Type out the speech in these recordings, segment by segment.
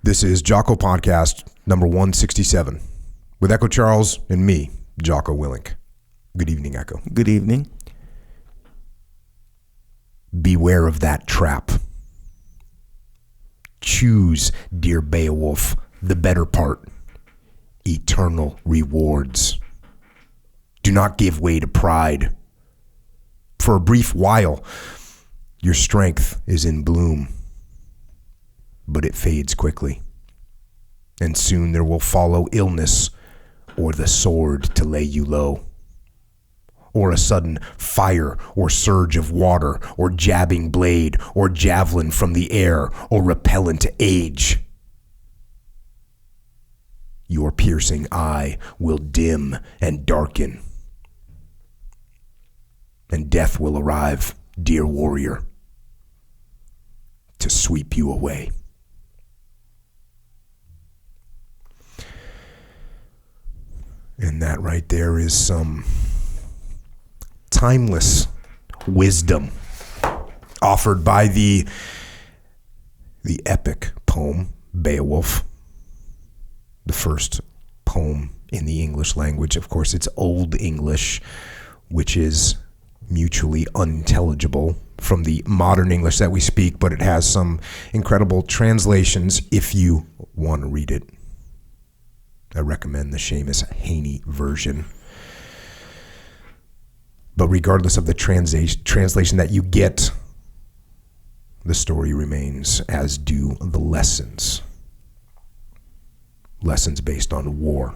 This is Jocko Podcast number 167 with Echo Charles and me, Jocko Willink. Good evening, Echo. Good evening. Beware of that trap. Choose, dear Beowulf, the better part. Eternal rewards. Do not give way to pride. For a brief while, your strength is in bloom, but it fades quickly. And soon there will follow illness or the sword to lay you low, or a sudden fire or surge of water or jabbing blade or javelin from the air or repellent age. Your piercing eye will dim and darken, and death will arrive, dear warrior, to sweep you away. And that right there is some timeless wisdom offered by the epic poem Beowulf, the first poem in the English language. Of course, it's Old English, which is mutually unintelligible from the modern English that we speak, but it has some incredible translations if you want to read it. I recommend the Seamus Haney version. But regardless of the translation that you get, the story remains, as do the lessons. Lessons based on war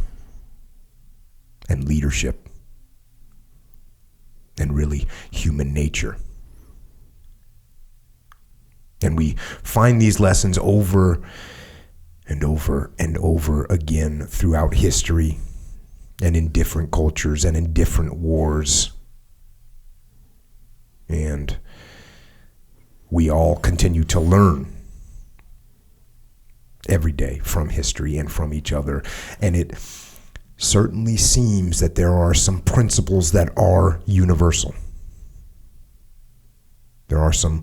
and leadership and really human nature. And we find these lessons over and over and over again throughout history and in different cultures and in different wars. And we all continue to learn every day from history and from each other. And it certainly seems that there are some principles that are universal. There are some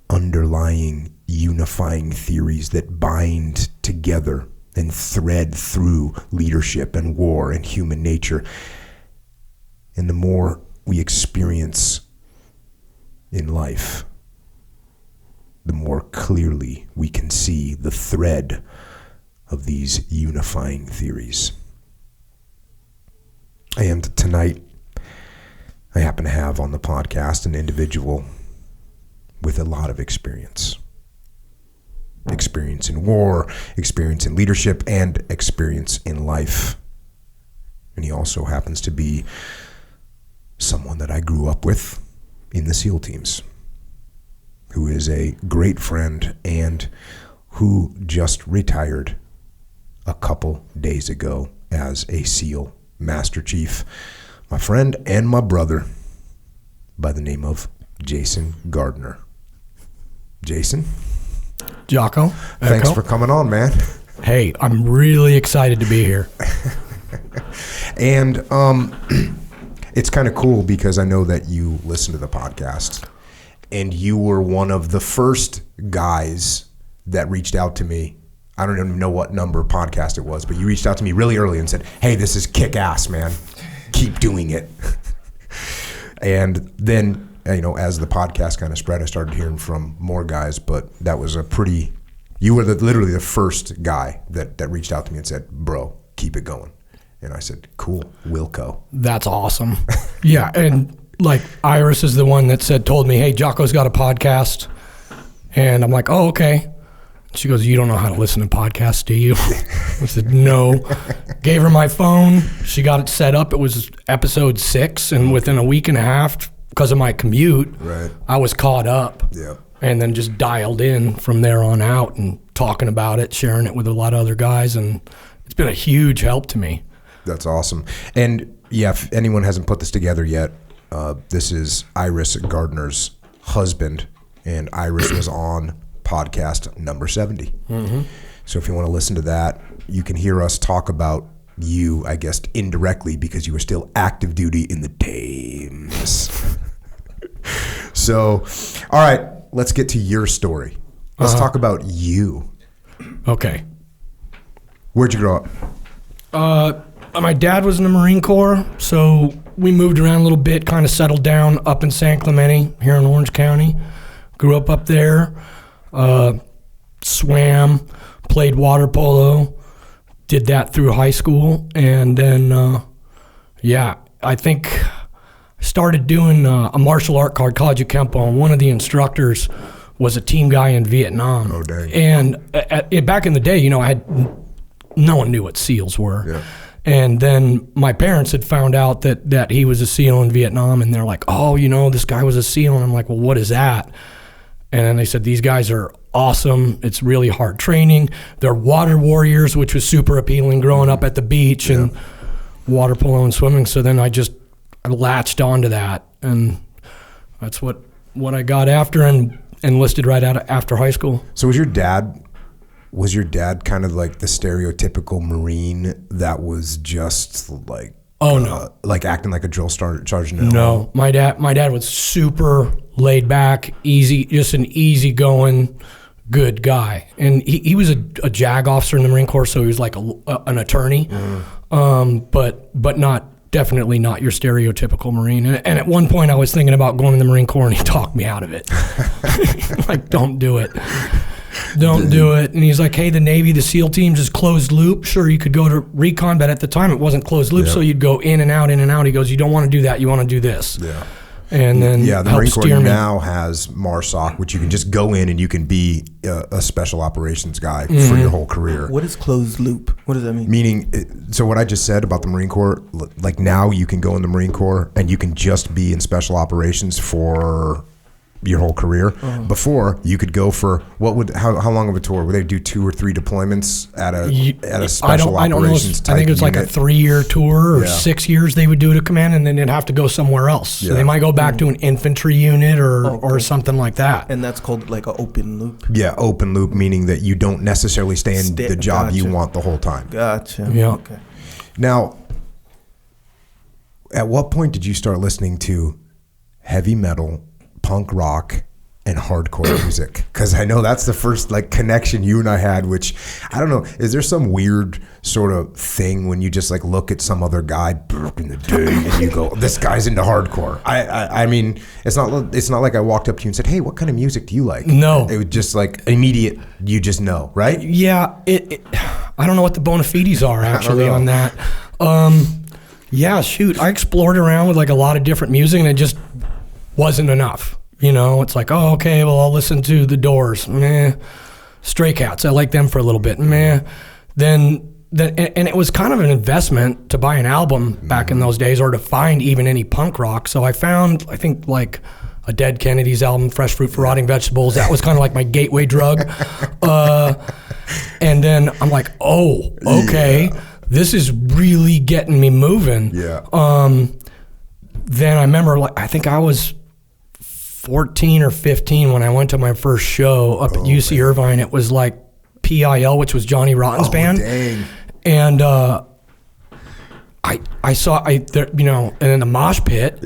underlying unifying theories that bind together and thread through leadership and war and human nature. And the more we experience in life, the more clearly we can see the thread of these unifying theories. And tonight, I happen to have on the podcast an individual with a lot of experience. Experience in war, experience in leadership, and experience in life. And he also happens to be someone that I grew up with in the SEAL teams, who is a great friend and who just retired a couple days ago as a SEAL Master Chief, my friend and my brother by the name of Jason Gardner. Jason? Jocko? Thanks Echo? for coming on, man. Hey, I'm really excited to be here. And it's kind of cool because I know that you listen to the podcast, and you were one of the first guys that reached out to me. I don't even know what number podcast it was, but you reached out to me really early and said, hey, this is kick-ass, man. Keep doing it. And then, as the podcast kind of spread, I started hearing from more guys, but that was you were literally the first guy that reached out to me and said, bro, keep it going. And I said, cool, Wilco. That's awesome. Yeah, and like Iris is the one that told me, hey, Jocko's got a podcast. And I'm like, oh, okay. She goes, you don't know how to listen to podcasts, do you? I said, no. Gave her my phone. She got it set up. It was episode 6. And within a week and a half, because of my commute, right, I was caught up. Yeah. And then just dialed in from there on out and talking about it, sharing it with a lot of other guys. And it's been a huge help to me. That's awesome. And yeah, if anyone hasn't put this together yet, this is Iris Gardner's husband. And Iris was on podcast number 70. Mm-hmm. So if you want to listen to that, you can hear us talk about you, I guess, indirectly because you were still active duty in the Thames. So, all right, let's get to your story. Let's talk about you. Okay. Where'd you grow up? My dad was in the Marine Corps, so we moved around a little bit, kind of settled down up in San Clemente here in Orange County. Grew up there, swam, played water polo, did that through high school, and then, I think I started doing a martial art called College of Kempo, and one of the instructors was a team guy in Vietnam. Oh, dang. And back in the day, no one knew what SEALs were. Yeah. And then my parents had found out that he was a SEAL in Vietnam, and they're like, oh, this guy was a SEAL. And I'm like, well, what is that? And then they said, these guys are awesome. It's really hard training. They're water warriors, which was super appealing growing up at the beach and water polo and swimming. So then I latched onto that, and that's what I got after and enlisted right out after high school. So was your dad kind of like the stereotypical Marine that was just like, like acting like a drill sergeant? No, my dad was super laid back, easy, just an easygoing, good guy. And he was a JAG officer in the Marine Corps, so he was like an attorney, but definitely not your stereotypical Marine. And at one point I was thinking about going to the Marine Corps, and he talked me out of it. Like, don't do it. Don't do it. And he's like, hey, the Navy, the SEAL teams is closed loop. Sure, you could go to recon, but at the time it wasn't closed loop, so you'd go in and out, in and out. He goes, you don't want to do that. You want to do this. Yeah. And then the Marine Corps now has MARSOC, which you can just go in and you can be a special operations guy for your whole career. What is closed loop? What does that mean? Meaning, so what I just said about the Marine Corps, like now you can go in the Marine Corps and you can just be in special operations for your whole career. Before, you could go for how long of a tour? Would they do 2 or 3 deployments at a special operations type? I think it was like a 3-year tour or 6 years they would do to command, and then they'd have to go somewhere else. So they might go back to an infantry unit or something like that. And that's called like an open loop. Yeah, open loop, meaning that you don't necessarily stay in the job you want the whole time. Gotcha. Yeah. Okay. Now, at what point did you start listening to heavy metal, punk rock, and hardcore music? Because I know that's the first like connection you and I had, which I don't know, is there some weird sort of thing when you just like look at some other guy back in the day and you go, this guy's into hardcore? I mean, it's not like I walked up to you and said, hey, what kind of music do you like? No. It was just like immediate, you just know, right? Yeah, I don't know what the bona fides are actually on that. Yeah, shoot, I explored around with like a lot of different music, and it just wasn't enough. It's like, oh, okay, well, I'll listen to The Doors. Meh. Stray Cats, I like them for a little bit. Meh. Then it was kind of an investment to buy an album back in those days, or to find even any punk rock. So I found, I think, like a Dead Kennedys album, Fresh Fruit for Rotting Vegetables. That was kind of like my gateway drug. And then I'm like, oh, okay, this is really getting me moving. Yeah. Then I remember, like, I think I was 14 or 15 when I went to my first show up at UC Irvine. It was like PIL, which was Johnny Rotten's band. Dang. And I saw, and then the mosh pit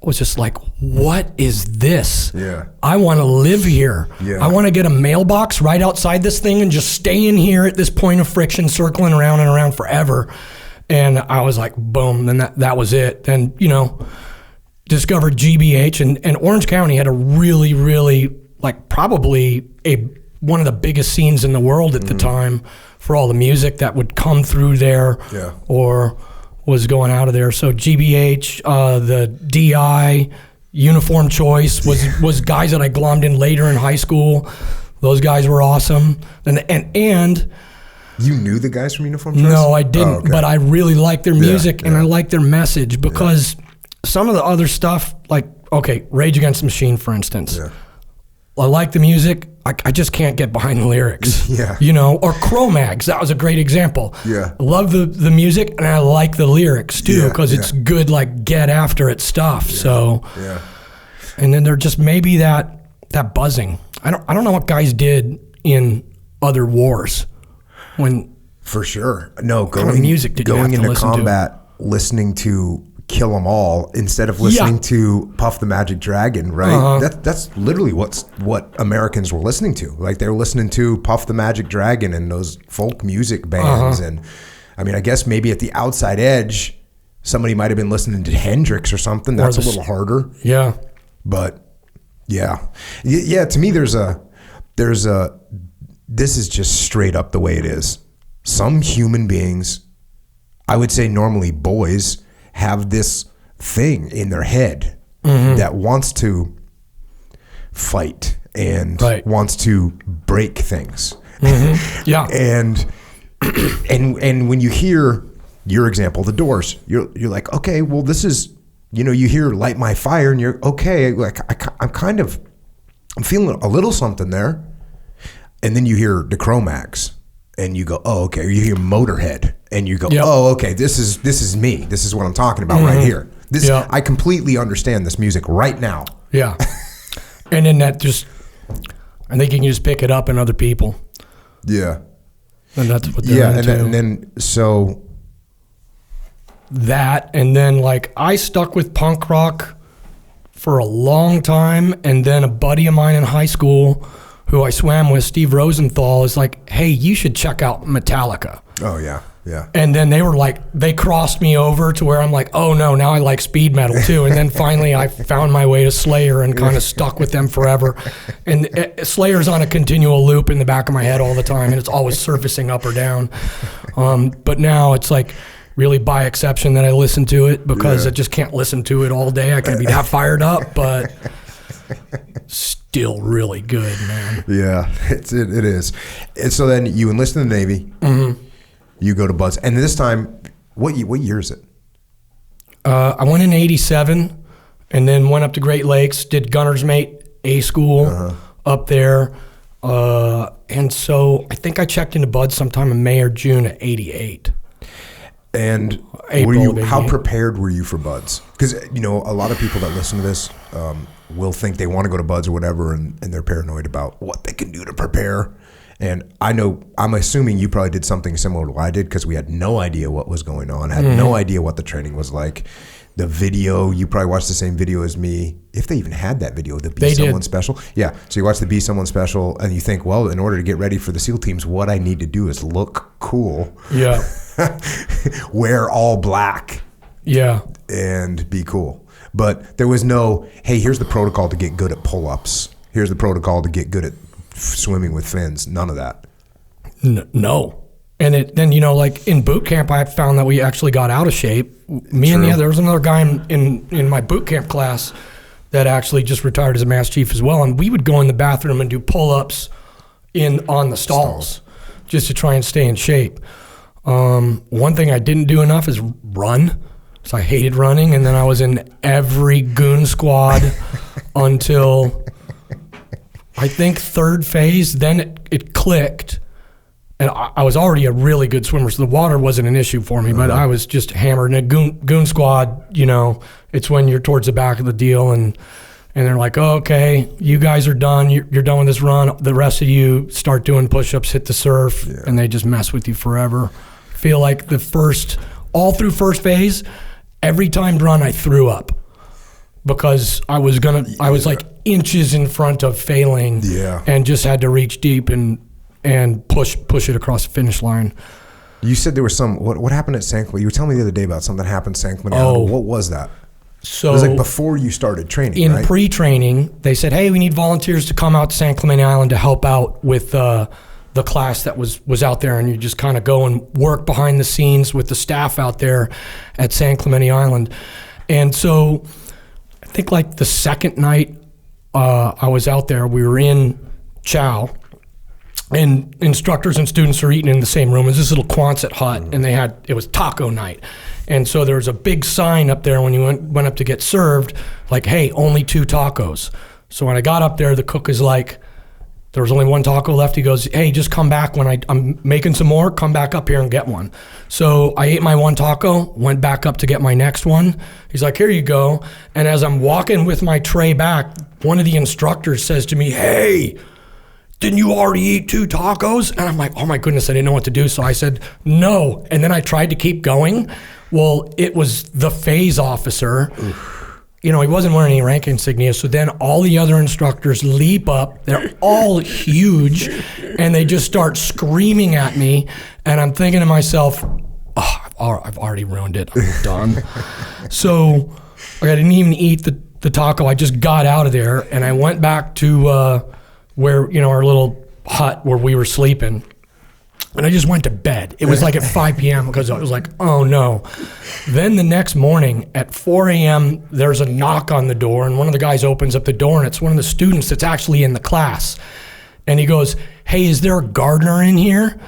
was just like, what is this? Yeah. I want to live here. Yeah. I want to get a mailbox right outside this thing and just stay in here at this point of friction, circling around and around forever. And I was like, boom, then that was it. Then, discovered GBH, and Orange County had a really, really, like, probably one of the biggest scenes in the world at the time for all the music that would come through there or was going out of there. So GBH, the DI, Uniform Choice was guys that I glommed in later in high school. Those guys were awesome. And you knew the guys from Uniform Choice? No, I didn't, but I really liked their music and I liked their message, because some of the other stuff, like, okay, Rage Against the Machine, for instance. Yeah. I like the music. I just can't get behind the lyrics. Or Cro-Mags. That was a great example. Yeah. I love the music, and I like the lyrics too, because it's good, like, get after it stuff. Yeah. So, and then there just maybe that buzzing. I don't know what guys did in other wars when. For sure. No, going music did going you have to into listen combat, listening to Kill 'Em All instead of listening to Puff the Magic Dragon, right? That's literally what Americans were listening to. Like they were listening to Puff the Magic Dragon and those folk music bands. And I mean, I guess maybe at the outside edge, somebody might have been listening to Hendrix or something. That's a little harder. Yeah. But yeah. To me, this is just straight up the way it is. Some human beings, I would say normally boys, have this thing in their head that wants to fight and wants to break things. Yeah. And when you hear your example, The Doors, you're like, okay, well, this is, you hear Light My Fire and you're okay. Like I'm feeling a little something there. And then you hear the Cro-Mags and you go, oh, okay. Or you hear Motorhead and you go, oh, okay, this is me. This is what I'm talking about right here. I completely understand this music right now. Yeah. And then I think you can just pick it up in other people. Yeah. And that's what they're into. And then so that, and then like I stuck with punk rock for a long time, and then a buddy of mine in high school who I swam with, Steve Rosenthal, is like, hey, you should check out Metallica. Oh, yeah, yeah. And then they crossed me over to where I'm like, oh no, now I like speed metal too. And then finally I found my way to Slayer and kind of stuck with them forever. And Slayer's on a continual loop in the back of my head all the time, and it's always surfacing up or down. But now it's like really by exception that I listen to it, because I just can't listen to it all day. I can't be that fired up, but still really good, man. Yeah, it is. And so then you enlist in the Navy. You go to Buds, and this time, what year is it? I went in '87, and then went up to Great Lakes, did Gunner's Mate A school up there, and so I think I checked into Buds sometime in May or June of '88. And how prepared were you for Buds? Because a lot of people that listen to this will think they want to go to Buds or whatever, and they're paranoid about what they can do to prepare. And I'm assuming you probably did something similar to what I did, because we had no idea what was going on, had no idea what the training was like. The video, you probably watched the same video as me, if they even had that video, the Be Someone special. Yeah, so you watch the Be Someone special, and you think, well, in order to get ready for the SEAL teams, what I need to do is look cool. Yeah. Wear all black. Yeah. And be cool. But there was no, hey, here's the protocol to get good at pull-ups. Here's the protocol to get good at swimming with fins. None of that. No. And then, like in boot camp, I found that we actually got out of shape. There was another guy in my boot camp class that actually just retired as a mass chief as well. And we would go in the bathroom and do pull-ups on the stalls just to try and stay in shape. One thing I didn't do enough is run. So I hated running. And then I was in every goon squad until I think third phase. Then it clicked. And I was already a really good swimmer, so the water wasn't an issue for me, but I was just hammered. And a goon squad, it's when you're towards the back of the deal, and they're like, oh, okay, you guys are done. You're done with this run. The rest of you start doing push-ups, hit the surf, and they just mess with you forever. Feel like all through first phase, every time run I threw up because I was like inches in front of failing and just had to reach deep and push it across the finish line. You said there was what happened at San Clemente? You were telling me the other day about something that happened at San Clemente Island. What was that? So it was like before you started training, in right? Pre-training, they said, hey, we need volunteers to come out to San Clemente Island to help out with the class that was out there, and you just kind of go and work behind the scenes with the staff out there at San Clemente Island. And so I think like the second night I was out there, we were in chow, and instructors and students are eating in the same room. It was this little Quonset hut, and it was taco night. And so there was a big sign up there when you went up to get served, like, hey, only 2 tacos. So when I got up there, the cook is like, there was only 1 taco left. He goes, hey, just come back when I'm making some more, come back up here and get one. So I ate my 1 taco, went back up to get my next one. He's like, here you go. And as I'm walking with my tray back, one of the instructors says to me, hey, didn't you already eat 2 tacos? And I'm like, oh my goodness, I didn't know what to do. So I said, no. And then I tried to keep going. Well, it was the phase officer. He wasn't wearing any rank insignia. So then all the other instructors leap up. They're all huge. And they just start screaming at me. And I'm thinking to myself, I've already ruined it. I'm done. So I didn't even eat the taco. I just got out of there. And I went back to where, our little hut where we were sleeping. And I just went to bed. It was like at 5 p.m. because I was like, oh no. Then the next morning at 4 a.m., there's a knock on the door, and one of the guys opens up the door, and it's one of the students that's actually in the class. And he goes, hey, is there a Gardner in here?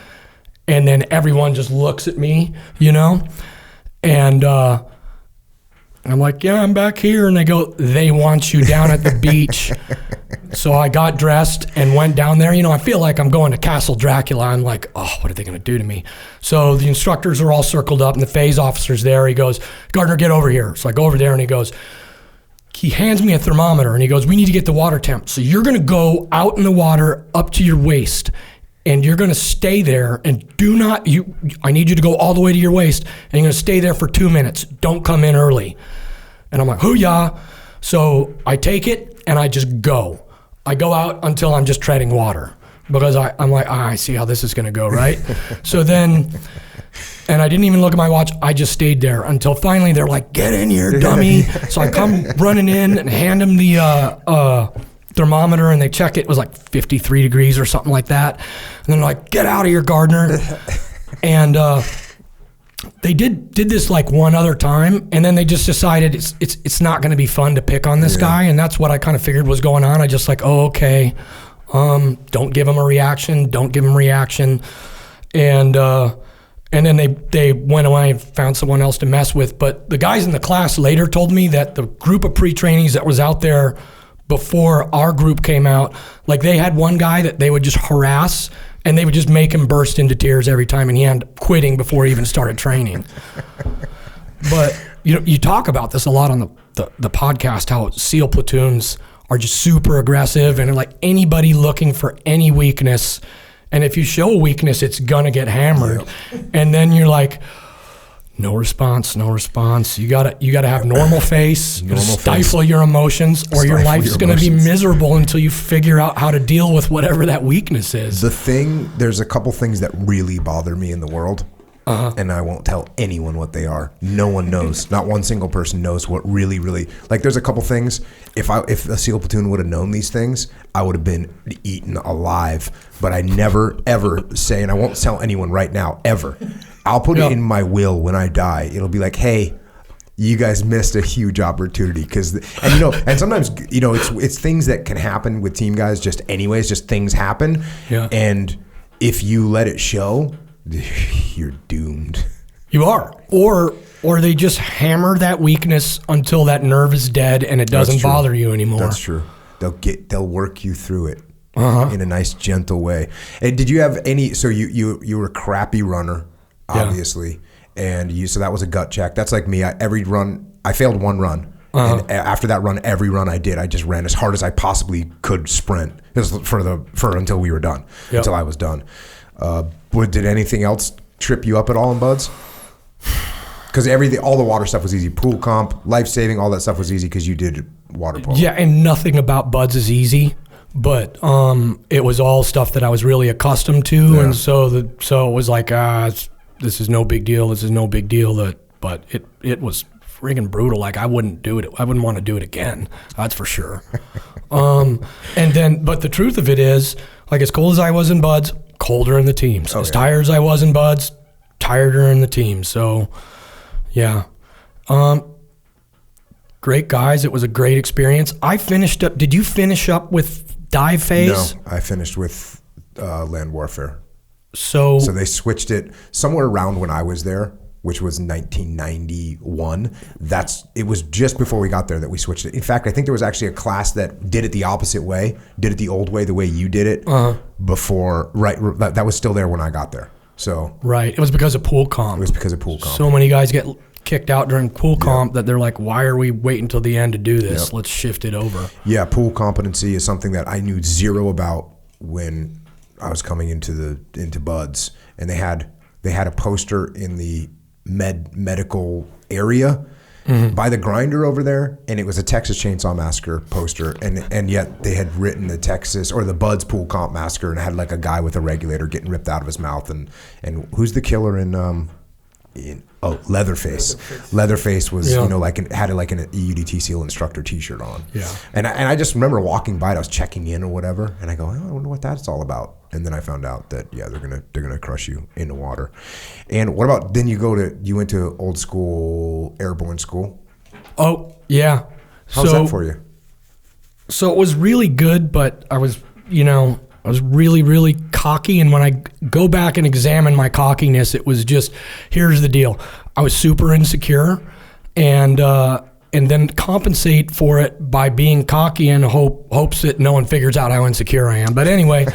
And then everyone just looks at me, And I'm like, yeah, I'm back here. And they go, they want you down at the beach. So I got dressed and went down there. I feel like I'm going to Castle Dracula. I'm like, oh, what are they going to do to me? So the instructors are all circled up and the phase officer's there. He goes, Gardner, get over here. So I go over there and he hands me a thermometer and he goes, we need to get the water temp. So you're going to go out in the water up to your waist and you're going to stay there and I need you to go all the way to your waist and you're going to stay there for 2 minutes. Don't come in early. And I'm like, hoo-yah. So I take it and I just go. I go out until I'm just treading water because I'm like, I see how this is going to go, right? So then, and I didn't even look at my watch. I just stayed there until finally they're like, get in here, dummy. So I come running in and hand them the thermometer and they check it. It was like 53 degrees or something like that. And then they're like, get out of here, Gardner. And they did this like one other time, and then they just decided it's not going to be fun to pick on this guy, and that's what I kind of figured was going on. I just like, oh, okay, don't give him a reaction, and then they went away and found someone else to mess with. But the guys in the class later told me that the group of pre-trainees that was out there before our group came out, like they had one guy that they would just harass. And they would just make him burst into tears every time, and he ended up quitting before he even started training. But you talk about this a lot on the podcast, how SEAL platoons are just super aggressive and like anybody looking for any weakness. And if you show a weakness, it's gonna get hammered. Yep. And then you're like, no response. You gotta have normal face. Stifle your emotions, or your life's gonna be miserable until you figure out how to deal with whatever that weakness is. There's a couple things that really bother me in the world, and I won't tell anyone what they are. No one knows. Not one single person knows what really, like. There's a couple things. If a SEAL platoon would have known these things, I would have been eaten alive. But I never ever say, and I won't tell anyone right now ever. I'll put it in my will when I die. It'll be like, hey, you guys missed a huge opportunity. And sometimes, it's things that can happen with team guys just things happen. Yeah. And if you let it show, you're doomed. You are. Or they just hammer that weakness until that nerve is dead and it doesn't bother you anymore. That's true. They'll work you through it in a nice, gentle way. And did you have any, so you were a crappy runner, obviously, and so that was a gut check. That's like me. I failed one run, and after that run, every run I did, I just ran as hard as I possibly could sprint until we were done, until I was done. Did anything else trip you up at all in BUD/S? Because all the water stuff was easy. Pool comp, life saving, all that stuff was easy because you did water polo. Yeah, and nothing about BUD/S is easy. But it was all stuff that I was really accustomed to, and so it was like, this is no big deal. But it was friggin' brutal. Like I wouldn't do it. I wouldn't want to do it again. That's for sure. But the truth of it is, like as cold as I was in BUD/S, colder in the teams. As tired as I was in BUD/S, tireder in the teams. So, yeah. Great guys. It was a great experience. I finished up. Did you finish up with dive phase? No, I finished with land warfare. So they switched it somewhere around when I was there, which was 1991. It was just before we got there that we switched it. In fact, I think there was actually a class that did it the opposite way, did it the old way, the way you did it before. Right, that was still there when I got there. So right, it was because of pool comp. So many guys get kicked out during pool comp that they're like, why are we waiting until the end to do this? Let's shift it over. Yeah, pool competency is something that I knew zero about. when I was coming into Buds, and they had a poster in the medical area by the grinder over there, and it was a Texas Chainsaw Massacre poster, and yet they had written the Texas or the Buds Pool Comp Massacre, and it had like a guy with a regulator getting ripped out of his mouth, and who's the killer in Leatherface. Leatherface was, had like an EUDT SEAL instructor T-shirt on. Yeah. And I just remember walking by, I was checking in or whatever, and I go, I wonder what that's all about. And then I found out that they're gonna crush you in the water. And what about then you went to old school airborne school? Oh yeah. How's that for you? So it was really good, but I was really, really cocky. And when I go back and examine my cockiness, it was just, here's the deal. I was super insecure, and then compensate for it by being cocky and hopes that no one figures out how insecure I am. But anyway,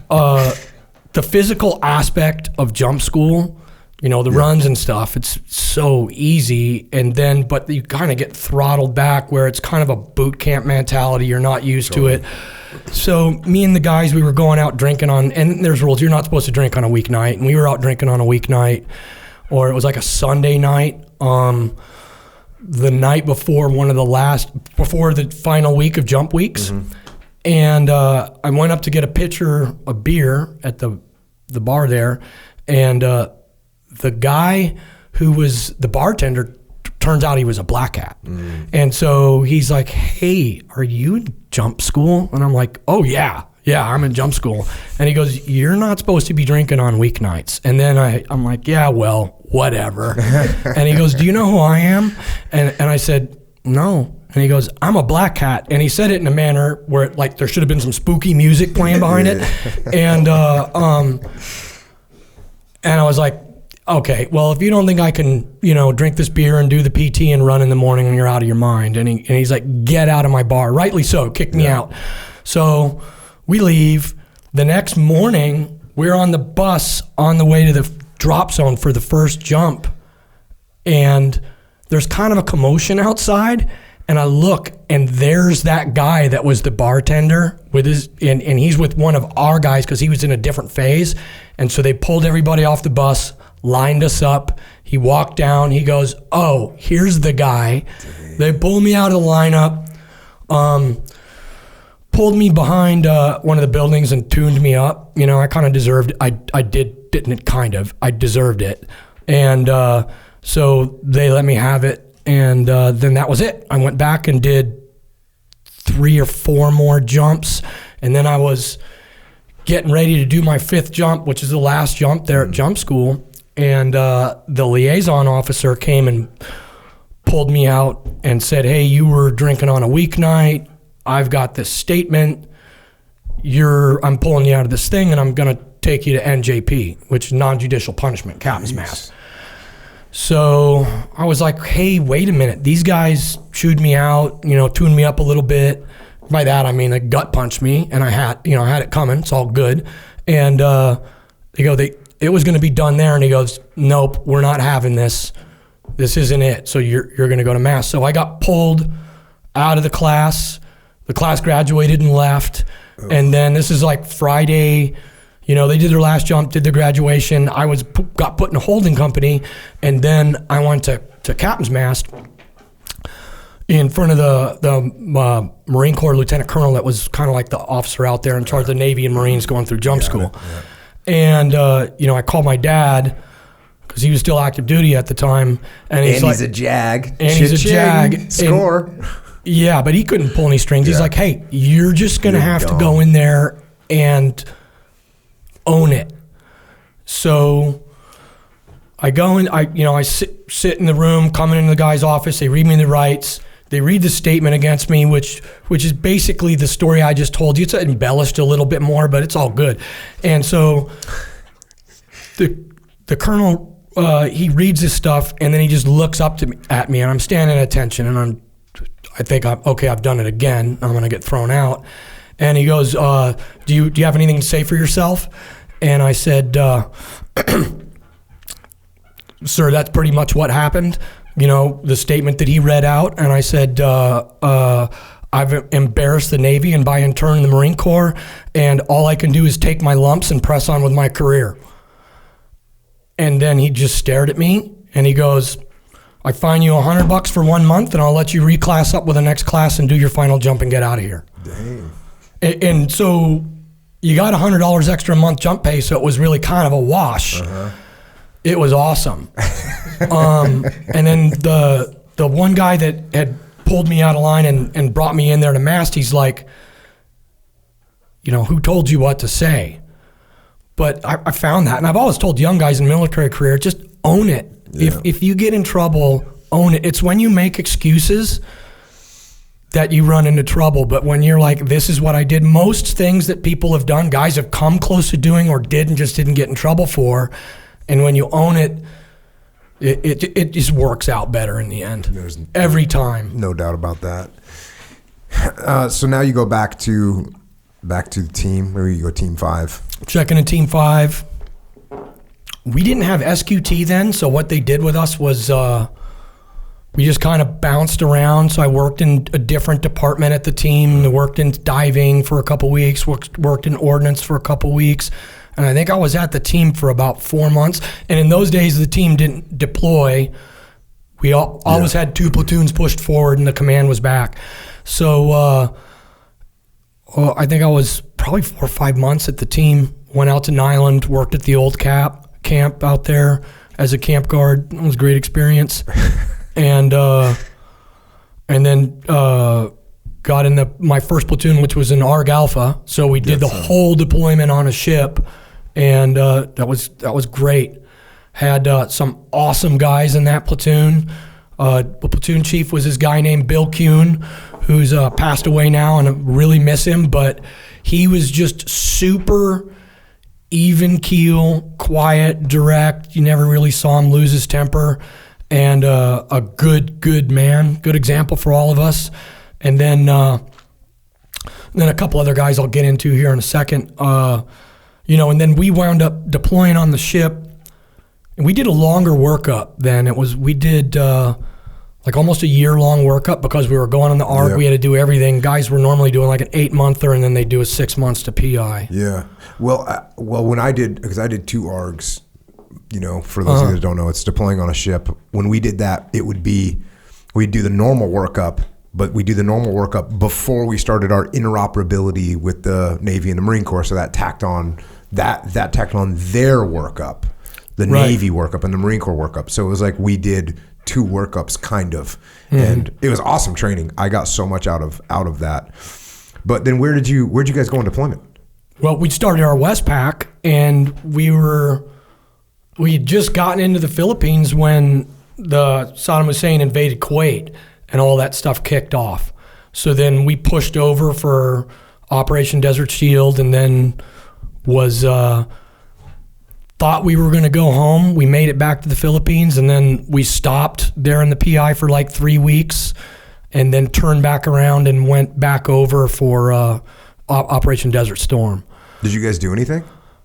the physical aspect of jump school, the runs and stuff, it's so easy. And then, but you kind of get throttled back where it's kind of a boot camp mentality. You're not used to it. So me and the guys, we were going out drinking and there's rules. You're not supposed to drink on a weeknight. And we were out drinking on a weeknight, or it was like a Sunday night. The night before before the final week of jump weeks. Mm-hmm. And I went up to get a pitcher of beer at the bar there. And the guy who was the bartender, turns out he was a black hat. Mm. And so he's like, hey, are you in jump school? And I'm like, oh yeah, I'm in jump school. And he goes, you're not supposed to be drinking on weeknights. And then I'm like, yeah, well, whatever. And he goes, do you know who I am? And I said, no. And he goes, I'm a black hat. And he said it in a manner where there should have been some spooky music playing behind it. And I was like, okay, well, if you don't think I can, drink this beer and do the PT and run in the morning, and you're out of your mind. And he's like, get out of my bar. Rightly so, kick me out. So we leave. The next morning, we're on the bus on the way to the drop zone for the first jump. And there's kind of a commotion outside. And I look, and there's that guy that was the bartender and he's with one of our guys because he was in a different phase. And so they pulled everybody off the bus, lined us up. He walked down. He goes, oh, here's the guy. They pulled me out of the lineup, pulled me behind one of the buildings and tuned me up. I kind of deserved it. I deserved it. And so they let me have it. And then that was it. I went back and did 3 or 4 more jumps. And then I was getting ready to do my 5th jump, which is the last jump there at jump school. And the liaison officer came and pulled me out and said, hey, you were drinking on a weeknight. I've got this statement. I'm pulling you out of this thing, and I'm going to take you to NJP, which is non-judicial punishment, captain's mast. So I was like, hey, wait a minute. These guys chewed me out, tuned me up a little bit. By that, I mean, they gut punched me, and I had it coming. It's all good. And it was going to be done there. And he goes, nope, we're not having this. This isn't it. So you're going to go to mass. So I got pulled out of the class. The class graduated and left. Oh. And then this is like Friday. They did their last jump, did their graduation. I got put in a holding company, and then I went to captain's mast in front of the Marine Corps lieutenant colonel that was kind of like the officer out there in charge of the Navy and Marines going through jump school. Yeah. And I called my dad because he was still active duty at the time, and he's a JAG. And he's a JAG. Score. Yeah, but he couldn't pull any strings. Yeah. He's like, hey, you're just gonna have to go in there and own it. So I go in, I sit in the room, coming into the guy's office, they read me the rights, they read the statement against me, which is basically the story I just told you. It's embellished a little bit more, but it's all good. And so the colonel, he reads this stuff, and then he just looks up at me, and I'm standing at attention, and I think I've done it again. I'm gonna get thrown out. And he goes, do you have anything to say for yourself? And I said, sir, that's pretty much what happened. The statement that he read out. And I said, I've embarrassed the Navy and by in turn the Marine Corps, and all I can do is take my lumps and press on with my career. And then he just stared at me and he goes, I fine you $100 for 1 month and I'll let you reclass up with the next class and do your final jump and get out of here. Dang. And so you got $100 extra a month jump pay, so it was really kind of a wash. It was awesome. And then the one guy that had pulled me out of line and brought me in there to mast, he's like, who told you what to say? But I found that, and I've always told young guys in military career, just own it. Yeah. If you get in trouble, own it. It's when you make excuses that you run into trouble. But when you're like, this is what I did, most things that people have done, guys have come close to doing or did and just didn't get in trouble for. And when you own it, it just works out better in the end. Every time. No doubt about that. So now you go back to the team. Where you go, Team 5. Checking in Team 5. We didn't have SQT then, so what they did with us was we just kind of bounced around. So I worked in a different department at the team. I worked in diving for a couple weeks, worked in ordnance for a couple weeks. And I think I was at the team for about 4 months. And in those days, the team didn't deploy. We always had 2 platoons pushed forward and the command was back. So I think I was probably 4 or 5 months at the team. Went out to Nyland, worked at the old camp out there as a camp guard. It was a great experience. And then got in my first platoon, which was in ARG Alpha. So we did the whole deployment on a ship. And that was great. Had some awesome guys in that platoon. The platoon chief was this guy named Bill Kuhn, who's passed away now, and I really miss him. But he was just super even keel, quiet, direct. You never really saw him lose his temper, and a good man, good example for all of us. And then a couple other guys I'll get into here in a second. And then we wound up deploying on the ship, and we did a longer workup then. We did like almost a year-long workup because we were going on the ARG. Yep. We had to do everything. Guys were normally doing like an 8-monther, and then they do a 6 months to PI. Yeah. Well, when I did, because I did 2 ARGs, for those of you that don't know, it's deploying on a ship. When we did that, we'd do the normal workup, but we do the normal workup before we started our interoperability with the Navy and the Marine Corps. So that tacked on their workup, the Navy workup and the Marine Corps workup. So it was like we did 2 workups kind of, and it was awesome training. I got so much out of that. But then where'd you guys go on deployment? Well, we started our Westpac, and we had just gotten into the Philippines when the Saddam Hussein invaded Kuwait and all that stuff kicked off. So then we pushed over for Operation Desert Shield, and then thought we were going to go home. We made it back to the Philippines, and then we stopped there in the PI for like 3 weeks, and then turned back around and went back over for Operation Desert Storm. Did you guys do anything?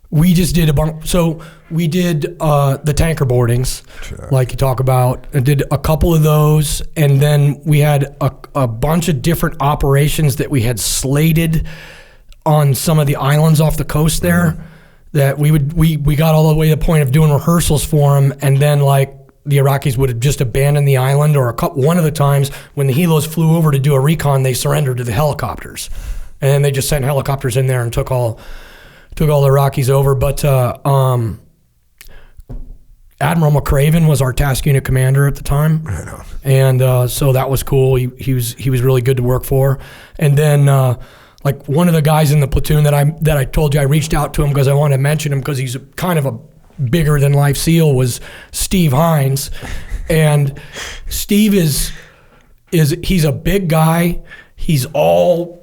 We just did so we did the tanker boardings, like you talk about. I did a couple of those, and then we had a bunch of different operations that we had slated on some of the islands off the coast there. That we got all the way to the point of doing rehearsals for them, and then like the Iraqis would have just abandoned the island, or one of the times when the helos flew over to do a recon, they surrendered to the helicopters, and then they just sent helicopters in there and took all the Iraqis over. But Admiral McCraven was our task unit commander at the time, and so that was cool. He was really good to work for, and then. Like one of the guys in the platoon that I told you, I reached out to him because I wanted to mention him because he's kind of a bigger than life SEAL, was Steve Hines. And Steve he's a big guy. He's all,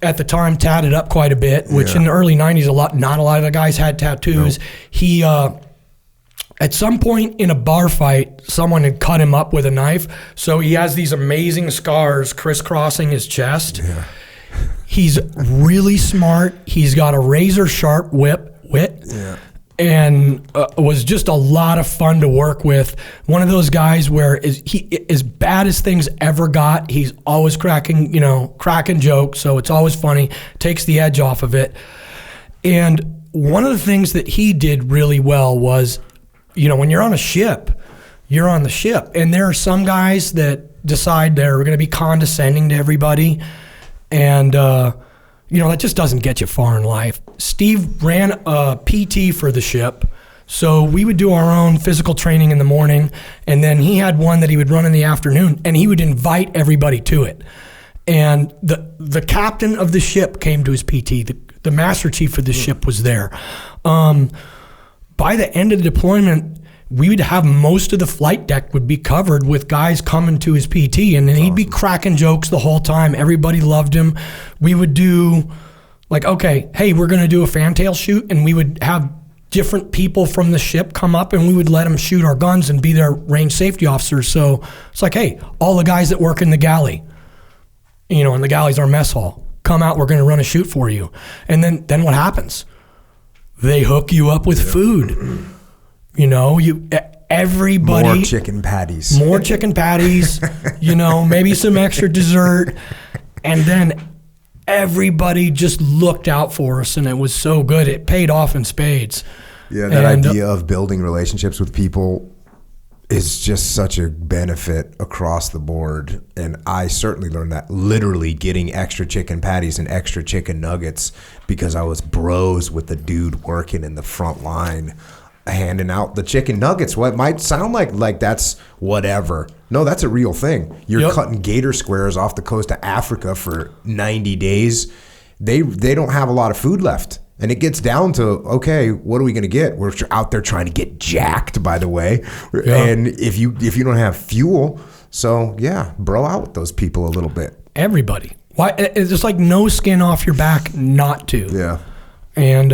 at the time tatted up quite a bit, which in the early 90s, not a lot of the guys had tattoos. Nope. He, at some point in a bar fight, someone had cut him up with a knife. So he has these amazing scars crisscrossing his chest. Yeah. He's really smart. He's got a razor sharp wit. Yeah. and was just a lot of fun to work with. One of those guys where he as bad as things ever got, he's always cracking jokes, so it's always funny, takes the edge off of it. And one of the things that he did really well was, when you're on a ship, you're on the ship, and there are some guys that decide they're going to be condescending to everybody, and that just doesn't get you far in life. Steve ran a PT for the ship, so we would do our own physical training in the morning, and then he had one that he would run in the afternoon, and he would invite everybody to it. And the captain of the ship came to his PT. The master chief of the ship was there. By the end of the deployment, we would have most of the flight deck would be covered with guys coming to his PT, and then he'd be cracking jokes the whole time. Everybody loved him. We would do okay, hey, we're going to do a fantail shoot, and we would have different people from the ship come up, and we would let them shoot our guns and be their range safety officers. So it's like, hey, all the guys that work in the galley, and the galley's our mess hall, come out, we're going to run a shoot for you. And then what happens? They hook you up with food. Everybody. More chicken patties. Maybe some extra dessert. And then everybody just looked out for us, and it was so good. It paid off in spades. Yeah, that idea of building relationships with people is just such a benefit across the board. And I certainly learned that literally getting extra chicken patties and extra chicken nuggets because I was bros with the dude working in the front line handing out the chicken nuggets. What might sound like that's whatever. No, that's a real thing. You're cutting gator squares off the coast of Africa for 90 days. They don't have a lot of food left. And it gets down to, okay, what are we going to get? We're out there trying to get jacked, by the way. Yeah. And if you don't have fuel, so yeah, bro out with those people a little bit. Everybody. Why? It's just like no skin off your back not to. Yeah. And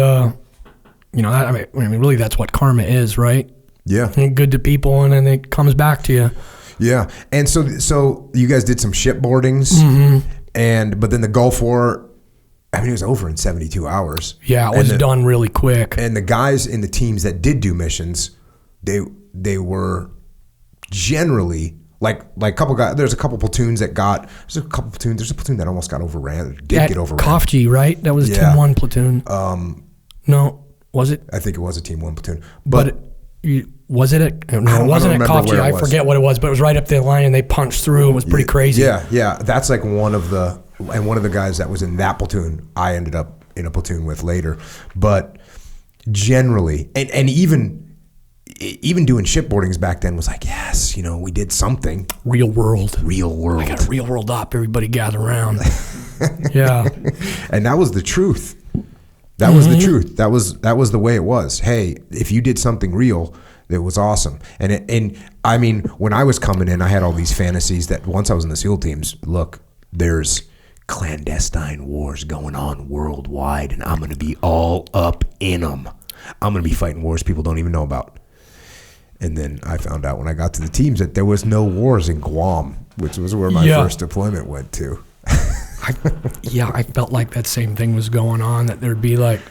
really that's what karma is, right? Yeah. You're good to people, and then it comes back to you. Yeah. And so you guys did some shipboardings, but then the Gulf War, it was over in 72 hours. Yeah, it was done really quick. And the guys in the teams that did do missions, they were generally like a couple guys. There's a couple platoons that got. There's a platoon that almost got overran. Get overran. Kofji, right? That was Team 1 platoon. No, was it? I think it was a Team 1 platoon. Was it at? No, it wasn't at Kofji. I forget what it was, but it was right up the line, and they punched through. It was pretty crazy. Yeah. That's like one of the guys that was in that platoon, I ended up in a platoon with later. But generally, and even doing shipboardings back then was like, yes, we did something. Real world. I got a real world up. Everybody gather around. Yeah. And that was the truth. That was the truth. That was the way it was. Hey, if you did something real, it was awesome. And when I was coming in, I had all these fantasies that once I was in the SEAL teams, look, there's clandestine wars going on worldwide, and I'm going to be all up in them. I'm going to be fighting wars people don't even know about. And then I found out when I got to the teams that there was no wars in Guam, which was where my first deployment went to. I felt like that same thing was going on, that there'd be like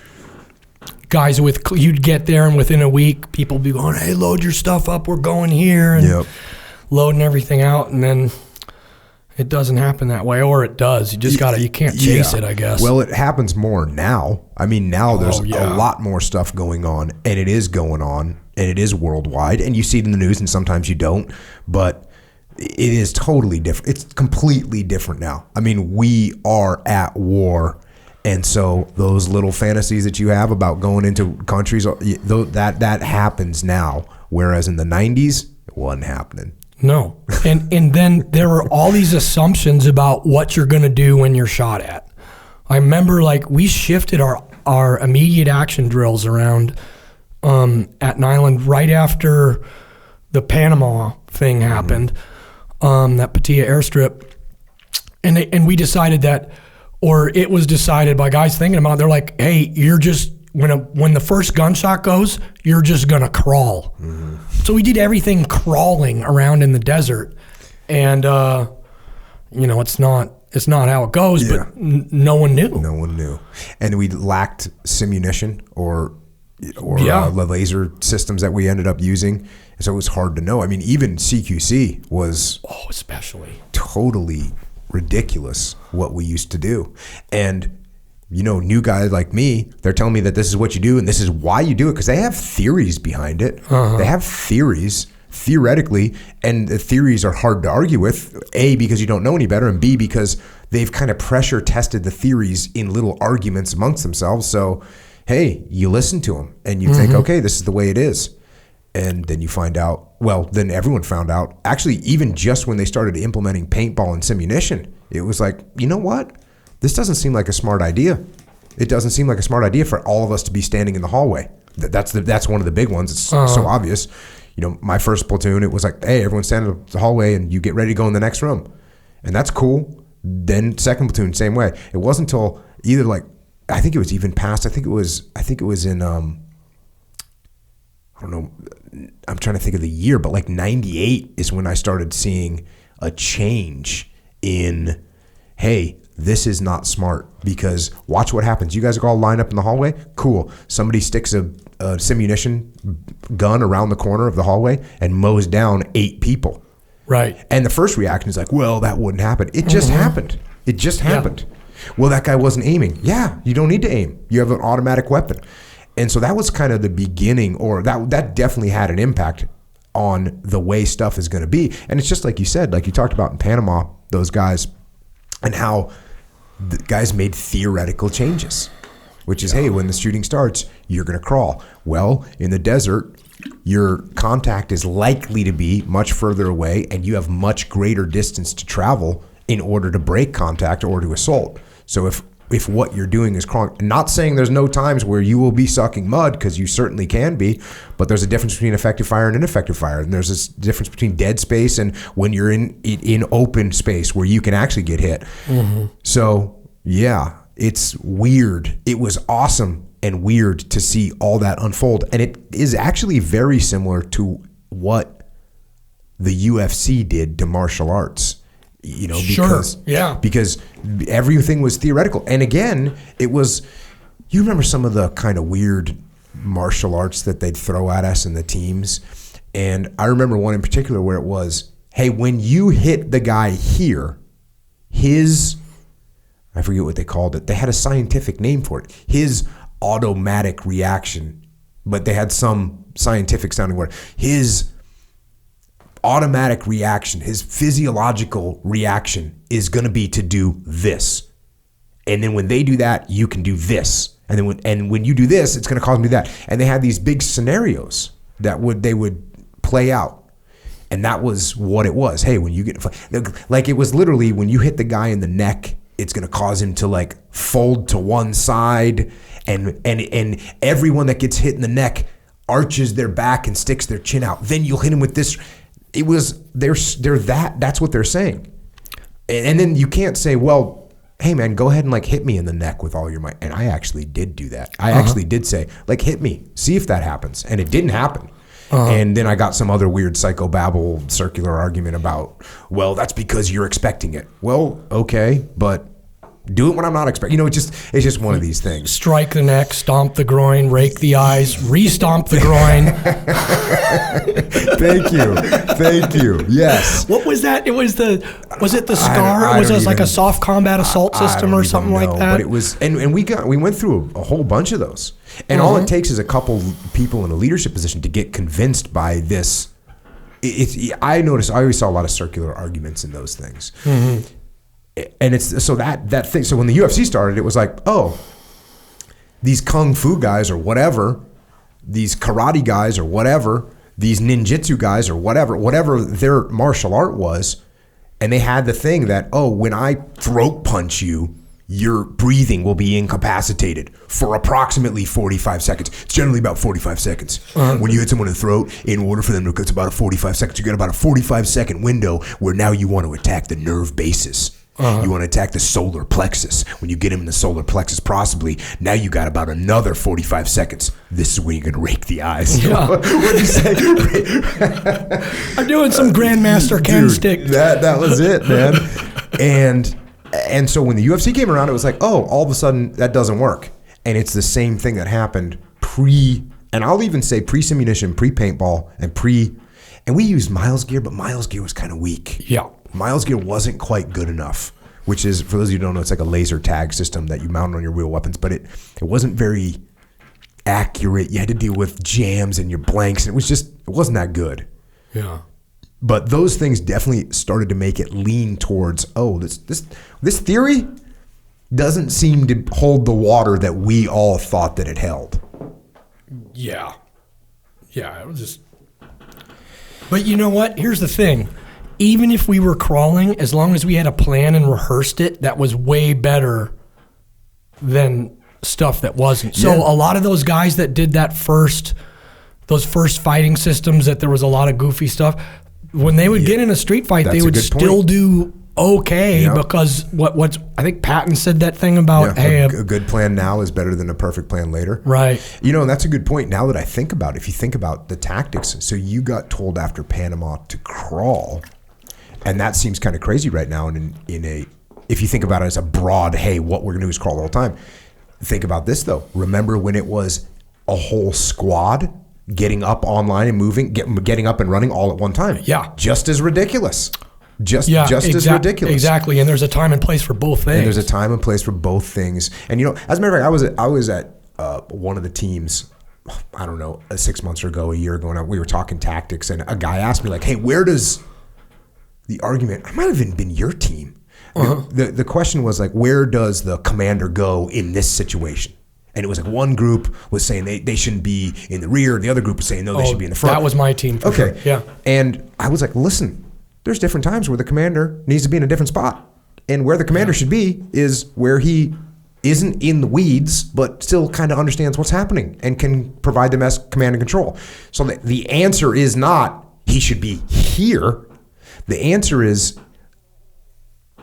guys you'd get there, and within a week people would be going, hey, load your stuff up, we're going here, and loading everything out, and then it doesn't happen that way, or it does. You just you can't chase it, I guess. Well, it happens more now. Now there's a lot more stuff going on, and it is going on, and it is worldwide, and you see it in the news, and sometimes you don't, but it is totally different. It's completely different now. We are at war, and so those little fantasies that you have about going into countries, that happens now, whereas in the 90s, it wasn't happening. No. And then there were all these assumptions about what you're going to do when you're shot at. I remember we shifted our immediate action drills around at Nyland right after the Panama thing happened, that Pt.1 airstrip. And we decided that, or it was decided by guys thinking about it, they're like, hey, you're just, when the first gunshot goes, you're just going to crawl. So we did everything crawling around in the desert, and it's not how it goes, but no one knew. No one knew, and we lacked simunition or or the laser systems that we ended up using. So it was hard to know. I mean, even CQC was especially totally ridiculous what we used to do. And new guys like me, they're telling me that this is what you do and this is why you do it, because they have theories behind it. They have theories theoretically, and the theories are hard to argue with, A, because you don't know any better, and B, because they've kind of pressure tested the theories in little arguments amongst themselves. So, hey, you listen to them and you think, okay, this is the way it is. And then you find out, then everyone found out, actually, even just when they started implementing paintball and simunition, it was like, you know what? This doesn't seem like a smart idea. It doesn't seem like a smart idea for all of us to be standing in the hallway. That's one of the big ones. It's so obvious. My first platoon, it was like, hey, everyone stand in the hallway and you get ready to go in the next room. And that's cool. Then second platoon, same way. It wasn't until either I think it was even past, I think it was in, I don't know, I'm trying to think of the year, but 98 is when I started seeing a change in, hey, this is not smart, because watch what happens. You guys are all lined up in the hallway. Cool. Somebody sticks a simunition gun around the corner of the hallway and mows down 8 people. Right. And the first reaction is like, well, that wouldn't happen. It just happened. It just happened. Well, that guy wasn't aiming. Yeah, you don't need to aim. You have an automatic weapon. And so that was kind of the beginning, or that definitely had an impact on the way stuff is going to be. And it's just like you said, like you talked about in Panama, those guys, and how the guys made theoretical changes, which is, hey, when the shooting starts, you're going to crawl. Well, in the desert, your contact is likely to be much further away, and you have much greater distance to travel in order to break contact or to assault. So if what you're doing is crawling, not saying there's no times where you will be sucking mud, because you certainly can be, but there's a difference between effective fire and ineffective fire. And there's this difference between dead space and when you're in open space where you can actually get hit. So yeah, it's weird. It was awesome and weird to see all that unfold. And it is actually very similar to what the UFC did to martial arts. Because everything was theoretical. And again, it was, you remember some of the kind of weird martial arts that they'd throw at us in the teams. And I remember one in particular where it was, hey, when you hit the guy here, I forget what they called it. They had a scientific name for it. His automatic reaction, but they had some scientific sounding word. His automatic reaction, his physiological reaction is going to be to do this. And then when they do that, you can do this. And then when you do this, it's going to cause me that. And they had these big scenarios that they would play out. And that was what it was. Hey, when you get, it was literally when you hit the guy in the neck, it's going to cause him to fold to one side, and everyone that gets hit in the neck arches their back and sticks their chin out. Then you'll hit him with this. It was that's what they're saying. And then you can't say, well, hey man, go ahead and hit me in the neck with all your might. And I actually did do that. I actually did say, hit me, see if that happens. And it didn't happen. And then I got some other weird psychobabble circular argument about, well, that's because you're expecting it. Well, okay, but do it when I'm not expecting. It's just one of these things. Strike the neck, stomp the groin, rake the eyes, re-stomp the groin. Thank you. Yes. What was that? Was it the SCAR? Was it like a soft combat assault system or something like that? But it was, and we went through a whole bunch of those. And all it takes is a couple people in a leadership position to get convinced by this. I noticed, I always saw a lot of circular arguments in those things. And it's so that thing. So when the UFC started, it was like, oh, these kung fu guys or whatever, these karate guys or whatever, these ninjutsu guys or whatever their martial art was, and they had the thing that, oh, when I throat punch you, your breathing will be incapacitated for approximately 45 seconds. It's generally about 45 seconds. When you hit someone in the throat, in order for them to, it's about a 45 seconds. You get about a 45-second window where now you want to attack the nerve basis. You want to attack the solar plexus. When you get him in the solar plexus, possibly, now you got about another 45 seconds. This is where you're going to rake the eyes. Yeah. What'd you say? I'm doing some Grandmaster Ken stick. That was it, man. And so when the UFC came around, it was like, oh, all of a sudden that doesn't work. And it's the same thing that happened and I'll even say pre-simunition, pre-paintball, and we used Miles gear, but Miles gear was kind of weak. Yeah. Miles gear wasn't quite good enough, which is, for those of you who don't know, it's like a laser tag system that you mount on your real weapons, but it wasn't very accurate. You had to deal with jams and your blanks, and it wasn't that good. Yeah. But those things definitely started to make it lean towards, this theory doesn't seem to hold the water that we all thought that it held. Yeah. Yeah, it was just... But you know what? Here's the thing. Even if we were crawling, as long as we had a plan and rehearsed it, that was way better than stuff that wasn't. So a lot of those guys that did those first fighting systems, that there was a lot of goofy stuff, when they would get in a street fight, they would still do okay because what's I think Patton said that thing about a good plan now is better than a perfect plan later. Right. And that's a good point. Now that I think about it, if you think about the tactics, so you got told after Panama to crawl, and that seems kind of crazy right now. And if you think about it as a broad, hey, what we're gonna do is crawl the whole time. Think about this though. Remember when it was a whole squad getting up online and moving, getting up and running all at one time? Yeah. Just as ridiculous. Just as ridiculous. Exactly. And there's a time and place for both things. And there's a time and place for both things. And as a matter of fact, I was at one of the teams, I don't know, 6 months ago, a year ago, and we were talking tactics, and a guy asked me like, hey, where does the argument, I might have even been your team. The question was like, where does the commander go in this situation? And it was like one group was saying they shouldn't be in the rear, and the other group was saying, no, they should be in the front. That was my team. For sure. Yeah. And I was like, listen, there's different times where the commander needs to be in a different spot. And where the commander should be is where he isn't in the weeds, but still kind of understands what's happening and can provide the best command and control. So the answer is not he should be here. The answer is,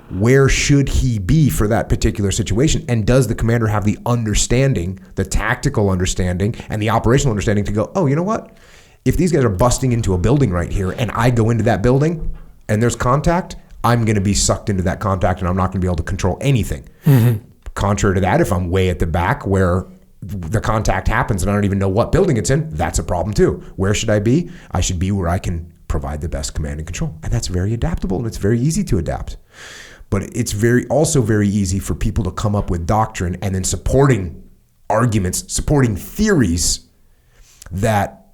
where should he be for that particular situation? And does the commander have the understanding, the tactical understanding, and the operational understanding to go, oh, you know what? If these guys are busting into a building right here and I go into that building and there's contact, I'm going to be sucked into that contact and I'm not going to be able to control anything. Mm-hmm. Contrary to that, if I'm way at the back where the contact happens and I don't even know what building it's in, that's a problem too. Where should I be? I should be where I can provide the best command and control. And that's very adaptable and it's very easy to adapt. But it's also very easy for people to come up with doctrine and then supporting arguments, supporting theories that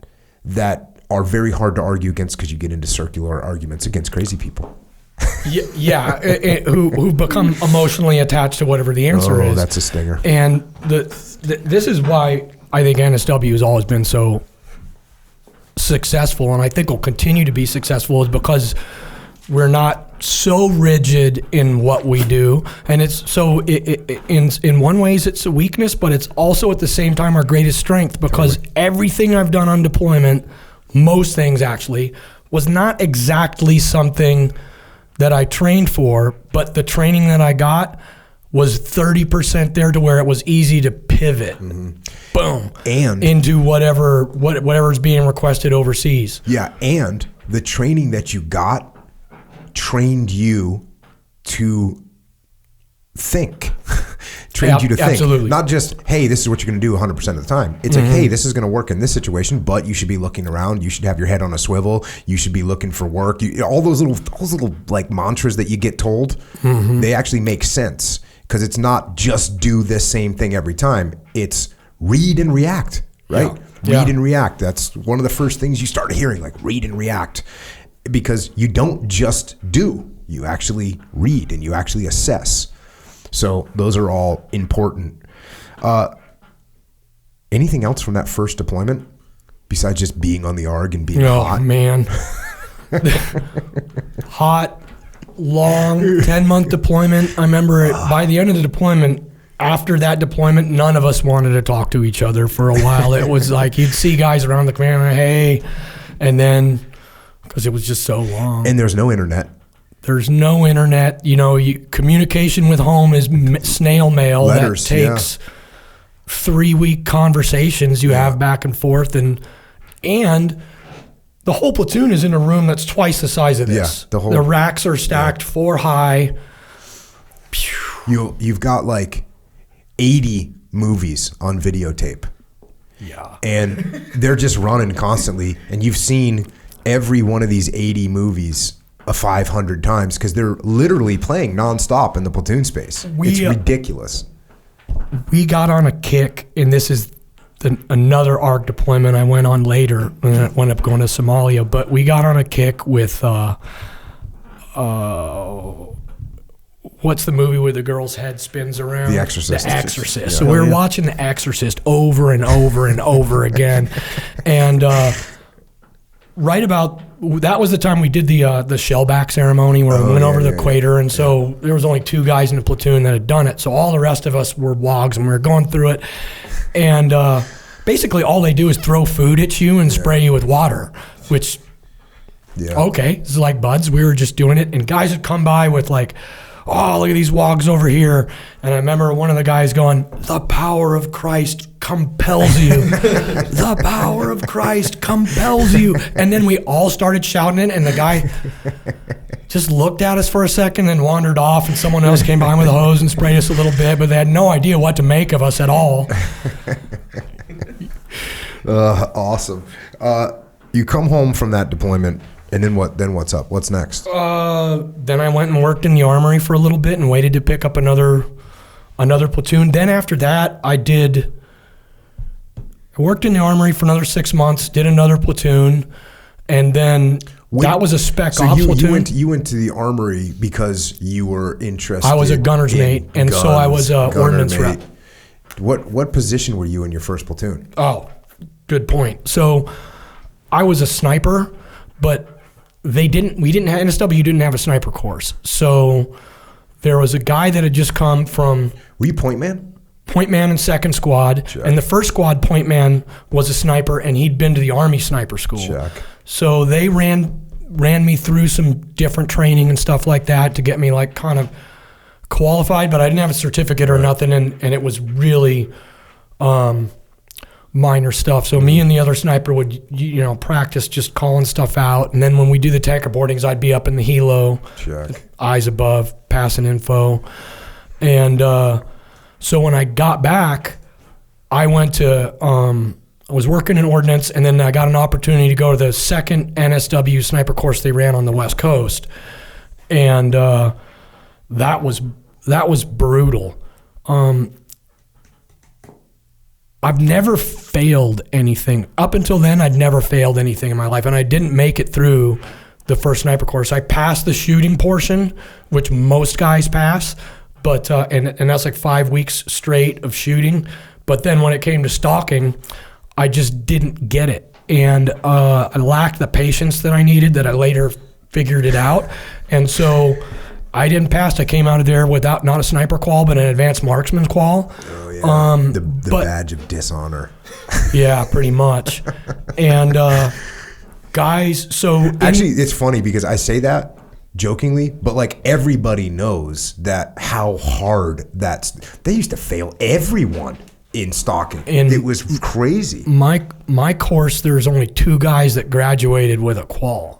are very hard to argue against because you get into circular arguments against crazy people. Who become emotionally attached to whatever the answer is. Oh, that's a stinger. And this is why I think NSW has always been so successful, and I think will continue to be successful, is because we're not so rigid in what we do, and it's so in one ways it's a weakness, but it's also at the same time our greatest strength, because everything I've done on deployment, most things actually, was not exactly something that I trained for, but the training that I got was 30% there to where it was easy to pivot, boom, and into whatever's being requested overseas. Yeah, and the training that you got trained you to think. Trained you to think. Absolutely. Not just, hey, this is what you're going to do 100% of the time. It's like, hey, this is going to work in this situation, but you should be looking around. You should have your head on a swivel. You should be looking for work. All those little like mantras that you get told, they actually make sense, because it's not just do this same thing every time. It's read and react, right? Read and react. That's one of the first things you start hearing, like read and react. Because you don't just do, you actually read and you actually assess. So those are all important. Anything else from that first deployment besides just being on the ARG and being hot? Oh, man. Hot, long, 10-month deployment. I remember by the end of the deployment, after that deployment, none of us wanted to talk to each other for a while. It was like you'd see guys around the command, hey, and then... because it was just so long. And there's no internet. There's no internet. Communication with home is snail mail. Letters, that takes 3-week conversations you have back and forth. And the whole platoon is in a room that's twice the size of this. Yeah, the racks are stacked 4 high. You've got like 80 movies on videotape. Yeah. And they're just running constantly. And you've seen every one of these 80 movies 500 times because they're literally playing nonstop in the platoon space. It's ridiculous. We got on a kick, and this is another ARC deployment I went on later when I went up going to Somalia, but we got on a kick with what's the movie where the girl's head spins around? The Exorcist. The Exorcist. Yeah. So we were watching The Exorcist over and over and over again. And right about, that was the time we did the shellback ceremony where we went over the equator. And so there was only 2 guys in the platoon that had done it. So all the rest of us were wogs and we were going through it. And basically all they do is throw food at you and spray you with water, which, okay, this is like buds. We were just doing it. And guys would come by with like, oh, look at these wogs over here. And I remember one of the guys going, the power of Christ compels you. The power of Christ compels you. And then we all started shouting it, and the guy just looked at us for a second and wandered off, and someone else came behind with a hose and sprayed us a little bit, but they had no idea what to make of us at all. Awesome. You come home from that deployment, and then what? Then what's up? What's next? Then I went and worked in the armory for a little bit and waited to pick up another platoon. Then after that, I worked in the armory for another 6 months, did another platoon, and then that was a spec ops platoon. You went to the armory because you were interested. I was a gunner's mate, and so I was an ordnance rep. What position were you in your first platoon? Oh, good point. So I was a sniper, but NSW didn't have a sniper course. So there was a guy that had just come from... Were you point man? Point man in second squad. Check. And the first squad point man was a sniper, and he'd been to the Army sniper school. Check. So they ran me through some different training and stuff like that to get me like kind of qualified, but I didn't have a certificate or nothing, and it was really... minor stuff. So me and the other sniper would, practice just calling stuff out. And then when we do the tanker boardings, I'd be up in the helo, eyes above, passing info. And so when I got back, I went to, I was working in ordnance, and then I got an opportunity to go to the second NSW sniper course they ran on the West Coast. And that was brutal. I've never failed anything. Up until then, I'd never failed anything in my life, and I didn't make it through the first sniper course. I passed the shooting portion, which most guys pass, but and that's like 5 weeks straight of shooting. But then when it came to stalking, I just didn't get it, and I lacked the patience that I needed. That I later figured it out, and so I didn't pass. I came out of there without not a sniper qual, but an advanced marksman qual. Oh yeah, the badge of dishonor. Yeah, pretty much. And guys, so actually, it's funny because I say that jokingly, but like everybody knows that how hard they used to fail everyone in stalking. And it was crazy. My course, there's only 2 guys that graduated with a qual.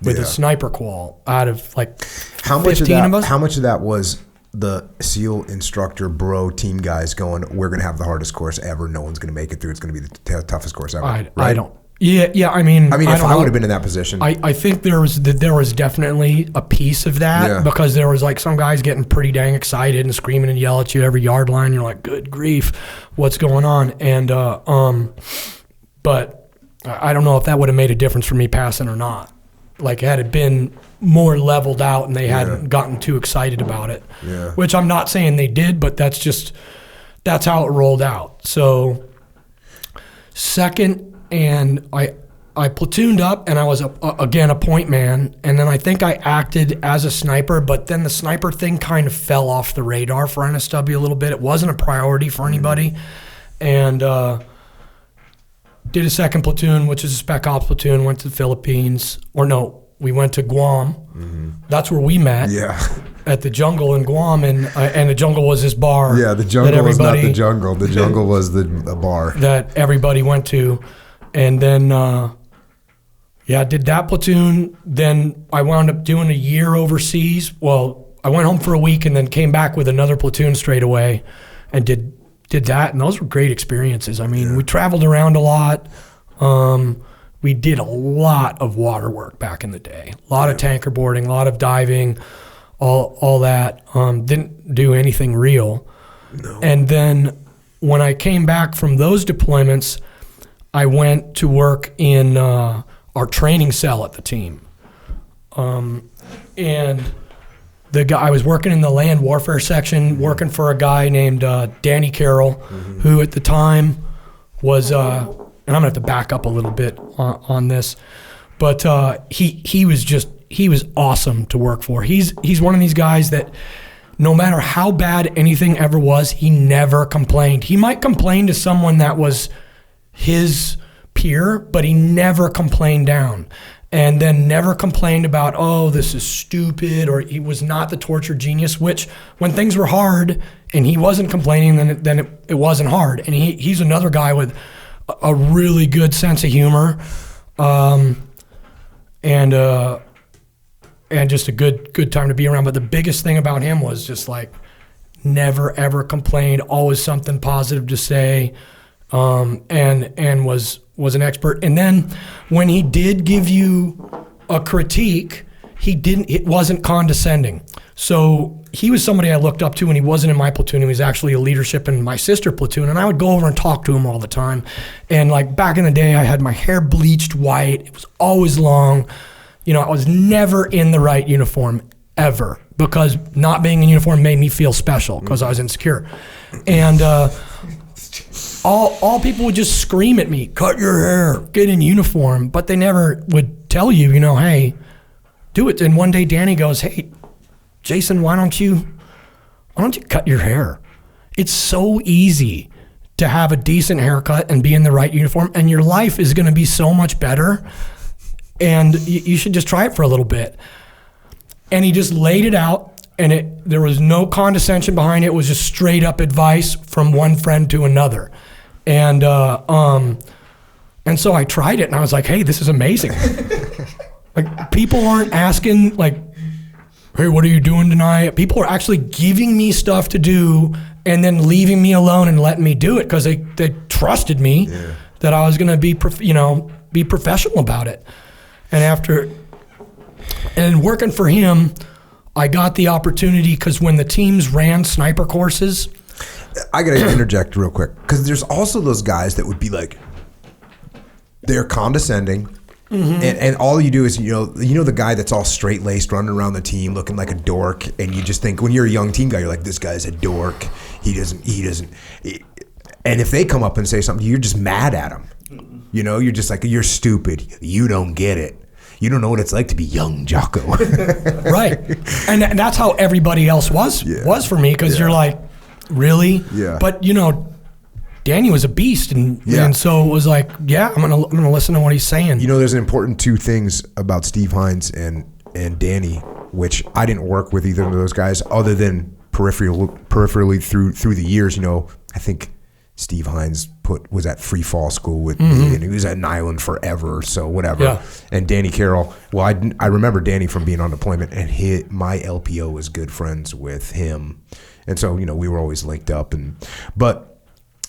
With a sniper qual out of like 15 of us. How much of that was the SEAL instructor bro team guys going, we're going to have the hardest course ever. No one's going to make it through. It's going to be the toughest course ever. I don't. Yeah. I mean, if I would have been in that position, I think there was definitely a piece of that because there was like some guys getting pretty dang excited and screaming and yelling at you every yard line. You're like, good grief, what's going on? And but I don't know if that would have made a difference for me passing or not. Like, had it been more leveled out and they hadn't gotten too excited about it, which I'm not saying they did, but that's how it rolled out. So second, and I platooned up, and I was again a point man, and then I think I acted as a sniper, but then the sniper thing kind of fell off the radar for NSW a little bit. It wasn't a priority for anybody, and did a second platoon, which is a spec ops platoon, went to the Philippines. Or no, we went to Guam. Mm-hmm. That's where we met. Yeah. At the jungle in Guam, and the jungle was this bar. Yeah, the jungle was not the jungle. The jungle was the bar. That everybody went to. And then, did that platoon. Then I wound up doing a year overseas. Well, I went home for a week and then came back with another platoon straight away and did did that, and those were great experiences. I mean, we traveled around a lot. We did a lot of water work back in the day. A lot of tanker boarding, a lot of diving, all that. Didn't do anything real. No. And then when I came back from those deployments, I went to work in our training cell at the team. And the guy, I was working in the land warfare section, working for a guy named Danny Carroll, who at the time was, and I'm gonna have to back up a little bit on this, but he was awesome to work for. He's one of these guys that no matter how bad anything ever was, he never complained. He might complain to someone that was his peer, but he never complained down. And then never complained about, oh, this is stupid, or he was not the torture genius, which when things were hard and he wasn't complaining, then it wasn't hard. And he's another guy with a really good sense of humor, and just a good time to be around. But the biggest thing about him was just like never ever complained, always something positive to say, and was an expert. And then when he did give you a critique, it wasn't condescending. So he was somebody I looked up to, and he wasn't in my platoon. He was actually a leadership in my sister platoon, and I would go over and talk to him all the time. And like back in the day, I had my hair bleached white. It was always long. You know, I was never in the right uniform ever, because not being in uniform made me feel special because I was insecure. And all people would just scream at me, cut your hair, get in uniform, but they never would tell you, hey, do it. And one day Danny goes, hey, Jason, why don't you cut your hair? It's so easy to have a decent haircut and be in the right uniform, and your life is going to be so much better, and you should just try it for a little bit. And he just laid it out. And there was no condescension behind it. It was just straight up advice from one friend to another. And so I tried it, and I was like, hey, this is amazing. Like, people aren't asking, like, hey, what are you doing tonight? People are actually giving me stuff to do and then leaving me alone and letting me do it because they trusted me that I was going to be professional about it. And working for him, I got the opportunity because when the teams ran sniper courses. I got to interject real quick, because there's also those guys that would be like, they're condescending, and all you do is, the guy that's all straight-laced running around the team looking like a dork, and you just think, when you're a young team guy, you're like, this guy's a dork. He doesn't. And if they come up and say something, you're just mad at him. You're just like, you're stupid. You don't get it. You don't know what it's like to be young Jocko. Right. And that's how everybody else was for me, because you're like, really? Yeah. But, Danny was a beast, and so it was like, I'm gonna listen to what he's saying. There's an important two things about Steve Hines and Danny, which I didn't work with either of those guys other than peripherally through the years. I think Steve Hines was at Free Fall School with me, and he was at an island forever, so whatever. Yeah. And Danny Carroll, well, I remember Danny from being on deployment, and my LPO was good friends with him. And so, we were always linked up. But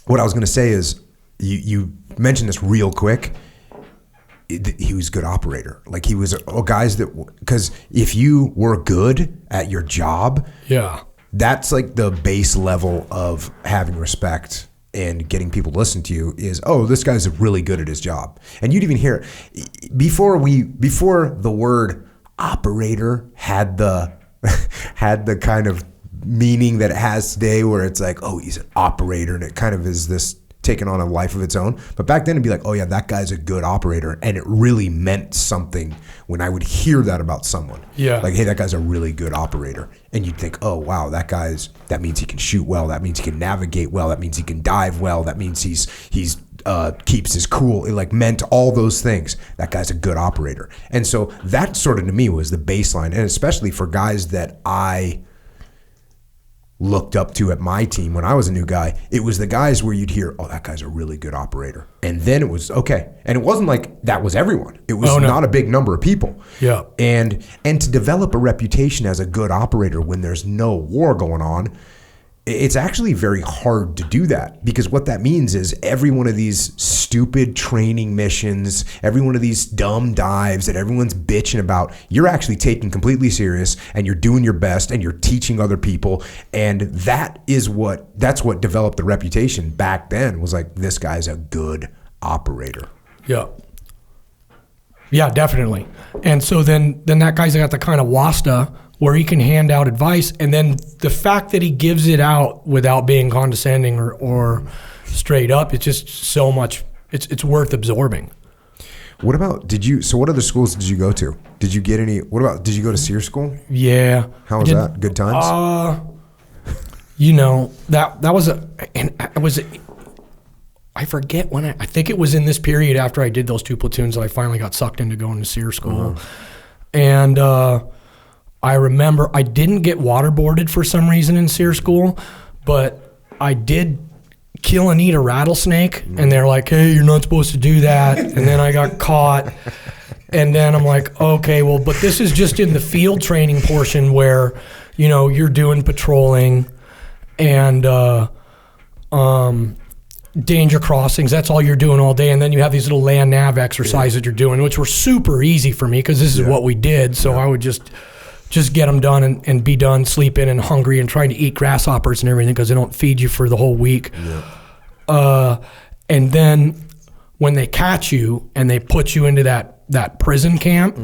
what I was going to say is, you mentioned this real quick, he was a good operator. Like, he was because if you were good at your job, that's like the base level of having respect and getting people to listen to you is, oh, this guy's really good at his job. And you'd even hear before the word operator had the kind of meaning that it has today, where it's like, oh, he's an operator, and it kind of is this taking on a life of its own. But back then it'd be like, oh yeah, that guy's a good operator, and it really meant something when I would hear that about someone. Yeah. Like, hey, that guy's a really good operator. And you'd think, oh wow, that means he can shoot well, that means he can navigate well, that means he can dive well, that means he's keeps his cool. It like meant all those things. That guy's a good operator. And so that sort of to me was the baseline, and especially for guys that I looked up to at my team when I was a new guy, it was the guys where you'd hear, oh, that guy's a really good operator. And then it was okay. And it wasn't like that was everyone. It was not a big number of people. Yeah. And to develop a reputation as a good operator when there's no war going on, it's actually very hard to do that, because what that means is every one of these stupid training missions, every one of these dumb dives that everyone's bitching about, you're actually taking completely serious, and you're doing your best, and you're teaching other people. And that's what developed the reputation back then, was like, this guy's a good operator. Yeah. Yeah, definitely. And so then that guy's got the kind of wasta where he can hand out advice, and then the fact that he gives it out without being condescending or straight up, it's just so much, it's worth absorbing. What about, what other schools did you go to? Did you get any, did you go to SEER school? Yeah. How was that? Good times? I forget when I think it was in this period after I did those 2 platoons that I finally got sucked into going to SEER school. And I remember I didn't get waterboarded for some reason in SEER school, but I did kill and eat a rattlesnake, and they're like, hey, you're not supposed to do that. And then I got caught, and then I'm like, okay, well, but this is just in the field training portion where, you're doing patrolling and danger crossings. That's all you're doing all day. And then you have these little land nav exercises that you're doing, which were super easy for me because this is what we did. So I would just get them done and be done, sleeping and hungry and trying to eat grasshoppers and everything because they don't feed you for the whole week. And then when they catch you and they put you into that prison camp,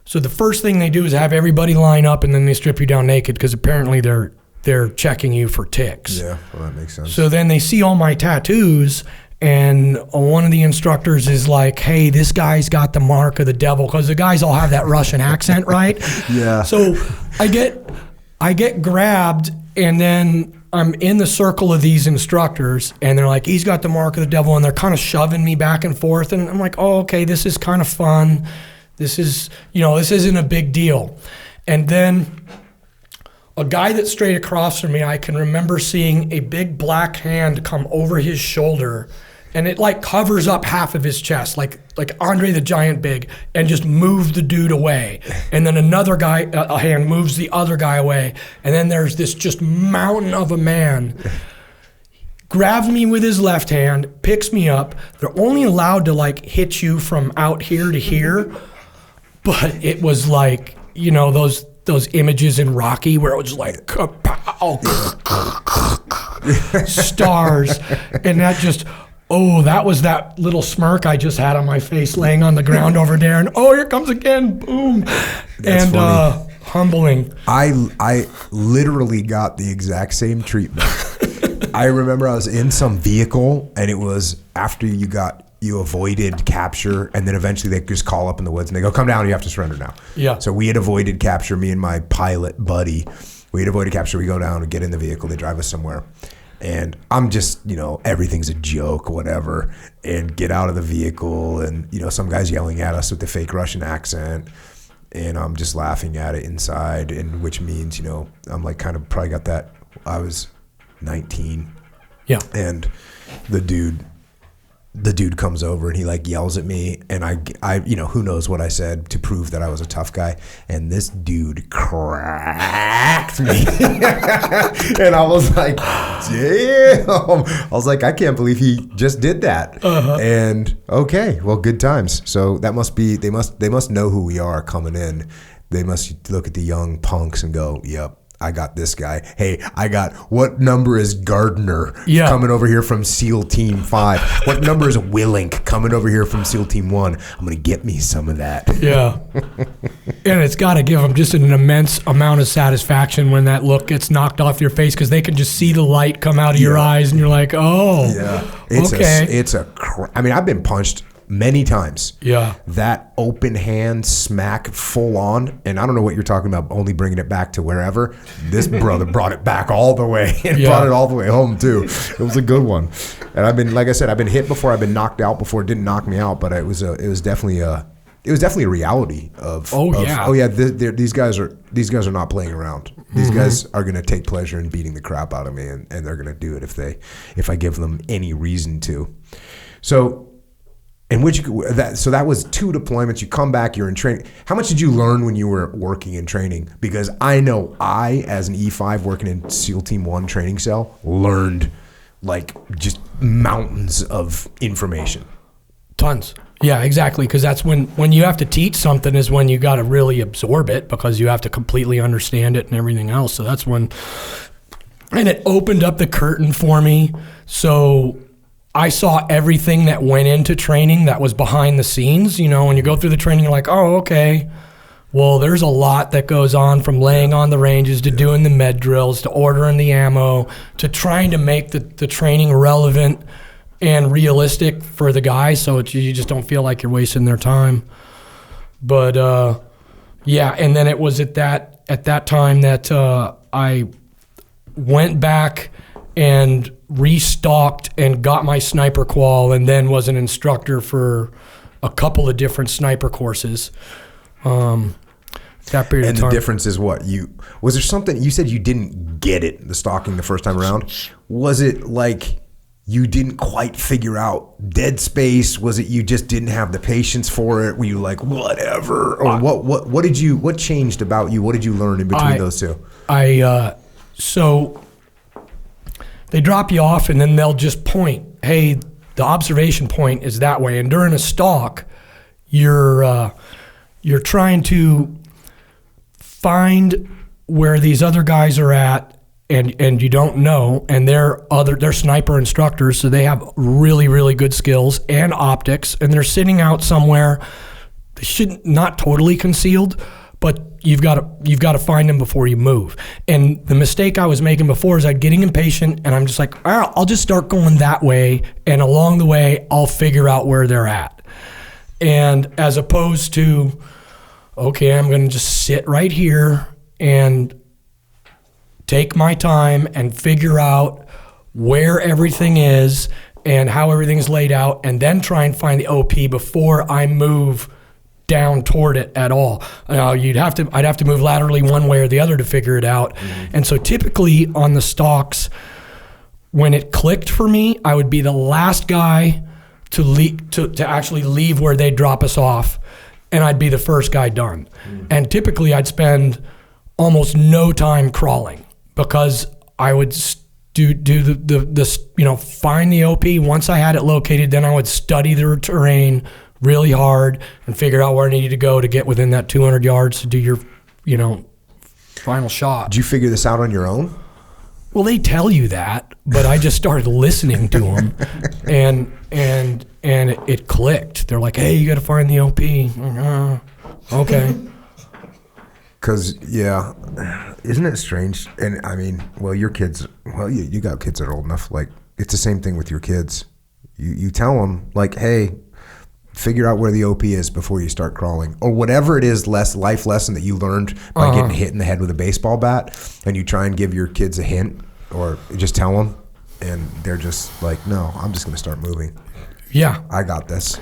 so the first thing they do is have everybody line up, and then they strip you down naked because apparently they're checking you for ticks. Yeah, well, that makes sense. So then they see all my tattoos, and one of the instructors is like, hey, this guy's got the mark of the devil, because the guys all have that Russian accent, right? Yeah. So I get grabbed, and then I'm in the circle of these instructors, and they're like, he's got the mark of the devil, and they're kind of shoving me back and forth, and I'm like, oh, okay, this is kind of fun. This is, this isn't a big deal. And then a guy that's straight across from me, I can remember seeing a big black hand come over his shoulder, and it like covers up half of his chest, like Andre the Giant big, and just move the dude away. And then another guy, a hand moves the other guy away. And then there's this just mountain of a man, grabs me with his left hand, picks me up. They're only allowed to like hit you from out here to here. But it was like, those images in Rocky where it was like, kapow, stars. And that just, that was that little smirk I just had on my face laying on the ground over there. And here comes again, boom. That's funny. Humbling. I literally got the exact same treatment. I remember I was in some vehicle, and it was after you avoided capture, and then eventually they just call up in the woods and they go, come down, you have to surrender now. Yeah. So we had avoided capture, me and my pilot buddy. We had avoided capture. We go down and get in the vehicle. They drive us somewhere. And I'm just, everything's a joke, whatever, and get out of the vehicle. And, some guy's yelling at us with the fake Russian accent. And I'm just laughing at it inside, and which means, I'm like kind of probably got that. I was 19. Yeah. And the dude comes over and he like yells at me, and I who knows what I said to prove that I was a tough guy, and this dude cracked me. And I was like, damn. I was like, I can't believe he just did that. And okay, well, good times. So that must be, they must know who we are coming in. They must look at the young punks and go, yep, I got this guy. Hey, what number is Gardner coming over here from SEAL Team 5? What number is Willink coming over here from SEAL Team 1? I'm going to get me some of that. Yeah. And it's got to give them just an immense amount of satisfaction when that look gets knocked off your face, because they can just see the light come out of your eyes, and you're like, okay. I've been punched many times. Yeah. That open hand smack full on. And I don't know what you're talking about, only bringing it back to wherever. This brother brought it back all the way and brought it all the way home too. It was a good one. And I've been, like I said, I've been hit before. I've been knocked out before. It didn't knock me out, but it was definitely a reality of, these guys are not playing around. These guys are going to take pleasure in beating the crap out of me, and they're going to do it if I give them any reason to. So, And that was 2 deployments. You come back, you're in training. How much did you learn when you were working in training? Because I know as an E5 working in SEAL Team 1 training cell, learned like just mountains of information. Tons. Yeah, exactly. Because that's when you have to teach something is when you got to really absorb it, because you have to completely understand it and everything else. So that's when, and it opened up the curtain for me. So I saw everything that went into training that was behind the scenes. You know, when you go through the training, you're like, oh, okay. Well, there's a lot that goes on, from laying on the ranges to doing the med drills to ordering the ammo to trying to make the training relevant and realistic for the guys, so you just don't feel like you're wasting their time. But yeah, and then it was at that time that I went back and restocked and got my sniper qual, and then was an instructor for a couple of different sniper courses. That period of time. And the difference is what? Was there something, you said you didn't get it, the stalking the first time around. Was it like you didn't quite figure out dead space? Was it you just didn't have the patience for it? Were you like, whatever? Or what changed about you? What did you learn in between those two? So they drop you off and then they'll just point, hey, the observation point is that way. And during a stalk, you're trying to find where these other guys are at, and you don't know, and they're sniper instructors, so they have really, really good skills and optics, and they're sitting out somewhere. They shouldn't, not totally concealed, but you've got to find them before you move. And the mistake I was making before is I'd getting impatient, and I'm just like, I'll just start going that way, and along the way I'll figure out where they're at. And as opposed to, okay, I'm going to just sit right here and take my time and figure out where everything is and how everything's laid out, and then try and find the OP before I move down toward it at all. I'd have to move laterally one way or the other to figure it out. Mm-hmm. And so typically on the stalks, when it clicked for me, I would be the last guy to actually leave where they drop us off, and I'd be the first guy done. Mm-hmm. And typically I'd spend almost no time crawling, because I would do the find the OP. Once I had it located, then I would study the terrain really hard and figure out where I needed to go to get within that 200 yards to do your, final shot. Did you figure this out on your own? Well, they tell you that, but I just started listening to them, and it clicked. They're like, "Hey, you got to find the OP." Okay. Because, yeah, isn't it strange? And I mean, well, your kids, you got kids that are old enough. Like, it's the same thing with your kids. You tell them, like, hey, figure out where the OP is before you start crawling, or whatever it is, life lesson that you learned by getting hit in the head with a baseball bat, and you try and give your kids a hint, or just tell them, and they're just like, no, I'm just going to start moving. Yeah. I got this.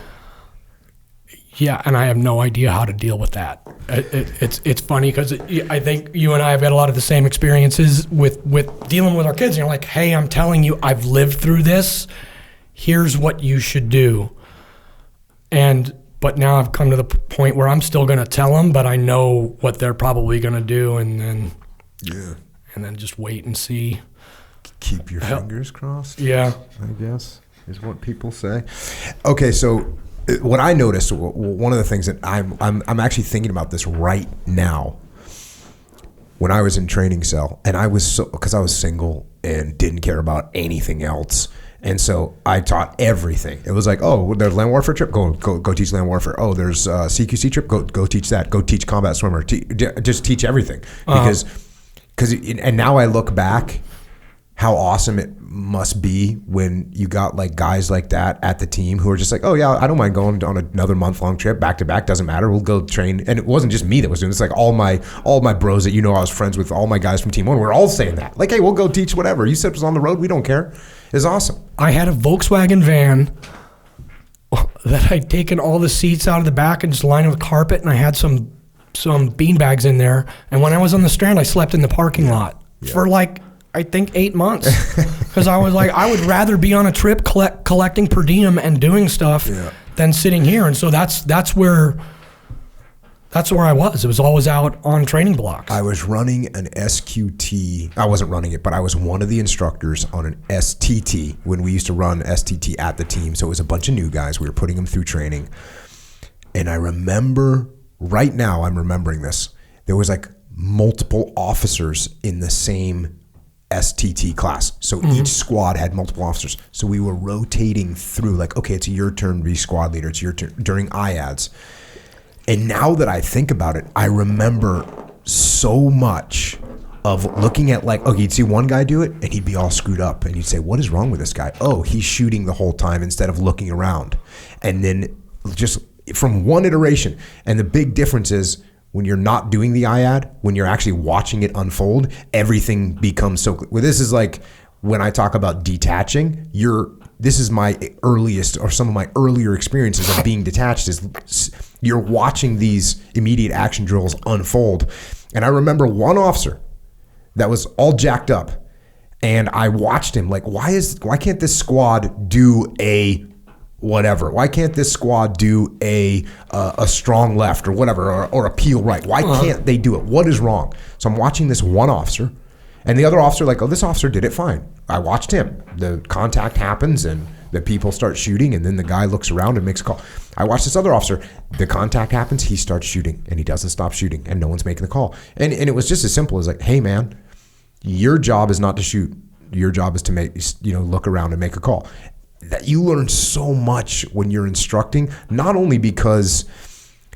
Yeah, and I have no idea how to deal with that. It's funny because I think you and I have got a lot of the same experiences with dealing with our kids. And you're like, hey, I'm telling you, I've lived through this. Here's what you should do. But now I've come to the point where I'm still going to tell them, but I know what they're probably going to do, and then just wait and see. Keep your fingers crossed. Yeah, I guess is what people say. Okay, so what I noticed, one of the things that I'm actually thinking about this right now. When I was in training cell, and because I was single and didn't care about anything else. And so I taught everything. It was like, oh, there's land warfare trip, go teach land warfare. Oh, there's CQC trip, go teach that. Go teach combat swimmer. Just teach everything, because and now I look back, how awesome it must be when you got like guys like that at the team who are just like, oh yeah, I don't mind going on another month-long trip back to back. Doesn't matter. We'll go train. And it wasn't just me that was doing this. Like all my bros that I was friends with, all my guys from Team 1, we're all saying that. Like, hey, we'll go teach whatever. You said it was on the road. We don't care. It's awesome. I had a Volkswagen van that I'd taken all the seats out of the back and just lined it with carpet, and I had some bean bags in there. And when I was on the Strand, I slept in the parking lot for like, I think 8 months, because I was like, I would rather be on a trip collecting per diem and doing stuff than sitting here. And so that's where I was. It was always out on training blocks. I was running an SQT. I wasn't running it, but I was one of the instructors on an STT when we used to run STT at the team. So it was a bunch of new guys. We were putting them through training. And I remember, right now I'm remembering this, there was like multiple officers in the same STT class. So each squad had multiple officers. So we were rotating through like, okay, it's your turn to be squad leader. It's your turn during IADs. And now that I think about it, I remember so much of looking at like, okay, you'd see one guy do it and he'd be all screwed up. And you'd say, what is wrong with this guy? Oh, he's shooting the whole time instead of looking around. And then just from one iteration. And the big difference is when you're not doing the IAD, when you're actually watching it unfold, everything becomes so clear. Well, this is like when I talk about detaching, this is my earliest or some of my earlier experiences of being detached is you're watching these immediate action drills unfold. And I remember one officer that was all jacked up and I watched him like, why can't this squad do a whatever? Why can't this squad do a strong left or whatever, or a peel right? Why can't they do it? What is wrong? So I'm watching this one officer and the other officer like, oh, this officer did it fine. I watched him. The contact happens and the people start shooting and then the guy looks around and makes a call. I watched this other officer. The contact happens. He starts shooting and he doesn't stop shooting and no one's making the call. And it was just as simple as like, hey man, your job is not to shoot. Your job is to make, look around and make a call. That you learn so much when you're instructing, not only because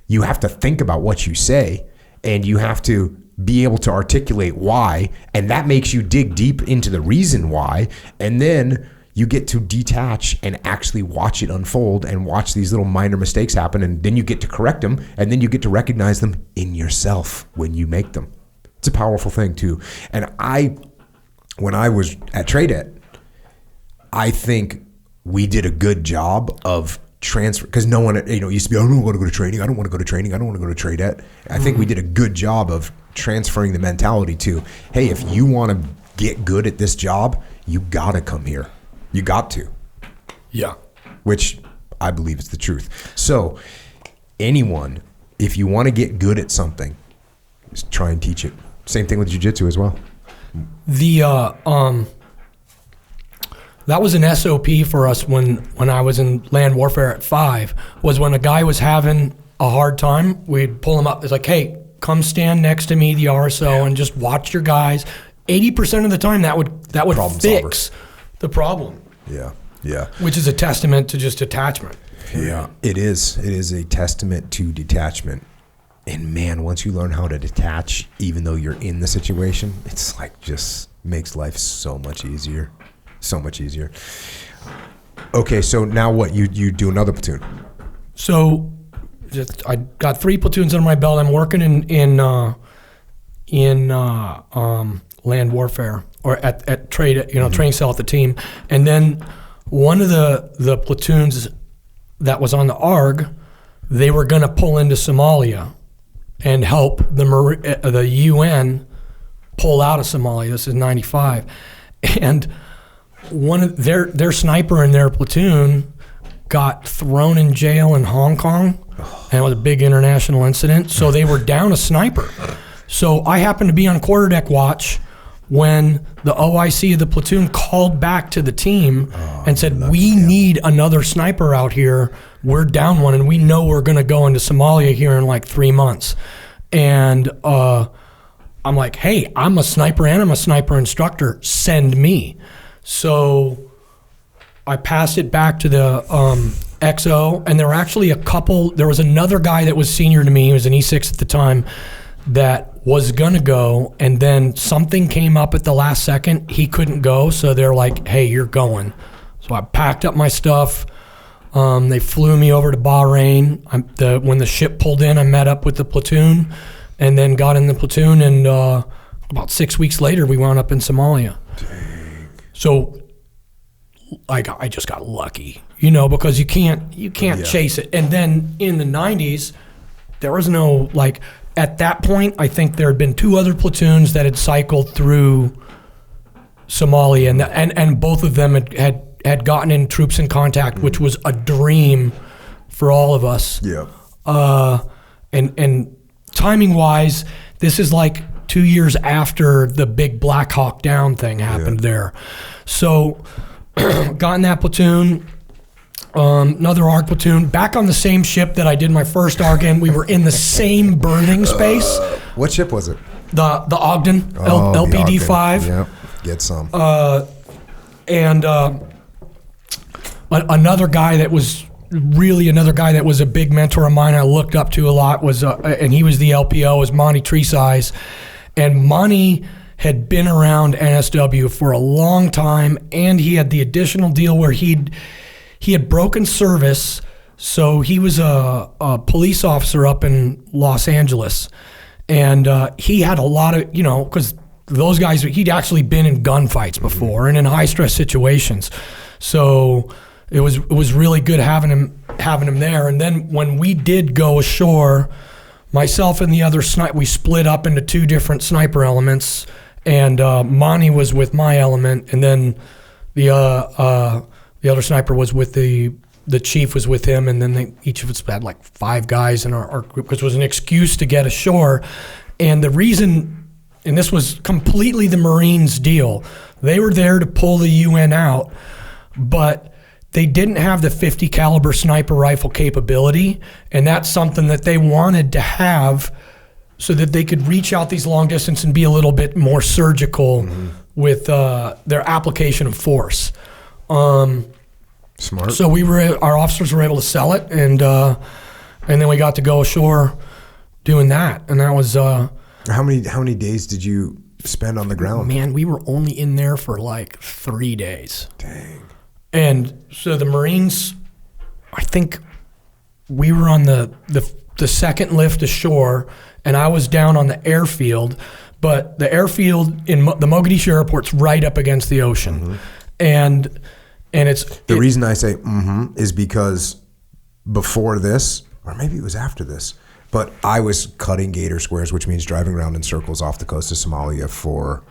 you have to think about what you say and you have to be able to articulate why, and that makes you dig deep into the reason why, and then you get to detach and actually watch it unfold and watch these little minor mistakes happen, and then you get to correct them, and then you get to recognize them in yourself when you make them. It's a powerful thing too. And when I was at TradeEt, I think we did a good job of transfer, because no one, used to be, I don't want to go to training. I don't want to go to training. I don't want to go to TradeEt. I think we did a good job of transferring the mentality to, hey, if you want to get good at this job, you got to come here. You got to. Yeah. Which I believe is the truth. So anyone, if you want to get good at something, just try and teach it. Same thing with jiu-jitsu as well. That was an SOP for us when I was in land warfare at 5, was when a guy was having a hard time, we'd pull him up. It's like, hey, come stand next to me, the RSO, and just watch your guys. 80% of the time that would fix the problem. Yeah, yeah. Which is a testament to just detachment. Yeah, it is. It is a testament to detachment. And man, once you learn how to detach, even though you're in the situation, it's like just makes life so much easier. So much easier. Okay, so now what? You do another platoon. So I got 3 platoons under my belt. I'm working in land warfare or at trade, training cell at the team. And then one of the platoons that was on the ARG, they were going to pull into Somalia and help the UN pull out of Somalia. This is 95. And one of their sniper in their platoon got thrown in jail in Hong Kong, and it was a big international incident. So they were down a sniper. So I happened to be on quarterdeck watch when the OIC of the platoon called back to the team and said, we need another sniper out here. We're down one, and we know we're going to go into Somalia here in like 3 months. And I'm like, hey, I'm a sniper and I'm a sniper instructor. Send me. So I passed it back to the XO, and there were actually there was another guy that was senior to me, he was an E6 at the time, that was gonna go, and then something came up at the last second, he couldn't go, so they're like, hey, you're going. So I packed up my stuff, they flew me over to Bahrain. When the ship pulled in, I met up with the platoon, and then got in the platoon, and about 6 weeks later, we wound up in Somalia. Dang. So I just got lucky, because you can't chase it. And then in the 90s, there was no, at that point, I think there had been 2 other platoons that had cycled through Somalia, and both of them had gotten in troops in contact, which was a dream for all of us. Yeah. And timing wise, this is like 2 years after the big Black Hawk Down thing happened there. So got in that platoon, another ARC platoon, back on the same ship that I did my first ARC in. We were in the same burning space. What ship was it? The Ogden, LPD-5. Yep, get some. And another guy that was a big mentor of mine I looked up to a lot was, and he was the LPO, was Monty Treesize. And Monty had been around NSW for a long time, and he had the additional deal where he had broken service, so he was a police officer up in Los Angeles. And he had a lot of, because those guys, he'd actually been in gunfights before and in high stress situations. So it was really good having him there. And then when we did go ashore, myself and the other sniper, we split up into two different sniper elements, and Monty was with my element, and then the other sniper was with the chief was with him, and then each of us had like 5 guys in our group, because it was an excuse to get ashore. And the reason, and this was completely the Marines' deal, they were there to pull the UN out, but they didn't have the 50 caliber sniper rifle capability, and that's something that they wanted to have so that they could reach out these long distance and be a little bit more surgical with their application of force. Smart. So our officers were able to sell it, and then we got to go ashore doing that, and that was. How many days did you spend on the ground? Man, we were only in there for like 3 days. Dang. And so the Marines, I think we were on the second lift ashore, and I was down on the airfield, but the airfield in the Mogadishu airport's right up against the ocean. And it's... The reason I say is because before this, or maybe it was after this, but I was cutting gator squares, which means driving around in circles off the coast of Somalia for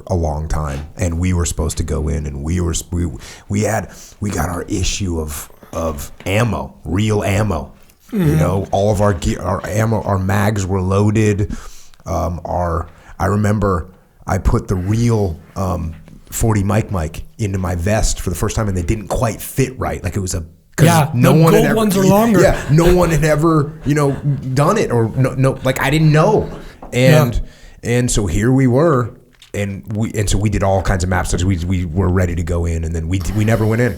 a long time, and we were supposed to go in, and we got our issue of ammo, real ammo. All of our ammo, our mags were loaded. I remember I put the real 40 Mike into my vest for the first time, and they didn't quite fit right. Like it was the gold ones are longer. Yeah, no one had ever done it, or no, like I didn't know, and so here we were. And so we did all kinds of maps. So we were ready to go in, and then we never went in,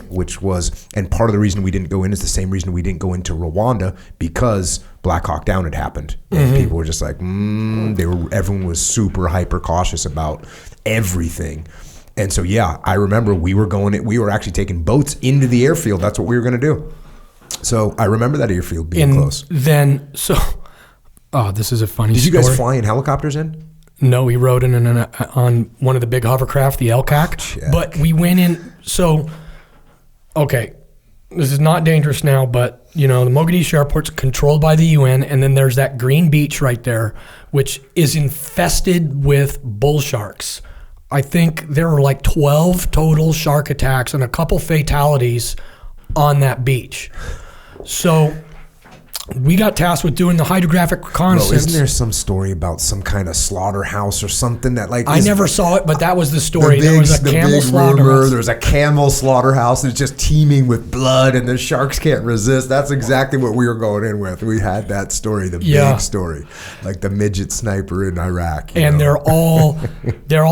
and part of the reason we didn't go in is the same reason we didn't go into Rwanda, because Black Hawk Down had happened. And people were just like, everyone was super hyper cautious about everything. And so, I remember we were actually taking boats into the airfield. That's what we were going to do. So I remember that airfield being close. Then, this is a funny story. Did you guys fly in helicopters in? No, we rode in on one of the big hovercraft, the LCAC. But we went in. So, okay, this is not dangerous now, but the Mogadishu airport's controlled by the UN, and then there's that green beach right there, which is infested with bull sharks. I think there were like 12 total shark attacks and a couple fatalities on that beach. So we got tasked with doing the hydrographic reconnaissance. Bro, isn't there some story about some kind of slaughterhouse or something that I never saw it, but that was the story. There was a camel slaughterhouse. There's a camel slaughterhouse that's just teeming with blood, and the sharks can't resist. That's exactly what we were going in with. We had that story, the big story, like the midget sniper in Iraq. And they're all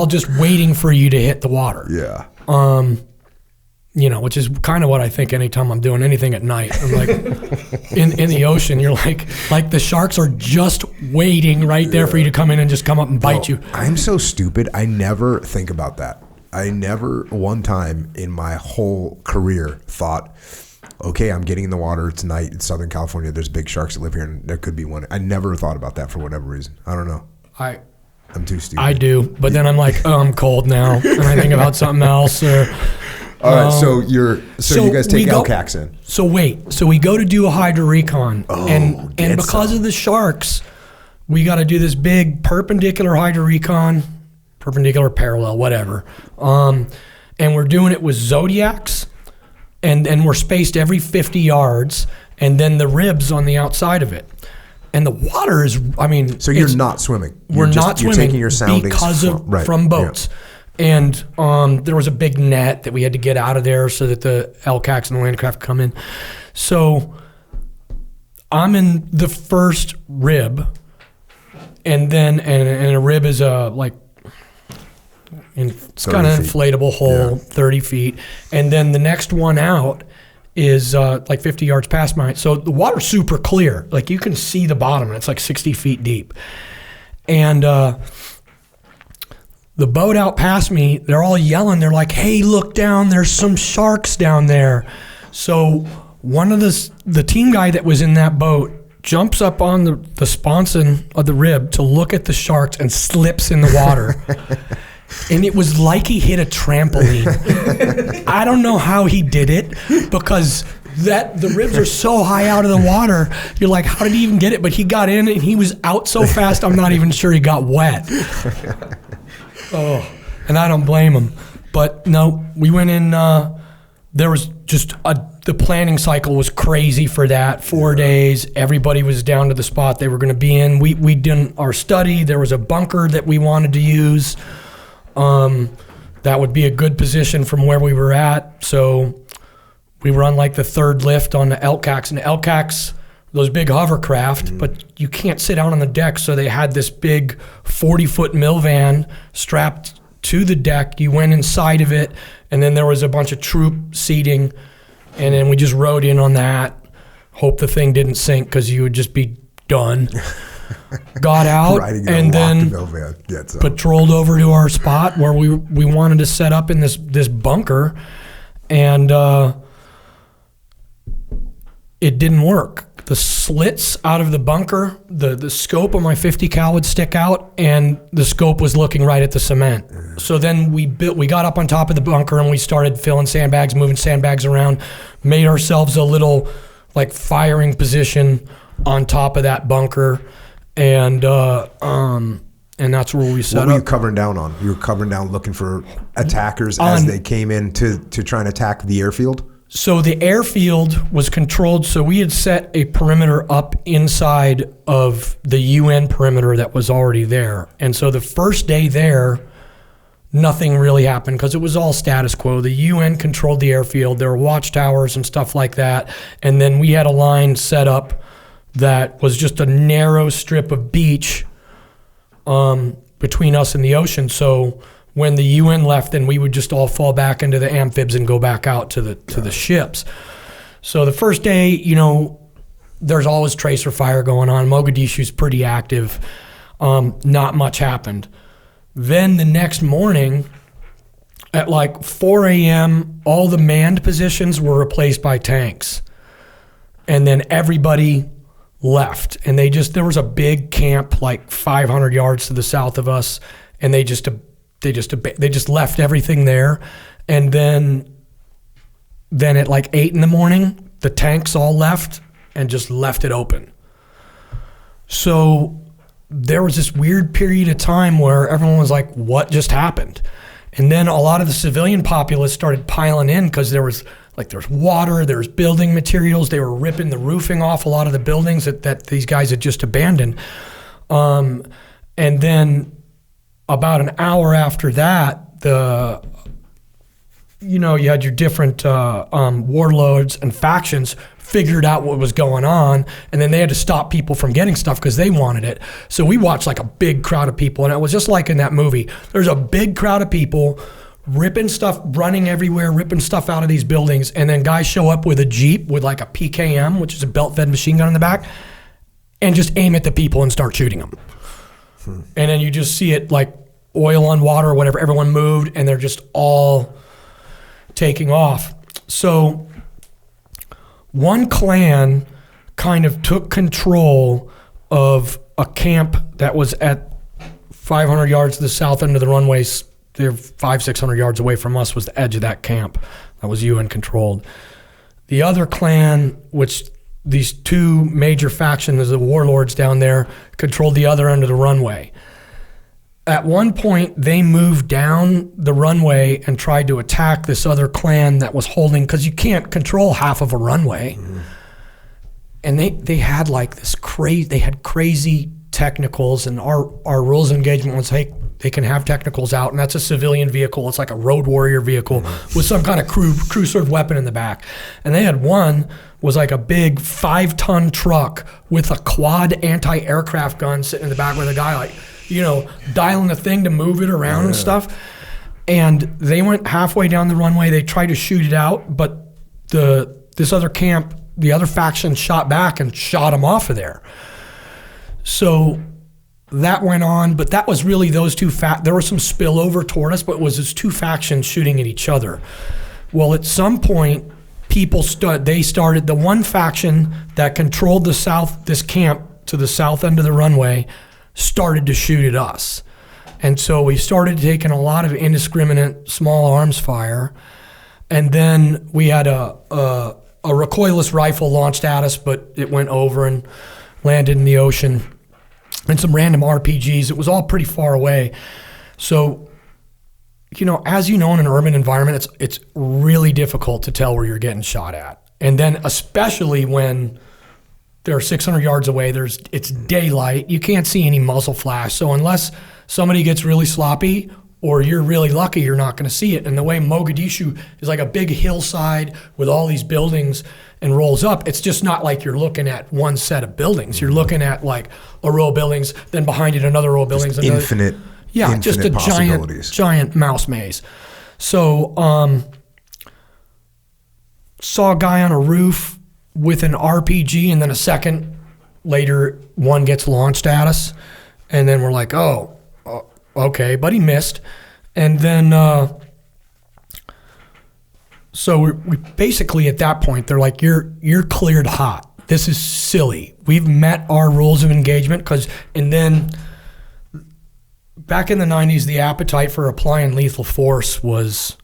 just waiting for you to hit the water. Yeah. Which is kind of what I think anytime I'm doing anything at night. I'm like, in the ocean, you're like the sharks are just waiting right there for you to come in and just come up and bite you. I'm so stupid. I never think about that. I never one time in my whole career thought, okay, I'm getting in the water. It's night. It's Southern California. There's big sharks that live here, and there could be one. I never thought about that for whatever reason. I don't know. I'm too stupid. I do, but then I'm like, I'm cold now, and I think about something else. All right, so you guys take LCACs in. So we go to do a hydro recon, and because of the sharks, we got to do this big perpendicular hydro recon, perpendicular, parallel, whatever. And we're doing it with Zodiacs, and we're spaced every 50 yards, and then the ribs on the outside of it. And the water is, I mean... So you're not swimming. We're not swimming. You're taking your soundings from boats. Yeah. And there was a big net that we had to get out of there so that the LCACs and the landcraft come in. So I'm in the first rib, and then and a rib is it's kind of inflatable hole, 30 feet. And then the next one out is like 50 yards past mine. So the water's super clear. Like you can see the bottom, and it's like 60 feet deep. And the boat out past me, they're all yelling. They're like, hey, look down. There's some sharks down there. So one of the team guy that was in that boat jumps up on the sponson of the rib to look at the sharks and slips in the water. And it was like he hit a trampoline. I don't know how he did it, because the ribs are so high out of the water. You're like, how did he even get it? But he got in and he was out so fast, I'm not even sure he got wet. Oh, and I don't blame him. But no, we went in, there was just the planning cycle was crazy for that. 4 days, everybody was down to the spot they were going to be in. We did our study. There was a bunker that we wanted to use. That would be a good position from where we were at. So we were on like the third lift on the LCACs, and the LCACs, those big hovercraft, but you can't sit out on the deck. So they had this big 40-foot mill van strapped to the deck. You went inside of it, and then there was a bunch of troop seating, and then we just rode in on that. Hope the thing didn't sink, because you would just be done. Got out and then patrolled over to our spot where we wanted to set up in this bunker, and it didn't work. The slits out of the bunker, the scope of my 50 cal would stick out, and the scope was looking right at the cement. So then we got up on top of the bunker, and we started filling sandbags, moving sandbags around, made ourselves a little like firing position on top of that bunker. And that's where we set up. What were you covering down on? You were covering down looking for attackers as they came in to try and attack the airfield? So the airfield was controlled. So we had set a perimeter up inside of the UN perimeter that was already there. And so the first day there, nothing really happened because it was all status quo. The UN controlled the airfield. There were watchtowers and stuff like that. And then we had a line set up that was just a narrow strip of beach between us and the ocean. So when the UN left, then we would just all fall back into the amphibs and go back out to the ships. So the first day, there's always tracer fire going on. Mogadishu's pretty active. Not much happened. Then the next morning at like 4 a.m., all the manned positions were replaced by tanks. And then everybody left, and there was a big camp like 500 yards to the south of us, and they just left everything there. And then at like 8 in the morning, the tanks all left and just left it open. So there was this weird period of time where everyone was like, what just happened? And then a lot of the civilian populace started piling in because there's water, there's building materials. They were ripping the roofing off a lot of the buildings that these guys had just abandoned. And then about an hour after that, you had your different warlords and factions figured out what was going on, and then they had to stop people from getting stuff because they wanted it. So we watched like a big crowd of people, and it was just like in that movie. There's a big crowd of people ripping stuff, running everywhere, ripping stuff out of these buildings, and then guys show up with a Jeep with like a PKM, which is a belt-fed machine gun in the back, and just aim at the people and start shooting them. And then you just see it like oil on water or whatever. Everyone moved, and they're just all taking off. So one clan kind of took control of a camp that was at 500 yards to the south end of the runways. They're 500-600 yards away from us, was the edge of that camp that was UN controlled. The other clan, which these two major factions, the warlords down there, controlled the other end of the runway. at one point, they moved down the runway and tried to attack this other clan that was holding, because you can't control half of a runway. And they had like this crazy technicals, and our rules of engagement was, hey, they can have technicals out, and that's a civilian vehicle. It's like a road warrior vehicle with some kind of crew served weapon in the back. And they had one was like a big 5-ton truck with a quad anti-aircraft gun sitting in the back with a guy like, dialing the thing to move it around and stuff. And they went halfway down the runway. They tried to shoot it out, but this other camp, the other faction shot back and shot them off of there. So that went on, but that was really those two there was some spillover toward us, but it was those two factions shooting at each other. Well, at some point, they started, the one faction that controlled this camp to the south end of the runway started to shoot at us. And so we started taking a lot of indiscriminate small arms fire. And then we had a recoilless rifle launched at us, but it went over and landed in the ocean. And some random RPGs. It was all pretty far away. So, as you know, in an urban environment, it's really difficult to tell where you're getting shot at. And then especially when they're 600 yards away, it's daylight, you can't see any muzzle flash. So unless somebody gets really sloppy or you're really lucky, you're not going to see it. And the way Mogadishu is like a big hillside with all these buildings and rolls up, it's just not like you're looking at one set of buildings. You're looking at like a row of buildings, then behind it another row of buildings. Just infinite just a giant mouse maze. So saw a guy on a roof with an RPG, and then a second later, one gets launched at us. And then we're like, oh, okay, but he missed. And then, so we basically at that point, they're like, you're cleared hot. This is silly. We've met our rules of engagement and then back in the 90s, the appetite for applying lethal force was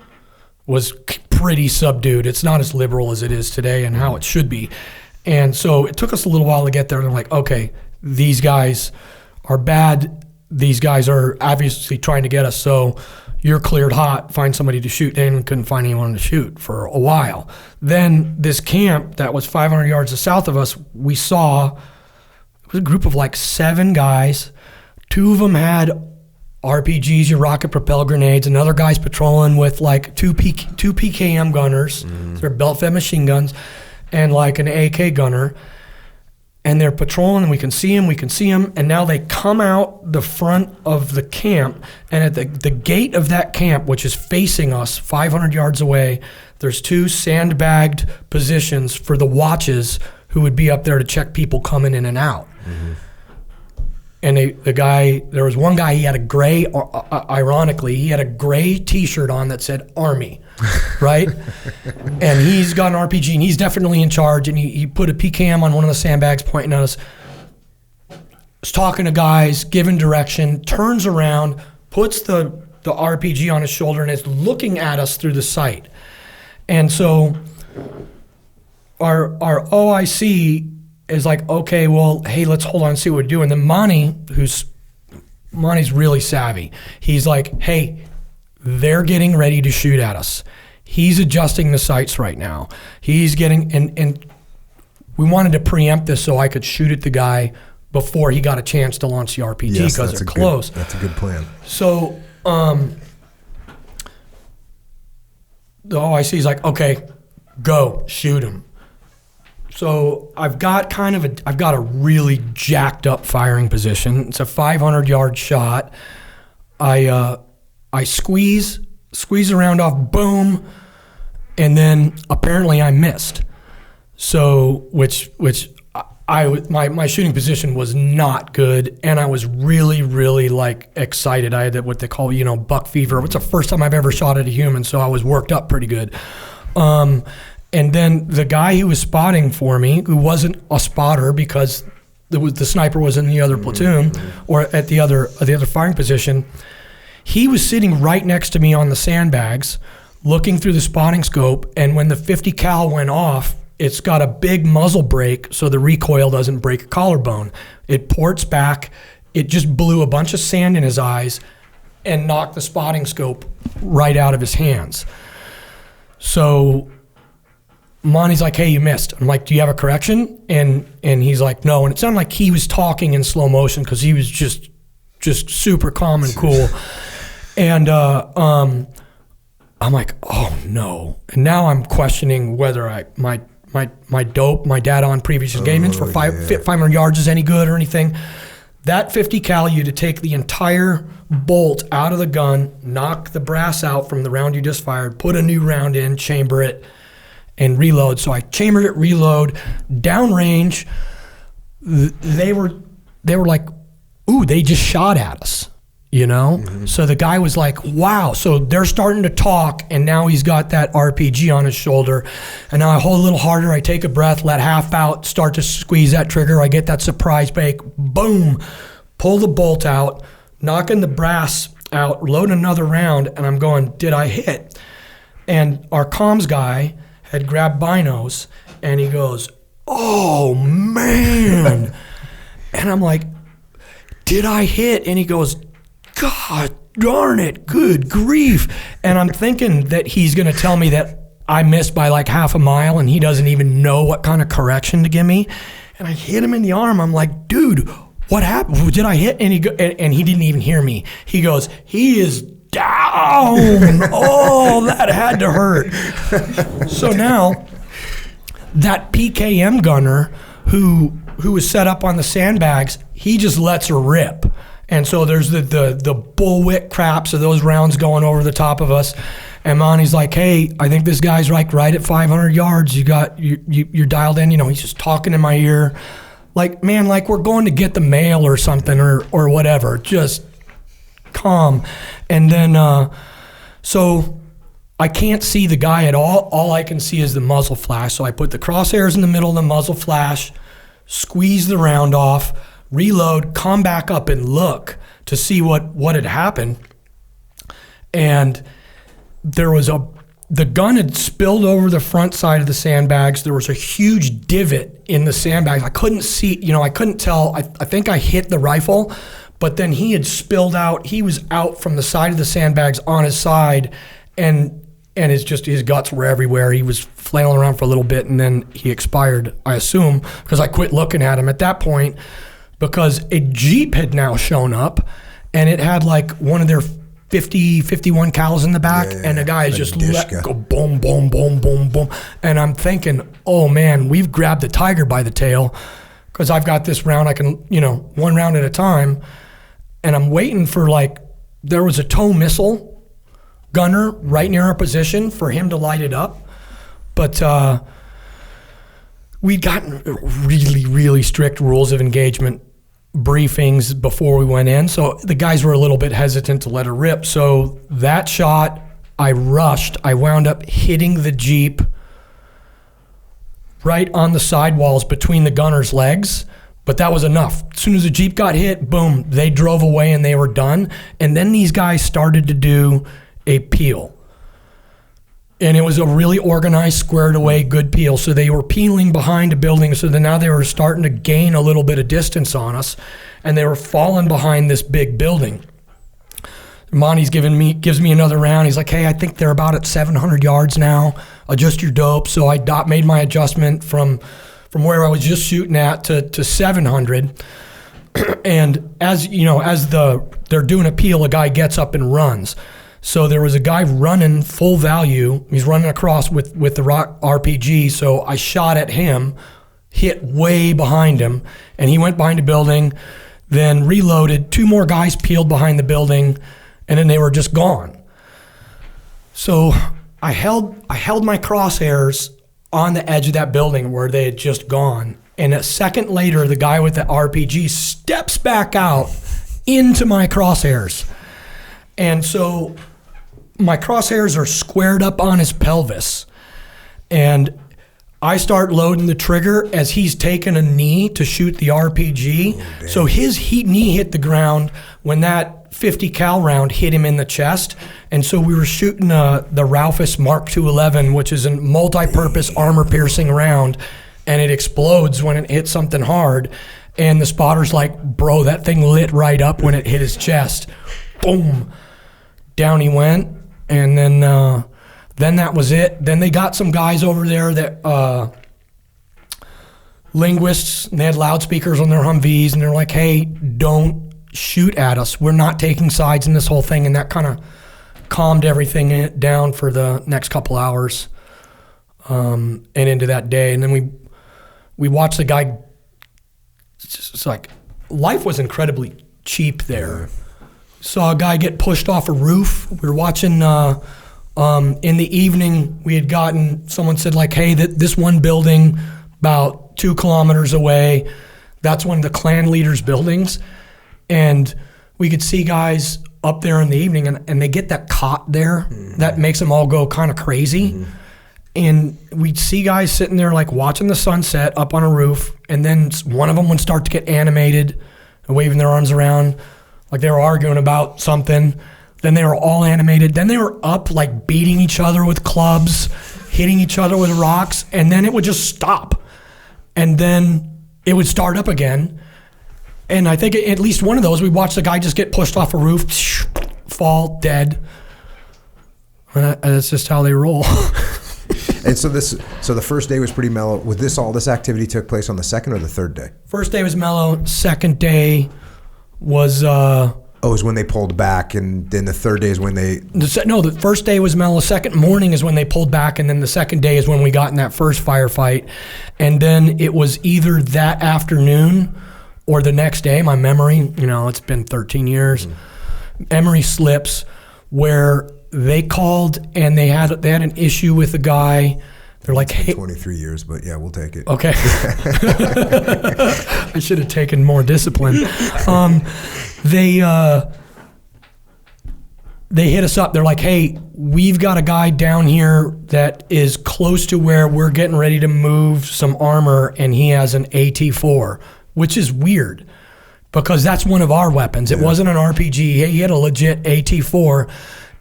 pretty subdued. It's not as liberal as it is today and how it should be. And so it took us a little while to get there. And they're like, okay, these guys are bad. These guys are obviously trying to get us. So you're cleared hot. Find somebody to shoot. They couldn't find anyone to shoot for a while. Then this camp that was 500 yards south of us, we saw it was a group of like 7 guys. 2 of them had RPGs, your rocket propelled grenades. Another guy's patrolling with like two PKM gunners. They're belt-fed machine guns, and like an AK gunner. And they're patrolling, and we can see them. And now they come out the front of the camp, and at the gate of that camp, which is facing us 500 yards away, there's 2 sandbagged positions for the watches who would be up there to check people coming in and out. And there was one guy, he had a gray, ironically, he had a gray t-shirt on that said Army, right? And he's got an RPG, and he's definitely in charge, and he put a PKM on one of the sandbags pointing at us, was talking to guys, giving direction, turns around, puts the RPG on his shoulder, and is looking at us through the sight. And so our OIC is like, okay, well, hey, let's hold on and see what we do. And then Monty's really savvy. He's like, hey, they're getting ready to shoot at us. He's adjusting the sights right now. He's getting, and we wanted to preempt this so I could shoot at the guy before he got a chance to launch the RPG because they're close. That's a good plan. So the OIC is like, okay, go, shoot him. So I've got a really jacked up firing position. It's a 500-yard shot. I squeeze the round off, boom, and then apparently I missed. So my shooting position was not good, and I was really, really like excited. I had what they call, buck fever. It's the first time I've ever shot at a human, so I was worked up pretty good. And then the guy who was spotting for me, who wasn't a spotter because the sniper was in the other platoon or at the other firing position, he was sitting right next to me on the sandbags, looking through the spotting scope. And when the 50 cal went off, it's got a big muzzle brake, so the recoil doesn't break a collarbone. It ports back, it just blew a bunch of sand in his eyes and knocked the spotting scope right out of his hands. So Monty's like, hey, you missed. I'm like, do you have a correction? And he's like, no. And it sounded like he was talking in slow motion because he was just super calm and cool. And I'm like, oh no. And now I'm questioning whether my dope, my data on previous engagements for 500 yards is any good or anything. That 50 cal, you to take the entire bolt out of the gun, knock the brass out from the round you just fired, put a new round in, chamber it, and reload. So I chambered it, reload, downrange. They were like, ooh, they just shot at us, you know? Mm-hmm. So the guy was like, wow. So they're starting to talk, and now he's got that RPG on his shoulder. And now I hold a little harder, I take a breath, let half out, start to squeeze that trigger. I get that surprise bake, boom, pull the bolt out, knocking the brass out, load another round, and I'm going, did I hit? And our comms guy had grabbed binos, and he goes, oh, man. And I'm like, did I hit? And he goes, God darn it, good grief. And I'm thinking that he's going to tell me that I missed by like half a mile, and he doesn't even know what kind of correction to give me. And I hit him in the arm. I'm like, dude, what happened? Did I hit? And he didn't even hear me. He goes, he is down. Oh, that had to hurt. So now that PKM gunner who was set up on the sandbags, he just lets her rip. And so there's the bullwhip craps of those rounds going over the top of us. And Monty's like, hey, I think this guy's like right at 500 yards. You're dialed in. You know, he's just talking in my ear. Like, man, like we're going to get the mail or something or whatever. Just calm. And then, so I can't see the guy at all. All I can see is the muzzle flash. So I put the crosshairs in the middle of the muzzle flash, squeeze the round off, reload, come back up and look to see what had happened. And there was the gun had spilled over the front side of the sandbags. There was a huge divot in the sandbags. I couldn't see, I couldn't tell. I think I hit the rifle, but then he had spilled out. He was out from the side of the sandbags on his side, and his guts were everywhere. He was flailing around for a little bit, and then he expired, I assume, because I quit looking at him at that point, because a Jeep had now shown up, and it had like one of their 51 cals in the back, and the guy is just let go, boom, boom, boom, boom, boom. And I'm thinking, oh man, we've grabbed the tiger by the tail, because I've got this round, I can, one round at a time, and I'm waiting for there was a tow missile gunner right near our position for him to light it up. But we'd gotten really, really strict rules of engagement briefings before we went in, so the guys were a little bit hesitant to let her rip. So that shot, I rushed. I wound up hitting the Jeep right on the sidewalls between the gunner's legs, but that was enough. As soon as the Jeep got hit, boom, they drove away and they were done. And then these guys started to do a peel. And it was a really organized, squared away, good peel. So they were peeling behind a building. So then now they were starting to gain a little bit of distance on us, and they were falling behind this big building. Monty's gives me another round. He's like, hey, I think they're about at 700 yards now. Adjust your dope. So I made my adjustment from where I was just shooting at to 700. And as they're doing a peel, a guy gets up and runs. So there was a guy running full value. He's running across with the RPG. So I shot at him, hit way behind him, and he went behind a building, then reloaded. 2 more guys peeled behind the building, and then they were just gone. So I held my crosshairs on the edge of that building where they had just gone. And a second later, the guy with the RPG steps back out into my crosshairs. And so my crosshairs are squared up on his pelvis, and I start loading the trigger as he's taking a knee to shoot the RPG. Oh, so his knee hit the ground when that 50 cal round hit him in the chest. And so we were shooting the Raufoss Mark 211, which is a multi-purpose armor-piercing round, and it explodes when it hits something hard. And the spotter's like, bro, that thing lit right up when it hit his chest. Boom. Down he went. And then that was it. Then they got some guys over there that linguists, and they had loudspeakers on their Humvees, and they're like, hey, don't shoot at us. We're not taking sides in this whole thing. And that kind of calmed everything down for the next couple hours and into that day. And then we watched the guy. It's like life was incredibly cheap there. Saw a guy get pushed off a roof. We were watching in the evening. We had gotten, someone said like, hey, this one building about 2 kilometers away, that's one of the clan leaders' buildings. And we could see guys up there in the evening, and they get that cot there that makes them all go kind of crazy. And we'd see guys sitting there like watching the sunset up on a roof, and then one of them would start to get animated and waving their arms around like they were arguing about something. Then they were all animated. Then they were up like beating each other with clubs, hitting each other with rocks, and then it would just stop. And then it would start up again. And I think at least one of those, we watched the guy just get pushed off a roof, fall, dead. And that's just how they roll. And so the first day was pretty mellow. With all this activity took place on the second or the third day? First day was mellow. Second day was is when they pulled back, and then the third day is when they... The first day was mellow. Second morning is when they pulled back, and then the second day is when we got in that first firefight. And then it was either that afternoon or the next day. My memory, it's been 13 years. Memory slips where they called and they had an issue with the guy. They're like, hey, 23 years, but yeah, we'll take it. Okay. I should have taken more discipline. They hit us up. They're like, hey, we've got a guy down here that is close to where we're getting ready to move some armor, and he has an AT-4, which is weird because that's one of our weapons. It wasn't an RPG. He had a legit AT-4,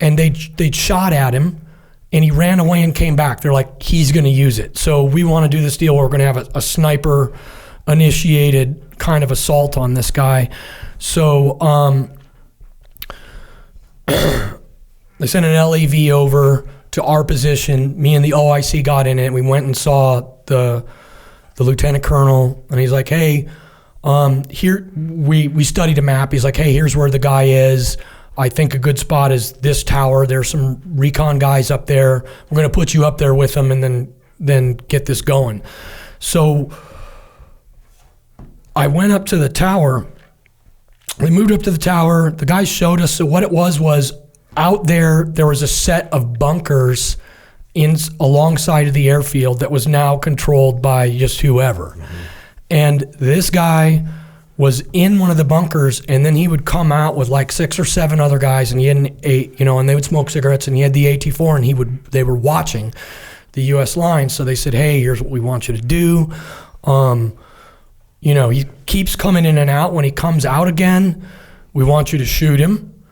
and they'd shot at him. And he ran away and came back. They're like, he's going to use it. So we want to do this deal where we're going to have a sniper-initiated kind of assault on this guy. So they sent an LAV over to our position. Me and the OIC got in it. We went and saw the lieutenant colonel, and he's like, hey, here we studied a map. He's like, hey, here's where the guy is. I think a good spot is this tower. There's some recon guys up there. We're going to put you up there with them and then get this going. So I went up to the tower. We moved up to the tower. The guys showed us. So what it was out there was a set of bunkers alongside of the airfield that was now controlled by just whoever. And this guy was in one of the bunkers, and then he would come out with like 6 or 7 other guys, and he had and they would smoke cigarettes, and he had the AT-4, and they were watching the U.S. lines. So they said, hey, here's what we want you to do. He keeps coming in and out. When he comes out again, we want you to shoot him.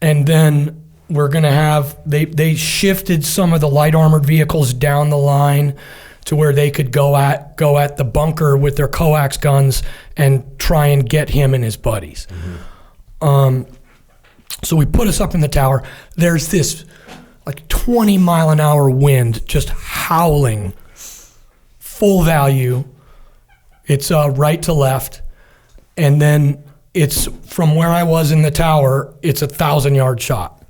And then we're going to have, they shifted some of the light armored vehicles down the line to where they could go at the bunker with their coax guns and try and get him and his buddies. So we put us up in the tower. There's this like 20 mile an hour wind just howling, full value. It's right to left. And then it's from where I was in the tower, it's a 1,000-yard shot.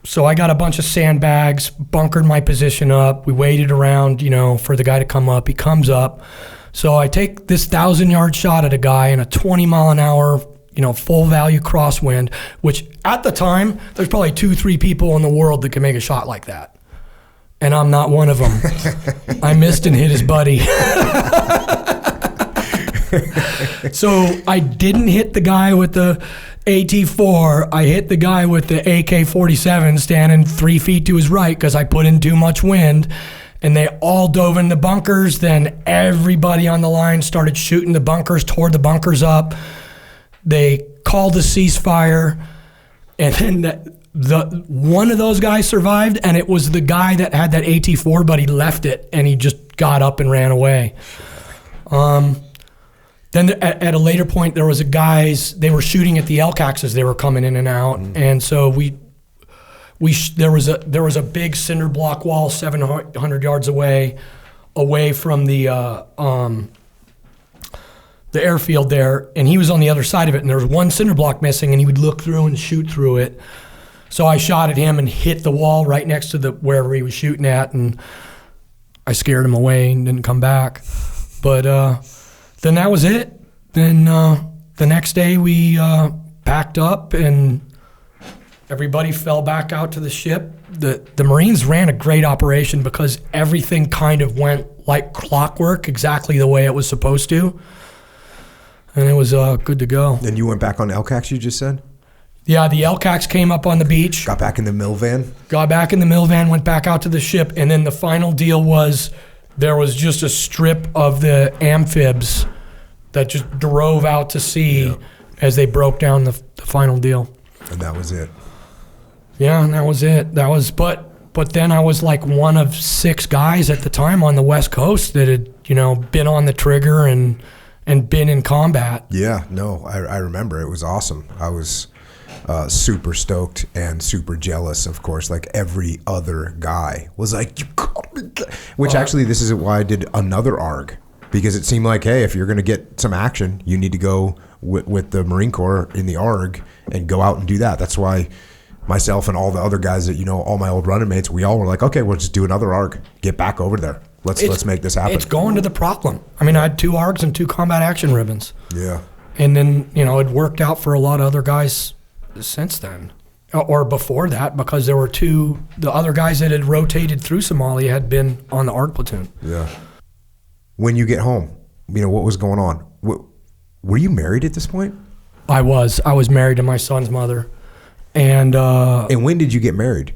So I got a bunch of sandbags, bunkered my position up. We waited around, for the guy to come up. He comes up. So I take this 1,000-yard shot at a guy in a 20 mile an hour, full value crosswind, which at the time, there's probably 2-3 people in the world that can make a shot like that. And I'm not one of them. I missed and hit his buddy. So I didn't hit the guy with the AT-4. I hit the guy with the AK-47 standing 3 feet to his right because I put in too much wind, and they all dove in the bunkers. Then everybody on the line started shooting the bunkers, tore the bunkers up. They called a ceasefire, and then one of those guys survived, and it was the guy that had that AT-4, but he left it, and he just got up and ran away. Then at a later point, there was they were shooting at the LCACs as they were coming in and out. And so there was a big cinder block wall 700 yards away from the airfield there, and he was on the other side of it, and there was one cinder block missing, and he would look through and shoot through it. So I shot at him and hit the wall right next to wherever he was shooting at, and I scared him away and didn't come back. But then that was it. Then the next day we packed up and everybody fell back out to the ship. The Marines ran a great operation because everything kind of went like clockwork, exactly the way it was supposed to. And it was good to go. And you went back on LCACs, you just said? Yeah, the LCACs came up on the beach. Got back in the mill van? Got back in the mill van, went back out to the ship, and then the final deal was there was just a strip of the amphibs that just drove out to sea as they broke down the final deal. And that was it? Yeah, and that was it. But then I was like one of 6 guys at the time on the West Coast that had, been on the trigger and been in combat. Yeah, no, I remember. It was awesome. I was super stoked and super jealous, of course, like every other guy was like, you got me. Which actually, this is why I did another ARG, because it seemed like, hey, if you're going to get some action, you need to go with the Marine Corps in the ARG and go out and do that. That's why myself and all the other guys that, all my old running mates, we all were like, okay, we'll just do another ARG. Get back over there. Let's make this happen. It's going to the problem. I mean, I had 2 ARGs and 2 combat action ribbons. Yeah. And then, it worked out for a lot of other guys since then, or before that, because there were the other guys that had rotated through Somalia had been on the ARG platoon. Yeah. When you get home, what was going on? Were you married at this point? I was married to my son's mother. And when did you get married?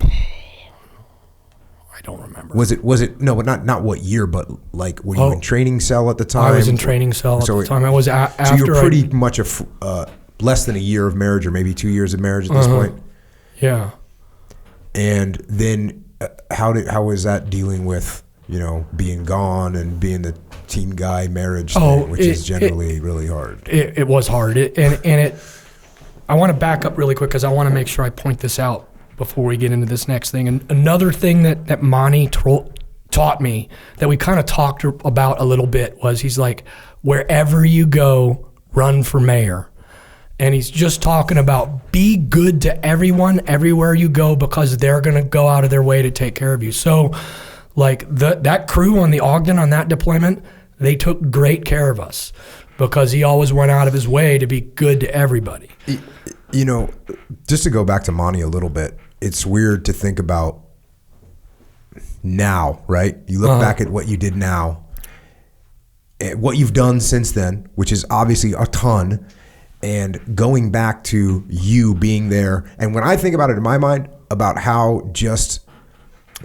I don't remember. Was it no, but not what year, but like were you in training cell at the time? I was in training cell at the time. I was after. So you were pretty much less than a year of marriage, or maybe 2 years of marriage at this point. Yeah. And then how was that dealing with being gone and being the team guy marriage thing, which is generally really hard. It was hard. I want to back up really quick because I want to make sure I point this out before we get into this next thing. And another thing that Monty taught me that we kind of talked about a little bit was he's like, wherever you go, run for mayor. And he's just talking about be good to everyone everywhere you go because they're going to go out of their way to take care of you. So like that crew on the Ogden on that deployment, they took great care of us because he always went out of his way to be good to everybody. Just to go back to Monty a little bit, it's weird to think about now, right? You look back at what you did now, what you've done since then, which is obviously a ton, and going back to you being there. And when I think about it in my mind, about how just,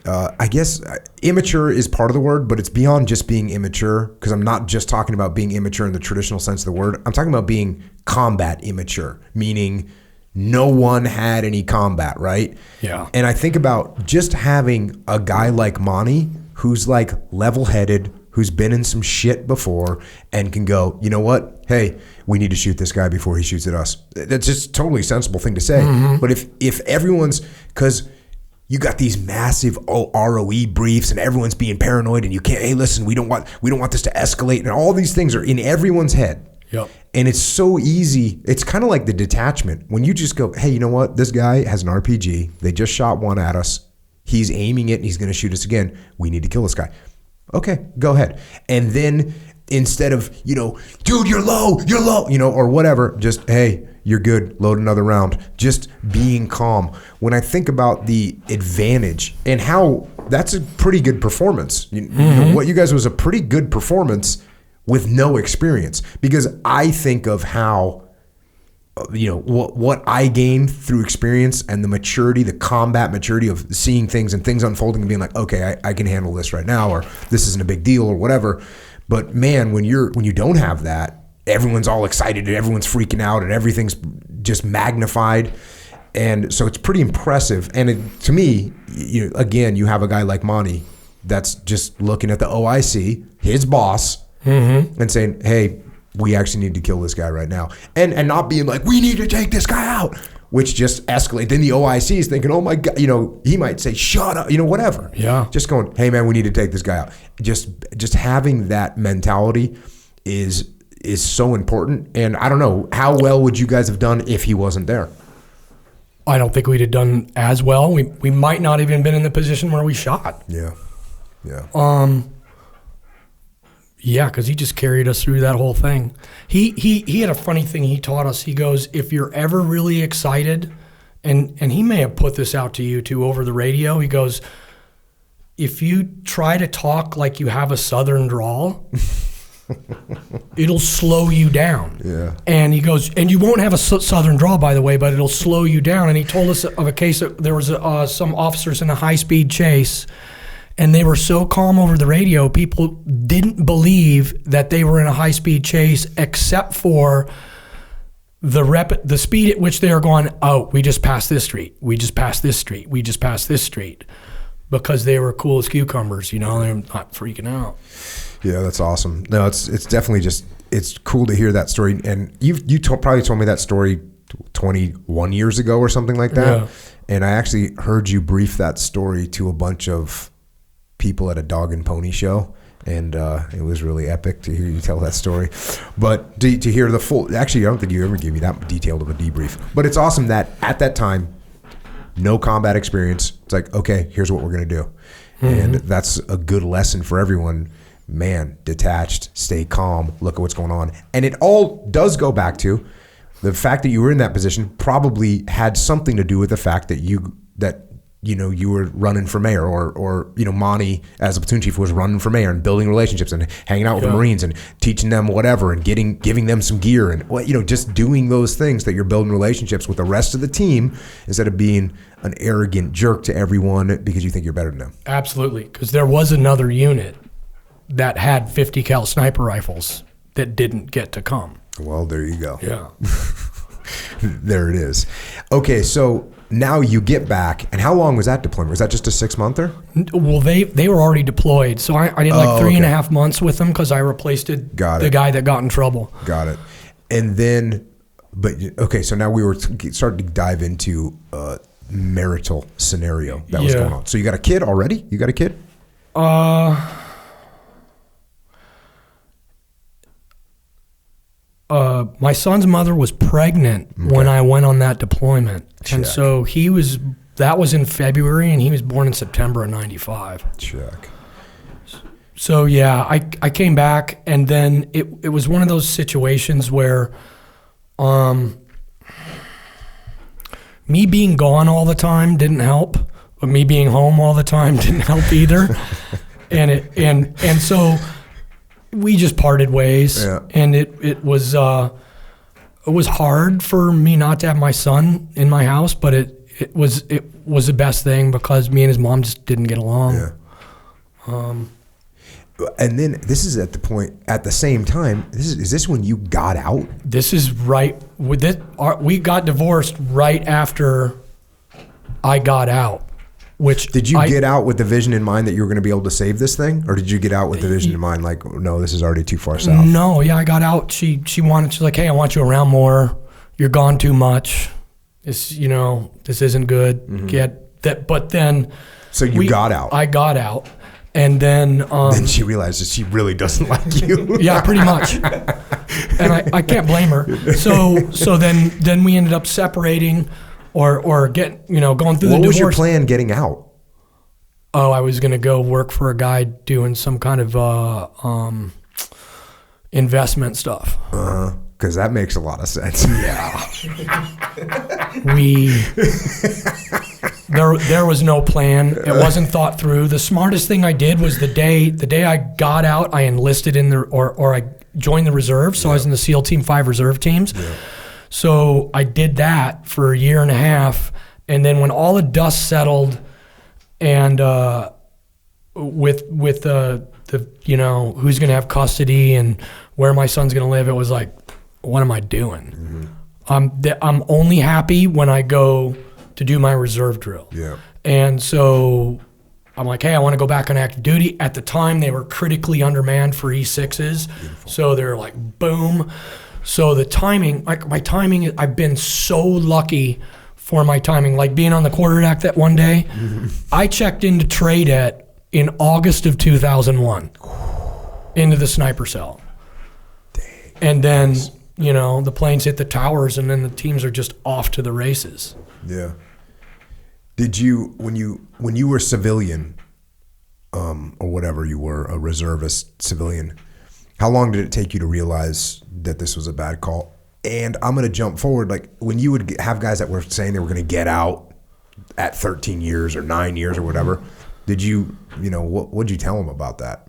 I guess immature is part of the word, but it's beyond just being immature, because I'm not just talking about being immature in the traditional sense of the word. I'm talking about being combat immature, meaning no one had any combat, right? Yeah. And I think about just having a guy like Monty, who's like level-headed, who's been in some shit before and can go, you know what? Hey, we need to shoot this guy before he shoots at us. That's just a totally sensible thing to say. Mm-hmm. But if everyone's, because you got these massive ROE briefs and everyone's being paranoid and you can't, hey, listen, we don't want this to escalate, and all these things are in everyone's head. Yep. And it's so easy. It's kind of like the detachment. When you just go, hey, you know what? This guy has an RPG. They just shot one at us. He's aiming it and he's going to shoot us again. We need to kill this guy. Okay, go ahead. And then instead of, dude, you're low, or whatever, just, hey, you're good, load another round. Just being calm. When I think about the advantage and how that's a pretty good performance. What you guys was a pretty good performance with no experience, because I think of how, what I gained through experience and the maturity, the combat maturity of seeing things and things unfolding and being like, okay, I can handle this right now, or this isn't a big deal or whatever. But man, when you don't have that, everyone's all excited and everyone's freaking out and everything's just magnified. And so it's pretty impressive. And to me, again, you have a guy like Monty that's just looking at the OIC, his boss, and saying, hey, we actually need to kill this guy right now. And not being like, we need to take this guy out, which just escalate. Then the OIC is thinking, oh my God, he might say, shut up, whatever. Yeah. Just going, hey man, we need to take this guy out. Just having that mentality is so important. And I don't know, how well would you guys have done if he wasn't there? I don't think we'd have done as well. We might not even been in the position where we shot. Yeah. Yeah, because he just carried us through that whole thing. He had a funny thing he taught us. He goes, if you're ever really excited, and he may have put this out to you too over the radio, he goes, if you try to talk like you have a Southern drawl, it'll slow you down. Yeah. And he goes, and you won't have a Southern drawl, by the way, but it'll slow you down. And he told us of a case that there was some officers in a high-speed chase, and they were so calm over the radio, people didn't believe that they were in a high-speed chase except for the speed at which they are going, oh, we just passed this street, we just passed this street, we just passed this street, because they were cool as cucumbers, they're not freaking out. Yeah, that's awesome. No, it's definitely it's cool to hear that story. And you probably told me that story 21 years ago or something like that. Yeah. And I actually heard you brief that story to a bunch of people at a dog and pony show, and it was really epic to hear you tell that story. But to hear the full, actually, I don't think you ever gave me that detailed of a debrief. But it's awesome that at that time, no combat experience. It's like, okay, here's what we're gonna do, and that's a good lesson for everyone. Man, detached, stay calm, look at what's going on, and it all does go back to the fact that you were in that position. Probably had something to do with the fact that you were running for mayor, or Monty as a platoon chief was running for mayor and building relationships and hanging out with the Marines and teaching them whatever and giving them some gear and just doing those things that you're building relationships with the rest of the team instead of being an arrogant jerk to everyone because you think you're better than them. Absolutely, because there was another unit that had 50 cal sniper rifles that didn't get to come. Well, there you go. Yeah. There it is. Okay, so now you get back, and how long was that deployment? Was that just a 6-monther? Well, they were already deployed, so I did like 3.5 months with them because I replaced the guy that got in trouble. Got it. And then, so now we were starting to dive into a marital scenario that was going on. So you got a kid already? You got a kid? My son's mother was pregnant when I went on that deployment. Check. And so that was in February, and he was born in September of 95. Check. So yeah, I came back, and then it was one of those situations where me being gone all the time didn't help, but me being home all the time didn't help either. and so we just parted ways, and it was hard for me not to have my son in my house, but it was the best thing because me and his mom just didn't get along. Yeah. And then this is at the same time. Is this when you got out? This is right with it. We got divorced right after I got out. Did you get out with the vision in mind that you were going to be able to save this thing, or did you get out with the vision in mind like, no, this is already too far south? No, yeah, I got out. She's like, hey, I want you around more. You're gone too much. This isn't good. Get that, but then. So you got out. I got out, and then. Then she realized that she really doesn't like you. Yeah, pretty much. And I can't blame her. So then we ended up separating. Or going through the divorce. What was your plan getting out? Oh, I was going to go work for a guy doing some kind of investment stuff. Because that makes a lot of sense. Yeah. There was no plan. It wasn't thought through. The smartest thing I did was the day I got out, I enlisted in or I joined the reserve. So I was in the SEAL Team 5 reserve teams. Yeah. So I did that for 1.5 years, and then when all the dust settled, and with the who's going to have custody and where my son's going to live, it was like, what am I doing? I'm only happy when I go to do my reserve drill. Yeah. And so I'm like, hey, I want to go back on active duty. At the time, they were critically undermanned for E6s. Beautiful. So they're like, boom. So the timing, like my timing, I've been so lucky for my timing. Like being on the quarterdeck that one day, I checked into TRADET in August of 2001 into the sniper cell. Dang. And then, you know, the planes hit the towers and then the teams are just off to the races. Yeah. Did you, when you were civilian, or whatever you were, a reservist civilian, how long did it take you to realize that this was a bad call? And I'm going to jump forward. Like when you would have guys that were saying they were going to get out at 13 years or 9 years or whatever, did you, what'd you tell them about that?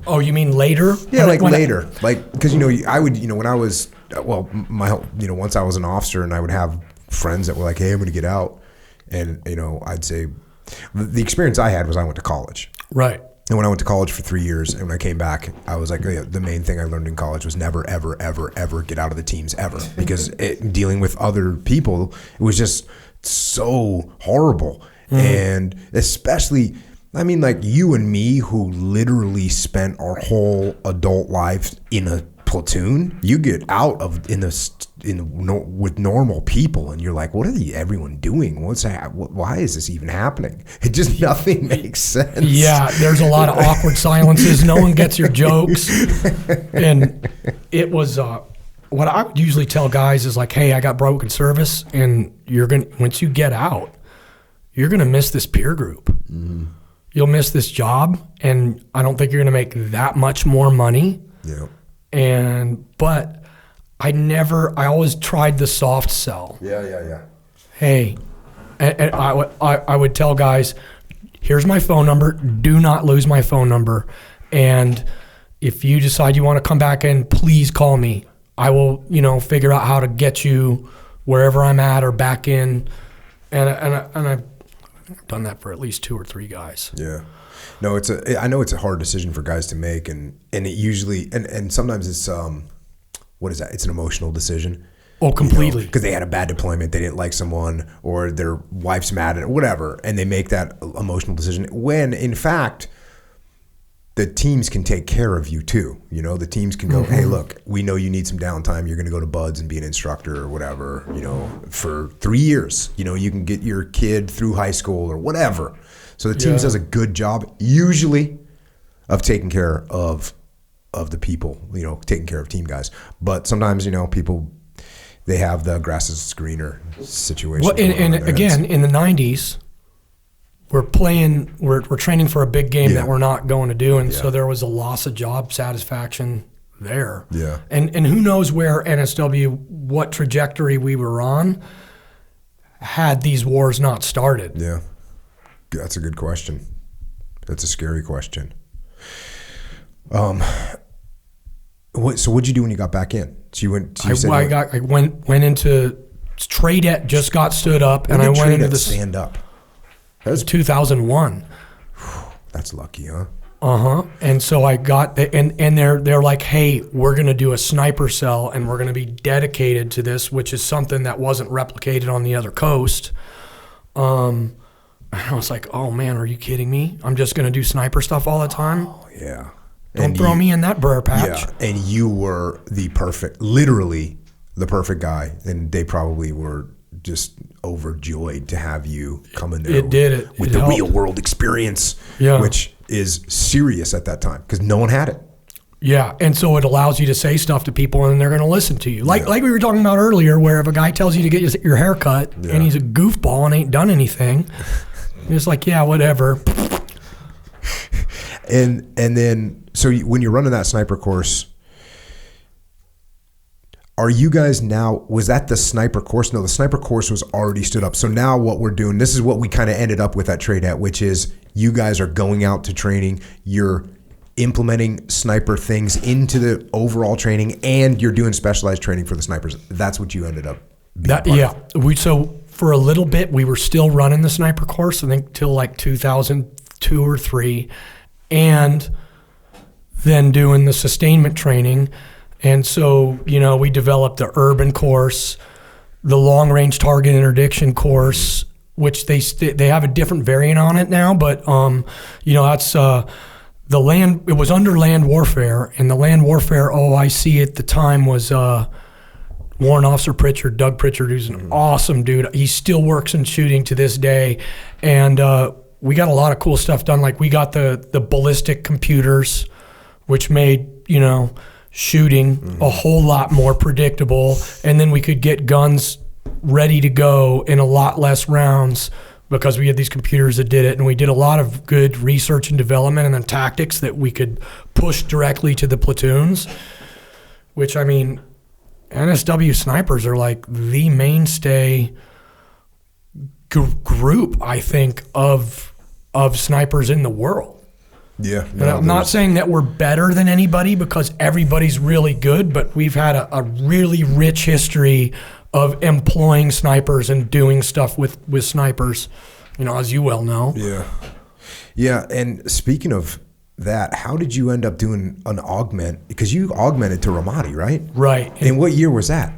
Oh, you mean later? Yeah, later. Because, I would, when I was, once I was an officer and I would have friends that were like, hey, I'm going to get out. And, I'd say the experience I had was I went to college. Right. And when I went to college for 3 years and when I came back, I was like, the main thing I learned in college was never, ever, ever, ever get out of the teams ever. Because dealing with other people, it was just so horrible. Mm-hmm. And especially, like you and me who literally spent our whole adult life in a platoon, you get out of with normal people and you're like, what are everyone doing? What's that? Why is this even happening? It just, nothing makes sense. Yeah, there's a lot of awkward silences. No one gets your jokes. And it was what I would usually tell guys is like, hey, I got broken service and once you get out, you're gonna miss this peer group. Mm-hmm. You'll miss this job and I don't think you're gonna make that much more money. Yeah. But I always tried the soft sell. Yeah. Hey, and I would tell guys, here's my phone number. Do not lose my phone number. And if you decide you want to come back in, please call me. I will, figure out how to get you wherever I'm at or back in. And I've done that for at least 2 or 3 guys. Yeah. No, I know it's a hard decision for guys to make, and it usually and sometimes it's what is that? It's an emotional decision. Oh, completely. Because they had a bad deployment, they didn't like someone, or their wife's mad at it, whatever, and they make that emotional decision. When in fact, the teams can take care of you too. The teams can go, hey, look, we know you need some downtime. You're going to go to Buds and be an instructor or whatever. For 3 years. You can get your kid through high school or whatever. So the teams does a good job usually of taking care of the people, taking care of team guys. But sometimes, people, they have the grass is greener situation. Well, and again, in the 90s, we're training for a big game that we're not going to do. And so there was a loss of job satisfaction there. Yeah. And who knows where NSW, what trajectory we were on had these wars not started. Yeah. That's a good question. That's a scary question. So what'd you do when you got back in? So you went. So I went into TRADET, just got stood up, and I went into the stand up. That was 2001. That's lucky, huh? And so I got and they're like, hey, we're gonna do a sniper cell, and we're gonna be dedicated to this, which is something that wasn't replicated on the other coast. I was like, oh man, are you kidding me? I'm just going to do sniper stuff all the time? Oh, yeah. Don't throw me in that briar patch. Yeah, and you were literally the perfect guy. And they probably were just overjoyed to have you come in there with the real world experience, which is serious at that time because no one had it. Yeah, and so it allows you to say stuff to people and they're going to listen to you. Like we were talking about earlier, where if a guy tells you to get your hair cut and he's a goofball and ain't done anything, it's like, yeah, whatever. And then, so when you're running that sniper course, are you guys now, was that the sniper course? No, the sniper course was already stood up. So now what we're doing, this is what we kind of ended up with at TRADET, which is you guys are going out to training, you're implementing sniper things into the overall training, and you're doing specialized training for the snipers. That's what you ended up being of. So for a little bit, we were still running the sniper course, I think till like 2002 or 3, and then doing the sustainment training. And so, we developed the urban course, the long range target interdiction course, which they have a different variant on it now, but that's the land. It was under land warfare, and the land warfare OIC at the time was Warrant Officer Pritchard, Doug Pritchard, who's an awesome dude. He still works in shooting to this day, and we got a lot of cool stuff done. Like we got the ballistic computers, which made shooting a whole lot more predictable, and then we could get guns ready to go in a lot less rounds because we had these computers that did it, and we did a lot of good research and development and then tactics that we could push directly to the platoons, which, I mean, NSW snipers are like the mainstay group, I think, of snipers in the world. Yeah. And I'm not saying that we're better than anybody because everybody's really good, but we've had a really rich history of employing snipers and doing stuff with snipers, as you well know. Yeah. Yeah, and speaking of that, how did you end up doing an augment? Because you augmented to Ramadi, right? Right. And what year was that?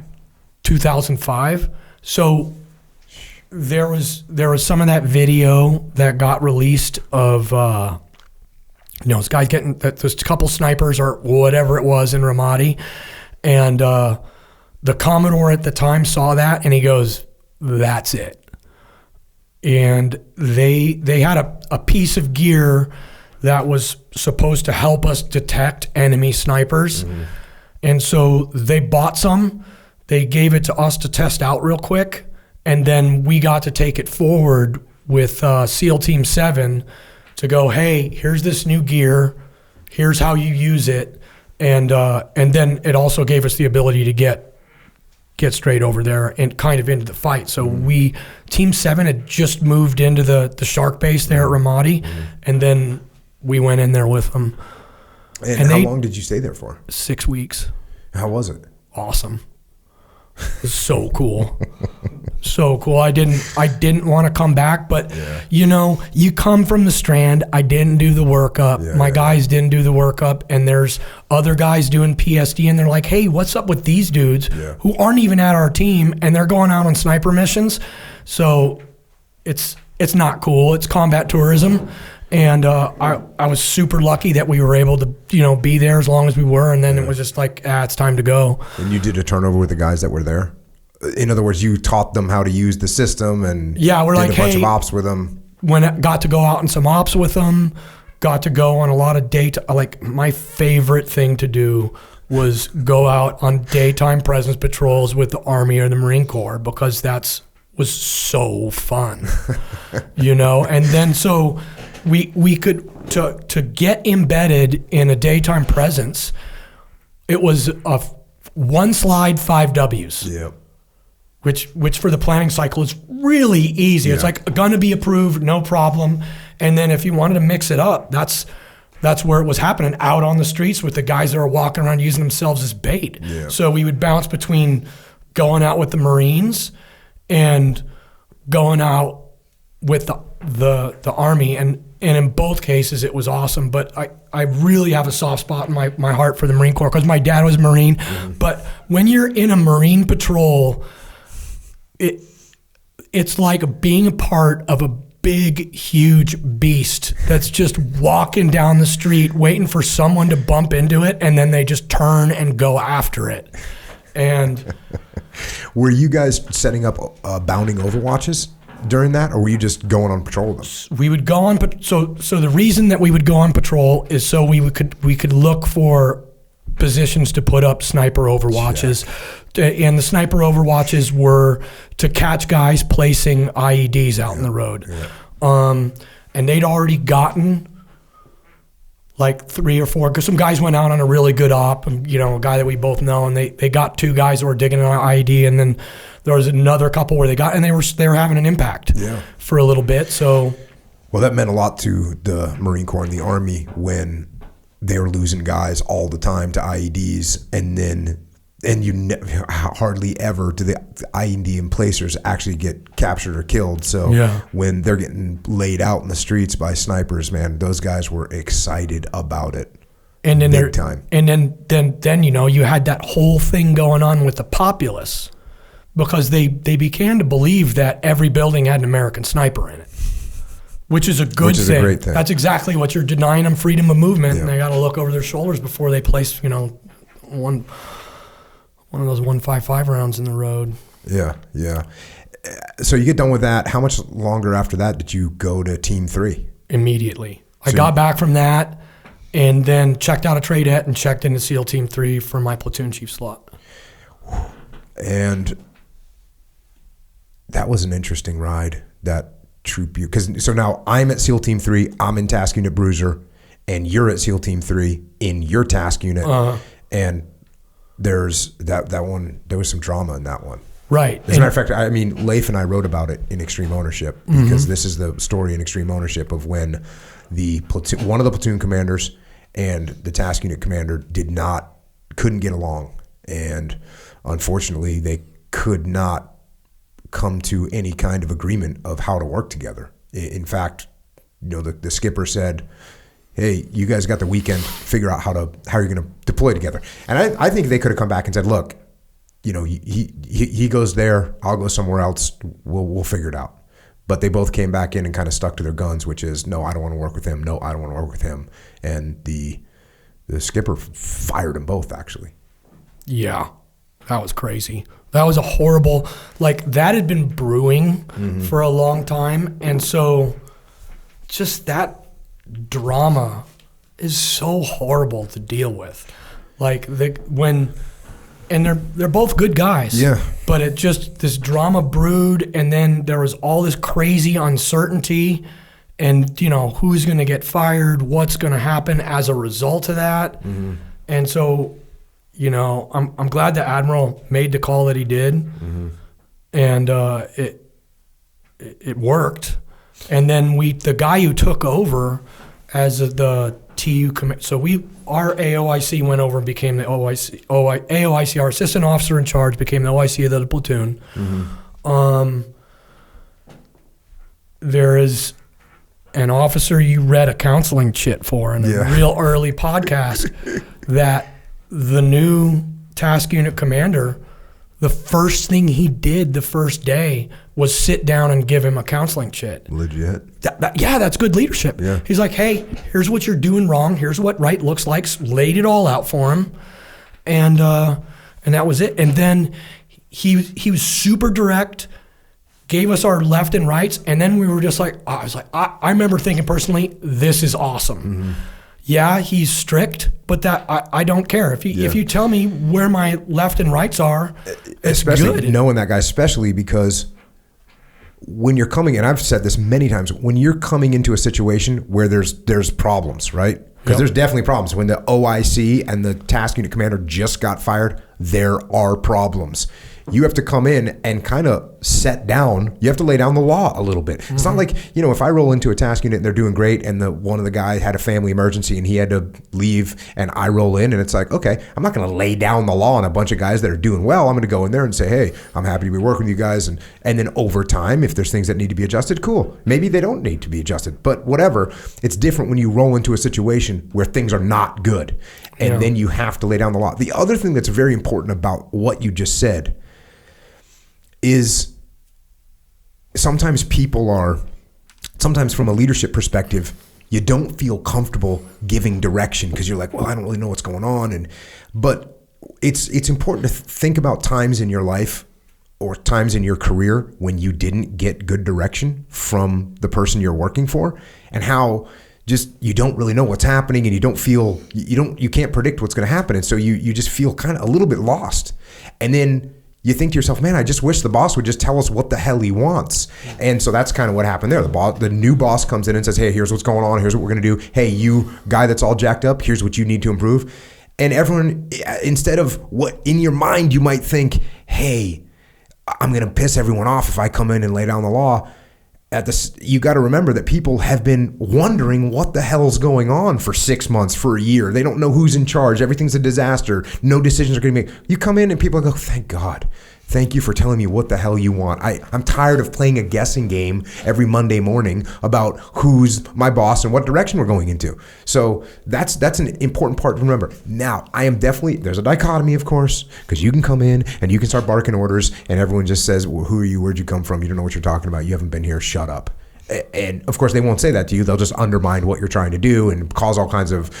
2005. So there was some of that video that got released of this guy's getting there's a couple snipers or whatever it was in Ramadi, and the Commodore at the time saw that and he goes, "That's it." And they had a piece of gear that was supposed to help us detect enemy snipers, and so they bought some. They gave it to us to test out real quick, and then we got to take it forward with SEAL Team 7 to go, hey, here's this new gear, here's how you use it, and then it also gave us the ability to get straight over there and kind of into the fight. So Team 7 had just moved into the Shark base there at Ramadi, and then we went in there with them. And how long did you stay there for? 6 weeks. How was it? Awesome. It was so cool. So cool. I didn't want to come back, but you come from the Strand. I didn't do the workup. My guys didn't do the workup, and there's other guys doing PSD, and they're like, hey, what's up with these dudes who aren't even at our team, and they're going out on sniper missions? So it's not cool. It's combat tourism. And I was super lucky that we were able to, be there as long as we were. And then it was just like, it's time to go. And you did a turnover with the guys that were there? In other words, you taught them how to use the system and we're did like, a bunch of ops with them? Got to go out on some ops with them, got to go on a lot of like my favorite thing to do was go out on daytime presence patrols with the Army or the Marine Corps because was so fun, And then so we could to get embedded in a daytime presence. It was a 1 slide, 5 Ws. Yep. Which for the planning cycle is really easy. Yeah. It's like going to be approved, no problem. And then if you wanted to mix it up, that's where it was happening out on the streets with the guys that are walking around using themselves as bait. Yeah. So we would bounce between going out with the Marines and going out with the Army, and in both cases it was awesome. But I really have a soft spot in my heart for the Marine Corps because my dad was a Marine. Mm-hmm. But when you're in a Marine patrol, it's like being a part of a big, huge beast that's just walking down the street waiting for someone to bump into it, and then they just turn and go after it. And were you guys setting up bounding overwatches during that, or were you just going on patrol with them? We would go on. So the reason that we would go on patrol is so we could look for positions to put up sniper overwatches. And the sniper overwatches were to catch guys placing IEDs out in the road. Yeah. And they'd already gotten like 3 or 4, because some guys went out on a really good op, and, a guy that we both know, and they got 2 guys that were digging an IED, and then there was another couple where they were having an impact for a little bit. So, well, that meant a lot to the Marine Corps and the Army when they were losing guys all the time to IEDs, and you hardly ever do the IED emplacers actually get captured or killed. So when they're getting laid out in the streets by snipers, man, those guys were excited about it. And then big time. And then you had that whole thing going on with the populace, because they began to believe that every building had an American sniper in it, which is a good thing. A great thing. That's exactly what you're denying them, freedom of movement, and they got to look over their shoulders before they place, one of those 155 rounds in the road. Yeah. So you get done with that. How much longer after that did you go to Team 3? Immediately. I got back from that and then checked out a tradeette and checked into SEAL Team 3 for my platoon chief slot. And that was an interesting ride, that troop you. So now I'm at SEAL Team 3, I'm in task unit Bruiser, and you're at SEAL Team 3 in your task unit. And there's that one, there was some drama in that one. Right. As a matter of fact, Leif and I wrote about it in Extreme Ownership, because this is the story in Extreme Ownership of when one of the platoon commanders and the task unit commander couldn't get along. And unfortunately, they could not come to any kind of agreement of how to work together. In fact, the skipper said, hey, you guys got the weekend, figure out how you're going to deploy together. And I think they could have come back and said, look, he goes there, I'll go somewhere else, we'll figure it out. But they both came back in and kind of stuck to their guns, which is, no, I don't want to work with him. No, I don't want to work with him. And the skipper fired them both, actually. Yeah, that was crazy. That was a horrible, that had been brewing for a long time. And so just that drama is so horrible to deal with. And they're both good guys. Yeah. But it just, this drama brewed, and then there was all this crazy uncertainty, and who's going to get fired, what's going to happen as a result of that. And so, I'm glad the Admiral made the call that he did, and it worked. And then the guy who took over as the TU command, so our AOIC went over and became the AOIC, our assistant officer in charge became the OIC of the platoon. There is an officer you read a counseling chit for in a real early podcast that the new task unit commander, the first thing he did the first day was sit down and give him a counseling chit. Legit? That's good leadership. Yeah. He's like, hey, here's what you're doing wrong. Here's what right looks like. Laid it all out for him. And that was it. And then he was super direct, gave us our left and rights. And then we were just like, I remember thinking personally, this is awesome. Yeah, he's strict, but that I don't care. If you tell me where my left and rights are, especially good. Knowing that guy, especially because when you're coming, and I've said this many times, when you're coming into a situation where there's problems, right? Because there's definitely problems. When the OIC and the task unit commander just got fired, there are problems. You have to come in and kind of set down. You have to lay down the law a little bit. It's not like, if I roll into a task unit and they're doing great and one of the guys had a family emergency and he had to leave and I roll in and it's like, okay, I'm not going to lay down the law on a bunch of guys that are doing well. I'm going to go in there and say, hey, I'm happy to be working with you guys. And then over time, if there's things that need to be adjusted, cool. Maybe they don't need to be adjusted, but whatever. It's different when you roll into a situation where things are not good and then you have to lay down the law. The other thing that's very important about what you just said is sometimes from a leadership perspective, you don't feel comfortable giving direction because you're like, well, I don't really know what's going on. But it's important to think about times in your life or times in your career when you didn't get good direction from the person you're working for, and how just you don't really know what's happening and you can't predict what's going to happen. And so you just feel kind of a little bit lost. And then you think to yourself, man, I just wish the boss would just tell us what the hell he wants. And so that's kind of what happened there. The new boss comes in and says, hey, here's what's going on. Here's what we're going to do. Hey, you guy that's all jacked up, here's what you need to improve. And everyone, instead of what in your mind you might think, hey, I'm going to piss everyone off if I come in and lay down the law. You got to remember that people have been wondering what the hell's going on for 6 months, for a year. They don't know who's in charge. Everything's a disaster. No decisions are going to be made. You come in and people go, thank God. Thank you for telling me what the hell you want. I'm tired of playing a guessing game every Monday morning about who's my boss and what direction we're going into. So that's an important part to remember. Now, I am definitely, there's a dichotomy, of course, because you can come in and you can start barking orders and everyone just says, well, who are you? Where'd you come from? You don't know what you're talking about. You haven't been here. Shut up. And of course, they won't say that to you. They'll just undermine what you're trying to do and cause all kinds of,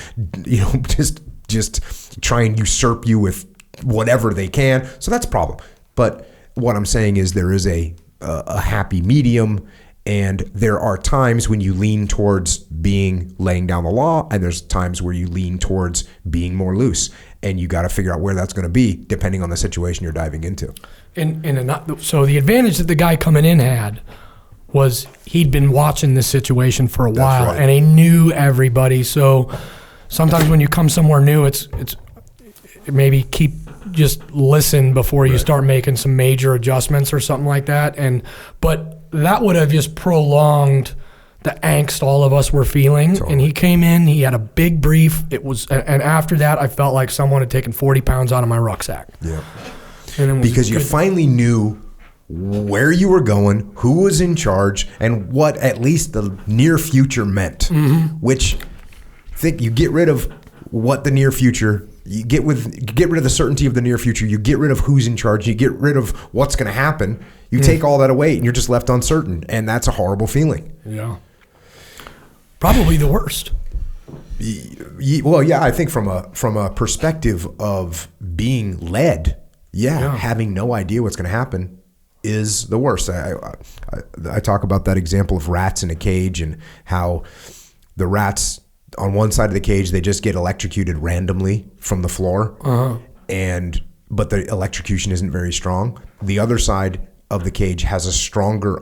just try and usurp you with whatever they can. So that's a problem. But what I'm saying is there is a happy medium, and there are times when you lean towards laying down the law, and there's times where you lean towards being more loose, and you got to figure out where that's going to be depending on the situation you're diving into. So the advantage that the guy coming in had was he'd been watching this situation for a while, right. And he knew everybody. So sometimes when you come somewhere new, it's maybe just listen before you start making some major adjustments or something like that. But that would have just prolonged the angst all of us were feeling. Totally. And he came in, he had a big brief. And after that, I felt like someone had taken 40 pounds out of my rucksack. Yeah. Because you finally knew where you were going, who was in charge, and what at least the near future meant. Mm-hmm. Which you get rid of what the near future. You get rid of the certainty of the near future. You get rid of who's in charge. You get rid of what's going to happen. You take all that away, and you're just left uncertain, and that's a horrible feeling. Yeah, probably the worst. Well, yeah, I think from a perspective of being led, having no idea what's going to happen is the worst. I talk about that example of rats in a cage and how the rats. On one side of the cage, they just get electrocuted randomly from the floor, but the electrocution isn't very strong. The other side of the cage has a stronger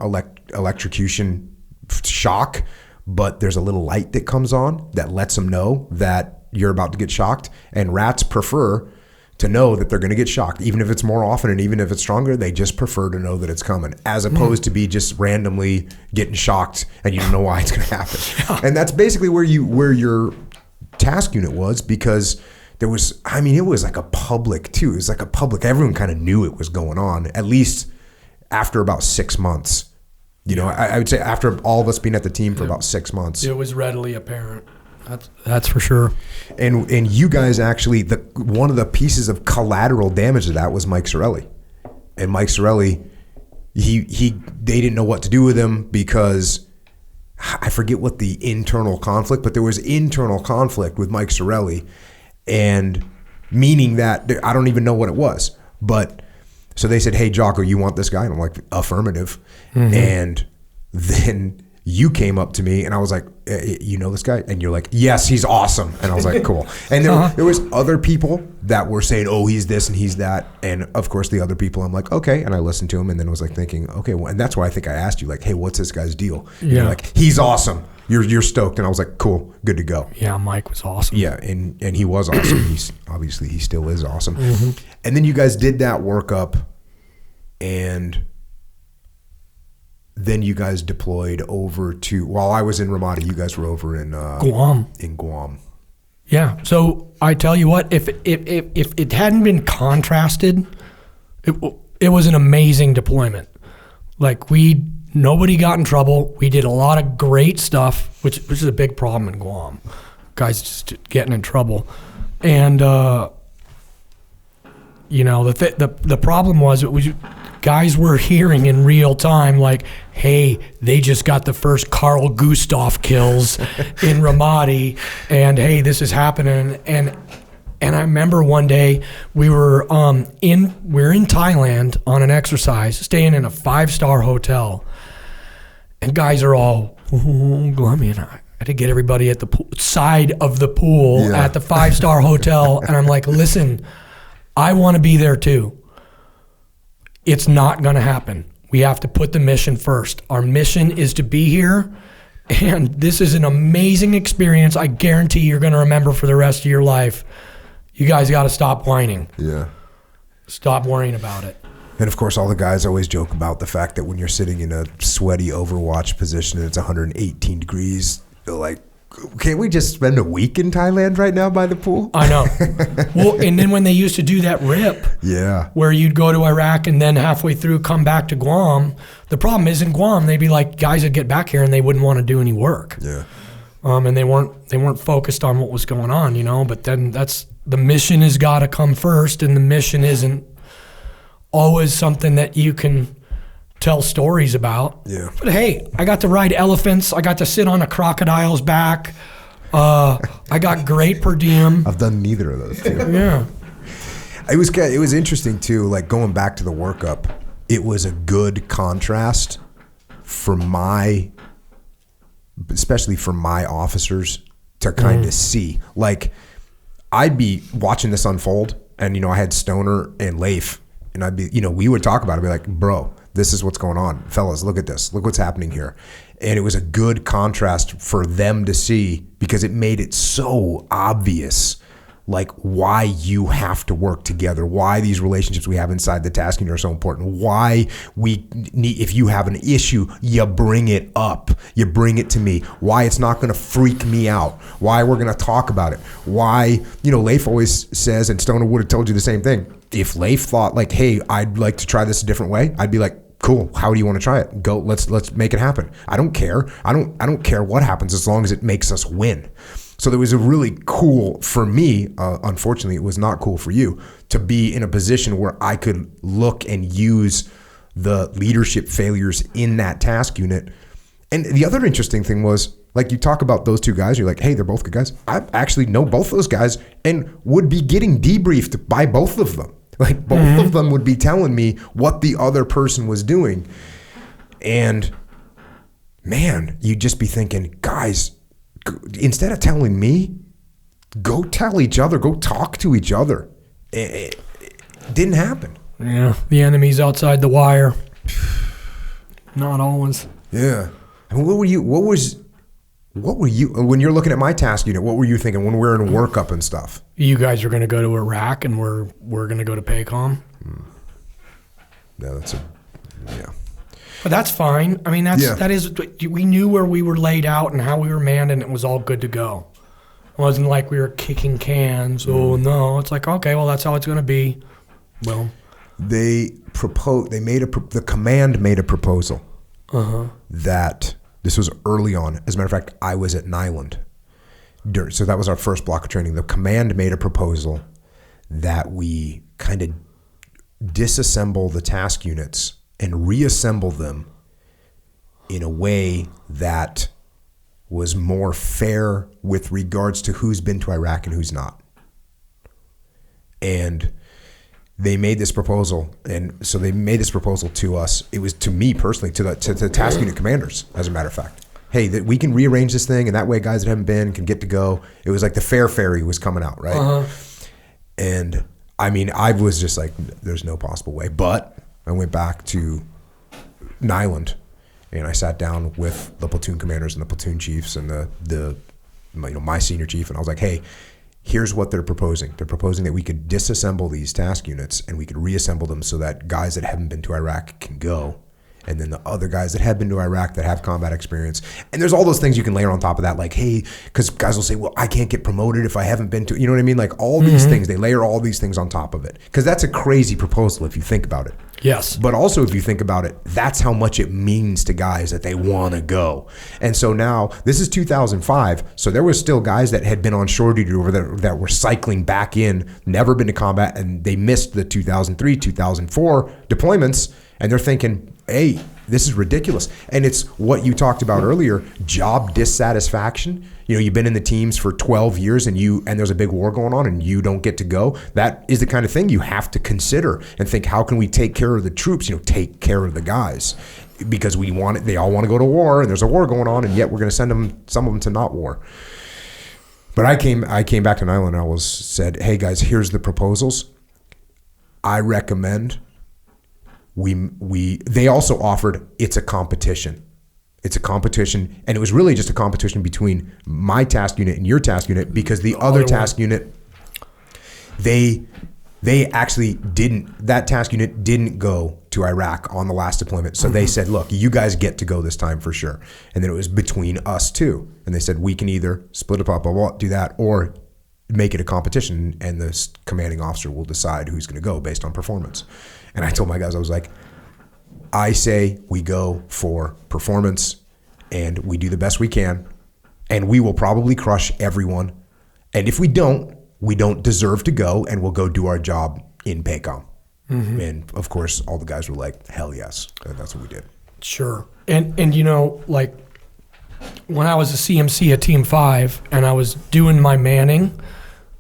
electrocution shock, but there's a little light that comes on that lets them know that you're about to get shocked. And rats prefer to know that they're going to get shocked, even if it's more often and even if it's stronger. They just prefer to know that it's coming, as opposed to be just randomly getting shocked and you don't know why it's going to happen. Yeah. And that's basically where your task unit was, because there was, it was like a public too. It was like a public. Everyone kind of knew it was going on, at least after about 6 months. I would say after all of us being at the team for about 6 months, it was readily apparent. That's for sure. And you guys actually, one of the pieces of collateral damage to that was Mike Sorelli. And Mike Sorelli, they didn't know what to do with him because I forget what the internal conflict, but there was internal conflict with Mike Sorelli, and meaning that I don't even know what it was. But so they said, "Hey, Jocko, you want this guy?" And I'm like, "Affirmative." Mm-hmm. And then you came up to me and I was like, "You know this guy?" And you're like, "Yes, he's awesome." And I was like, "Cool." And there was other people that were saying, "Oh, he's this and he's that." And of course the other people, I'm like, "Okay." And I listened to him and then was like thinking, okay, well, and that's why I think I asked you like, "Hey, what's this guy's deal?" And you're like, "He's awesome. You're stoked." And I was like, "Cool, good to go." Yeah, Mike was awesome. Yeah, and he was awesome. He still is awesome. Mm-hmm. And then you guys did that workup, and then you guys deployed over to, while I was in Ramadi, you guys were over in Guam. In Guam. Yeah. So I tell you what, if it hadn't been contrasted, it was an amazing deployment. Like nobody got in trouble. We did a lot of great stuff, which is a big problem in Guam. Guys just getting in trouble, and the problem was guys were hearing in real time, like, "Hey, they just got the first Carl Gustav kills in Ramadi, and hey, this is happening." And I remember one day we're in Thailand on an exercise, staying in a 5-star hotel, and guys are all glummy, and I had to get everybody at the side of the pool at the 5-star hotel, and I'm like, "Listen, I want to be there too. It's not going to happen. We have to put the mission first. Our mission is to be here, and this is an amazing experience. I guarantee you're going to remember for the rest of your life. You guys got to stop whining. Yeah. Stop worrying about it." And of course, all the guys always joke about the fact that when you're sitting in a sweaty Overwatch position and it's 118 degrees, like can't we just spend a week in Thailand right now by the pool? I know. Well, and then when they used to do that rip, where you'd go to Iraq and then halfway through come back to Guam, the problem is in Guam they'd be like, guys would get back here and they wouldn't want to do any work. Yeah. And they weren't focused on what was going on, you know. But then the mission has got to come first, and the mission isn't always something that you can tell stories about. Yeah. But hey, I got to ride elephants. I got to sit on a crocodile's back. I got great per diem. I've done neither of those too. Yeah. It was interesting too, like going back to the workup, it was a good contrast for especially for my officers to kind of see. Like, I'd be watching this unfold, and, you know, I had Stoner and Leif, and I'd be, you know, we would talk about it, be like, bro, this is what's going on. Fellas, look at this. Look what's happening here. And it was a good contrast for them to see, because it made it so obvious, like, why you have to work together, why these relationships we have inside the task unit are so important, why we need, if you have an issue, you bring it up, you bring it to me, why it's not going to freak me out, why we're going to talk about it, why, you know, Leif always says, and Stoner would have told you the same thing, if Leif thought like, hey, I'd like to try this a different way, I'd be like, cool, how do you want to try it? Go, let's make it happen. I don't care. I don't care what happens as long as it makes us win. So there was a really cool, for me, unfortunately, it was not cool for you, to be in a position where I could look and use the leadership failures in that task unit. And the other interesting thing was, like, you talk about those two guys, you're like, hey, they're both good guys. I actually know both those guys and would be getting debriefed by both of them. Like, both of them would be telling me what the other person was doing. And, man, you'd just be thinking, guys, instead of telling me, go tell each other, go talk to each other. It didn't happen. Yeah, the enemy's outside the wire. Not always. Yeah. I mean, what were you, when you're looking at my task unit, what were you thinking when we're in workup and stuff? You guys are going to go to Iraq and we're going to go to PACOM. Yeah, yeah. But that's fine. I mean, that is, we knew where we were laid out and how we were manned, and it was all good to go. It wasn't like we were kicking cans. Oh no, it's like, okay, well, that's how it's going to be. Well, the command made a proposal that this was early on. As a matter of fact, I was at Nyland. So that was our first block of training. The command made a proposal that we kind of disassemble the task units and reassemble them in a way that was more fair with regards to who's been to Iraq and who's not. And they made this proposal, and so they made this proposal to us. It was to me personally, to the task unit commanders, as a matter of fact. Hey, that we can rearrange this thing, and that way guys that haven't been can get to go. It was like the fair ferry was coming out, right? And I mean, I was just like, there's no possible way. But I went back to Nyland, and I sat down with the platoon commanders and the platoon chiefs and my senior chief, and I was like, hey, here's what they're proposing. They're proposing that we could disassemble these task units and we could reassemble them so that guys that haven't been to Iraq can go. And then the other guys that have been to Iraq that have combat experience. And there's all those things you can layer on top of that, like, hey, because guys will say, well, I can't get promoted if I haven't been to, you know what I mean? Like all these things, they layer all these things on top of it. Because that's a crazy proposal if you think about it. Yes. But also if you think about it, that's how much it means to guys that they want to go. And so now, this is 2005, so there was still guys that had been on shore duty over there that were cycling back in, never been to combat, and they missed the 2003, 2004 deployments, and they're thinking, hey, this is ridiculous. And it's what you talked about earlier, job dissatisfaction. You know, you've been in the teams for 12 years and there's a big war going on and you don't get to go. That is the kind of thing you have to consider and think, how can we take care of the troops, take care of the guys? Because they all want to go to war and there's a war going on, and yet we're going to send some of them to not war. But I came back to Nyland and I said, hey guys, here's the proposals. I recommend they also offered, it's a competition. It's a competition, and it was really just a competition between my task unit and your task unit, because the other task unit, they actually that task unit didn't go to to Iraq on the last deployment. So they said, look, you guys get to go this time for sure. And then it was between us two. And they said, we can either split up, do that, or make it a competition, and the commanding officer will decide who's going to go based on performance. And I told my guys, I was like, I say we go for performance, and we do the best we can, and we will probably crush everyone. And if we don't deserve to go, and we'll go do our job in PACOM. And of course, all the guys were like, hell yes. And that's what we did. Sure. And you know, like when I was a CMC at Team 5 and I was doing my manning,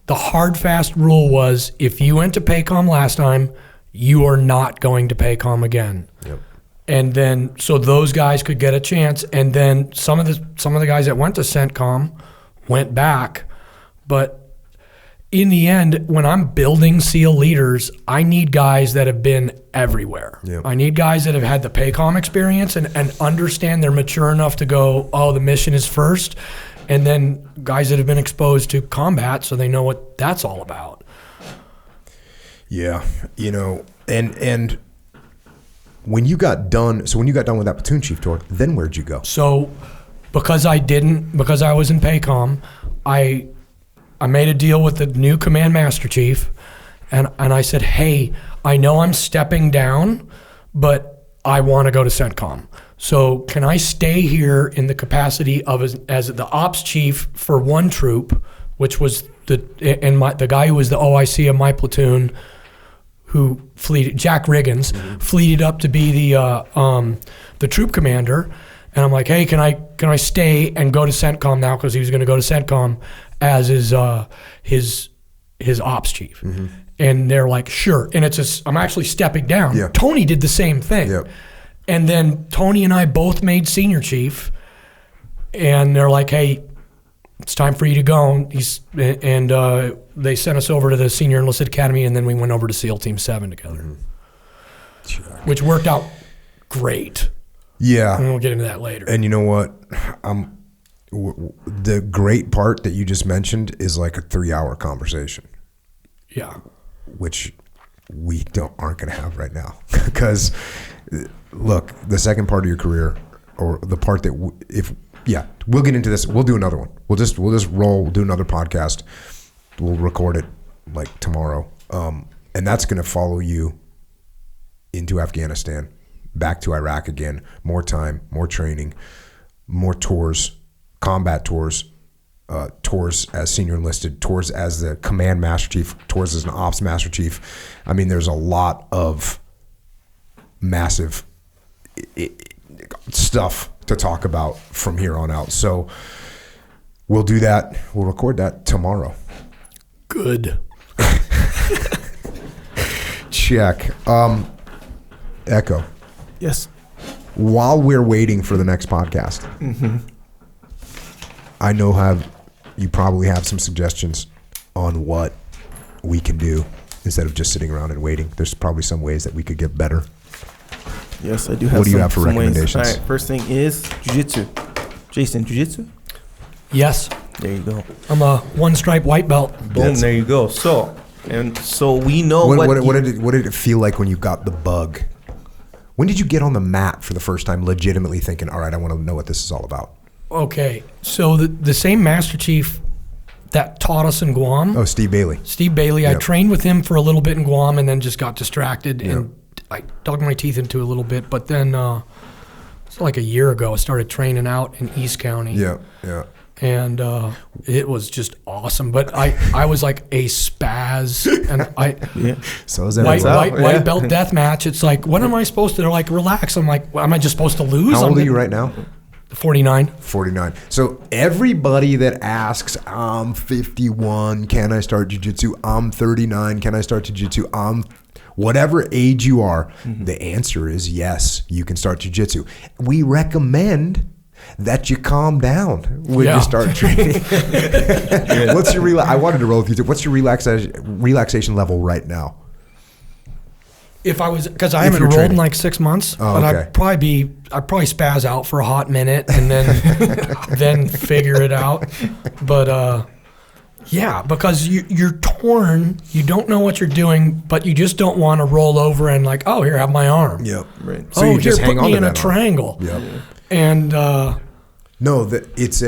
the hard, fast rule was if you went to PACOM last time, you are not going to PACOM again. Yep. And then, so those guys could get a chance. And then some of the guys that went to CENTCOM went back. But in the end, when I'm building SEAL leaders, I need guys that have been everywhere. Yep. I need guys that have had the PACOM experience and understand they're mature enough to go, oh, the mission is first. And then guys that have been exposed to combat so they know what that's all about. Yeah, you know, and when you got done, with that platoon chief tour, then where'd you go? So because I was in PACOM, I made a deal with the new command master chief, and I said, hey, I know I'm stepping down, but I want to go to CENTCOM. So can I stay here in the capacity of as the ops chief for one troop, which was the guy who was the OIC of my platoon, who Jack Riggins, fleeted up to be the troop commander, and I'm like, hey, can I stay and go to CENTCOM now, because he was going to go to CENTCOM as his ops chief. And they're like, sure. And I'm actually stepping down. Yeah. Tony did the same thing. Yep. And then Tony and I both made senior chief, and they're like, hey, it's time for you to go. And they sent us over to the Senior Enlisted Academy, and then we went over to SEAL Team 7 together, which worked out great. Yeah. And we'll get into that later. And you know what? The great part that you just mentioned is like a 3-hour conversation. Yeah. Which we aren't going to have right now. Because, look, the second part of your career, or the part that we'll get into this. We'll do another one. We'll just roll. We'll do another podcast. We'll record it like tomorrow. And that's going to follow you into Afghanistan, back to Iraq again, more time, more training, more tours, combat tours, tours as senior enlisted, tours as the command master chief, tours as an ops master chief. I mean, there's a lot of massive stuff to talk about from here on out. So we'll do that. We'll record that tomorrow. Good. Check. Echo. Yes. While we're waiting for the next podcast, I know you probably have some suggestions on what we can do instead of just sitting around and waiting. There's probably some ways that we could get better. Yes, I do have. What do you have for recommendations? All right, first thing is jiu-jitsu. Jason, jiu-jitsu? Yes. There you go. I'm a one-stripe white belt. Boom, there you go. So we know what did it feel like when you got the bug? When did you get on the mat for the first time, legitimately thinking, all right, I want to know what this is all about? Okay, so the same Master Chief that taught us in Guam. Oh, Steve Bailey. Yep. I trained with him for a little bit in Guam and then just got distracted and I dug my teeth into it a little bit. But then it's like a year ago, I started training out in East County. Yeah. And it was just awesome. But I was like a spaz. And So is that white belt death match. It's like, what am I supposed to? They're like, relax. I'm like, am I just supposed to lose? How old are you right now? 49. 49. So everybody that asks, I'm 51, can I start jiu-jitsu? I'm 39, can I start jiu-jitsu? Whatever age you are, the answer is yes, you can start jiu-jitsu. We recommend that you calm down when you start training. What's your I wanted to roll with you. What's your relaxation level right now? If I was, because I haven't rolled in like 6 months, but okay. I'd probably spaz out for a hot minute and then then figure it out. But Yeah, because you're torn. You don't know what you're doing, but you just don't want to roll over and like, oh, here, have my arm. Yep. Right. So you just hang put on me to in a that arm. triangle. Yep. And No, it's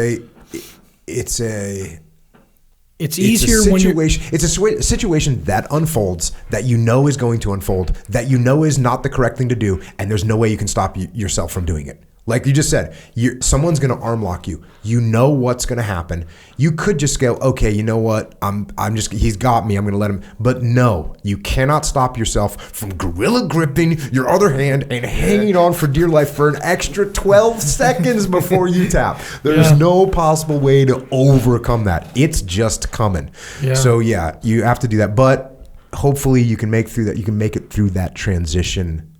easier when you're. It's a situation that unfolds, that you know is going to unfold, that you know is not the correct thing to do, and there's no way you can stop yourself from doing it. Like you just said, someone's going to arm lock you. You know what's going to happen. You could just go, okay, you know what? He's got me. I'm going to let him. But no, you cannot stop yourself from gorilla gripping your other hand and hanging on for dear life for an extra 12 seconds before you tap. There's no possible way to overcome that. It's just coming. Yeah. So yeah, you have to do that. But hopefully you can make it through that transition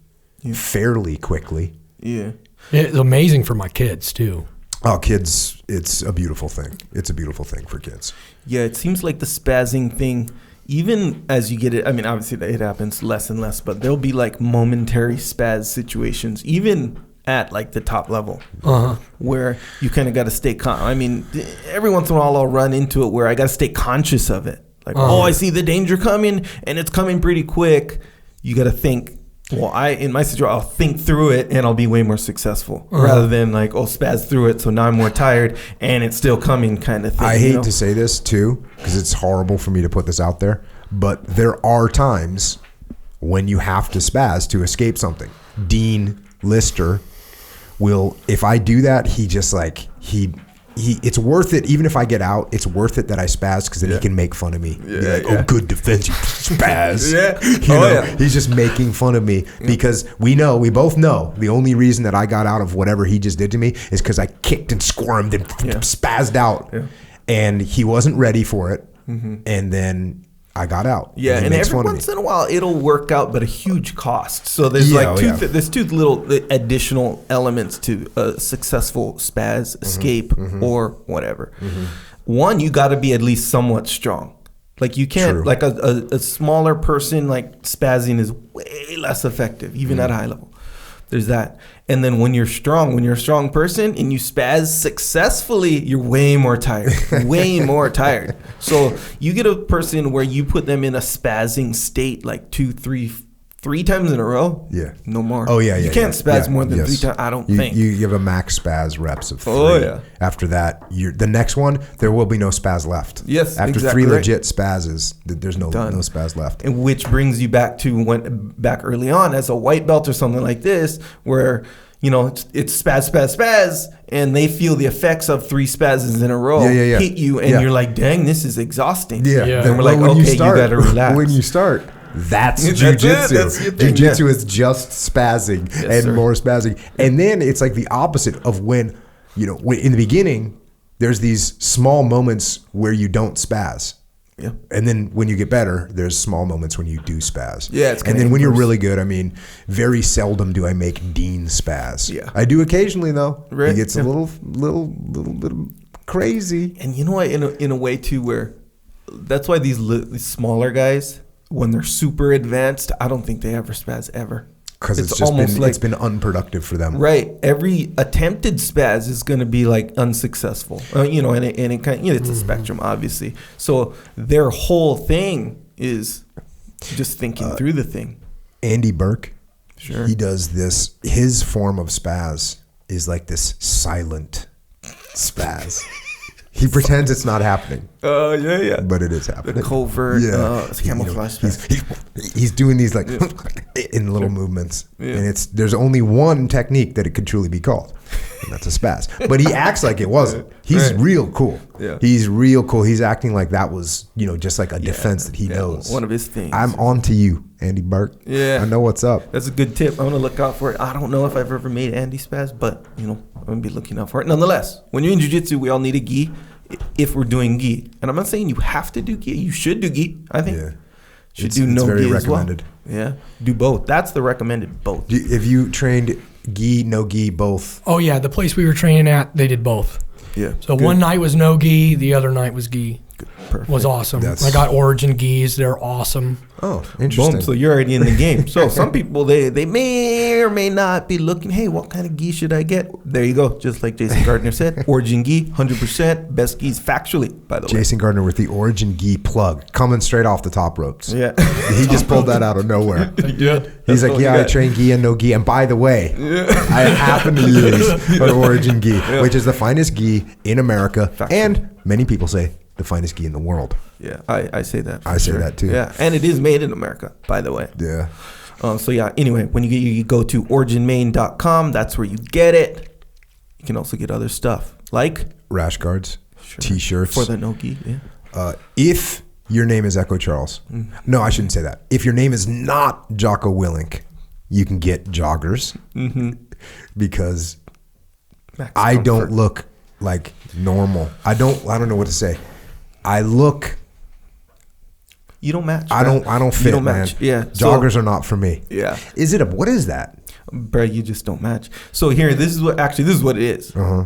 fairly quickly. Yeah. It's amazing for my kids too. Oh, kids, it's a beautiful thing. It's a beautiful thing for kids. Yeah, it seems like the spazzing thing, even as you get it, I mean, obviously it happens less and less, but there'll be like momentary spaz situations, even at like the top level, where you kind of got to stay calm. I mean, every once in a while I'll run into it where I got to stay conscious of it. Like, I see the danger coming and it's coming pretty quick. You got to think. Well, in my situation, I'll think through it and I'll be way more successful rather than like, spaz through it. So now I'm more tired and it's still coming kind of thing. I hate to say this too, because it's horrible for me to put this out there, but there are times when you have to spaz to escape something. Dean Lister will, if I do that, he just like, it's worth it. Even if I get out, it's worth it that I spaz because then he can make fun of me. Oh, good defense, you spaz. He's just making fun of me because we both know the only reason that I got out of whatever he just did to me is because I kicked and squirmed and spazzed out, and he wasn't ready for it, and then I got out. Yeah, and every once in a while it'll work out, but a huge cost. So there's there's two little additional elements to a successful spaz escape or whatever. One, you got to be at least somewhat strong. Like you can't like a smaller person like spazzing is way less effective even at high level. There's that. And then when you're a strong person and you spaz successfully, you're way more tired, So you get a person where you put them in a spazzing state like 2, 3 times in a row. Yeah. No more. Oh, yeah. You can't spaz more than 3 times, I don't think. You give a max spaz reps of 3. Oh, yeah. After that, the next one, there will be no spaz left. Yes, After exactly 3 legit spazzes, there's no spaz left. And which brings you back to back early on as a white belt or something like this, where it's spaz, and they feel the effects of 3 spazzes in a row hit you, and you're like, dang, this is exhausting. Yeah. Then we're like, okay, you gotta relax. When you start, that's jujitsu. Jujitsu is just spazzing and more spazzing. And then it's like the opposite of when in the beginning, there's these small moments where you don't spaz. Yeah. And then when you get better, there's small moments when you do spaz. Yeah. And then when you're really good, I mean, very seldom do I make Dean spaz. Yeah. I do occasionally though. Right. He gets a little bit crazy. And you know what? In a way too, where that's why these smaller guys, when they're super advanced, I don't think they ever spaz ever. Because it's been unproductive for them. Right. Every attempted spaz is going to be like unsuccessful. And it kind of, it's a spectrum, obviously. So their whole thing is just thinking through the thing. Andy Burke, he does this. His form of spaz is like this silent spaz. He pretends it's not happening. But it is happening. The covert, camouflage spaz. He's doing these like in little movements, and there's only one technique that it could truly be called, and that's a spaz. But he acts like it wasn't. He's real cool. Yeah. He's real cool. He's acting like that was just like a defense that he knows. One of his things. I'm on to you, Andy Burke. Yeah, I know what's up. That's a good tip. I'm gonna look out for it. I don't know if I've ever made Andy spaz, but I'm gonna be looking out for it. Nonetheless, when you're in jiu-jitsu, we all need a gi. If we're doing gi, and I'm not saying you have to do gi, you should do gi. I think should do no gi as well. Yeah, do both. That's the recommended both. Have you trained gi, no gi, both? Oh yeah, the place we were training at, they did both. Yeah. So one night was no gi, the other night was gi. was awesome. That's- I got Origin Gis. They're awesome. Oh, interesting. Boom. So you're already in the game. So some people, they may or may not be looking, hey, what kind of gi should I get? There you go. Just like Jason Gardner said, Origin gi, 100%. Best gis factually, by the way. Jason Gardner with the Origin gi plug, coming straight off the top ropes. Yeah. He just pulled that out of nowhere. Yeah. He's like, yeah, I train gi and no gi. And by the way, I happen to use an Origin gi, which is the finest gi in America. And many people say the finest gi in the world. Yeah, I say that. I say that too. Yeah, and it is made in America, by the way. Yeah. So yeah, anyway, when you go to originmain.com, that's where you get it. You can also get other stuff like Rash guards, T-shirts. for the no gi. Yeah. If your name is Echo Charles, no, I shouldn't say that. If your name is not Jocko Willink, you can get joggers because Max I comfort. don't look like normal. I don't know what to say. I look. You don't match. I don't fit, you don't man. match. Yeah. Joggers are not for me. Yeah. Is it what is that? Bro, you just don't match. So here, this is what it is. Uh-huh.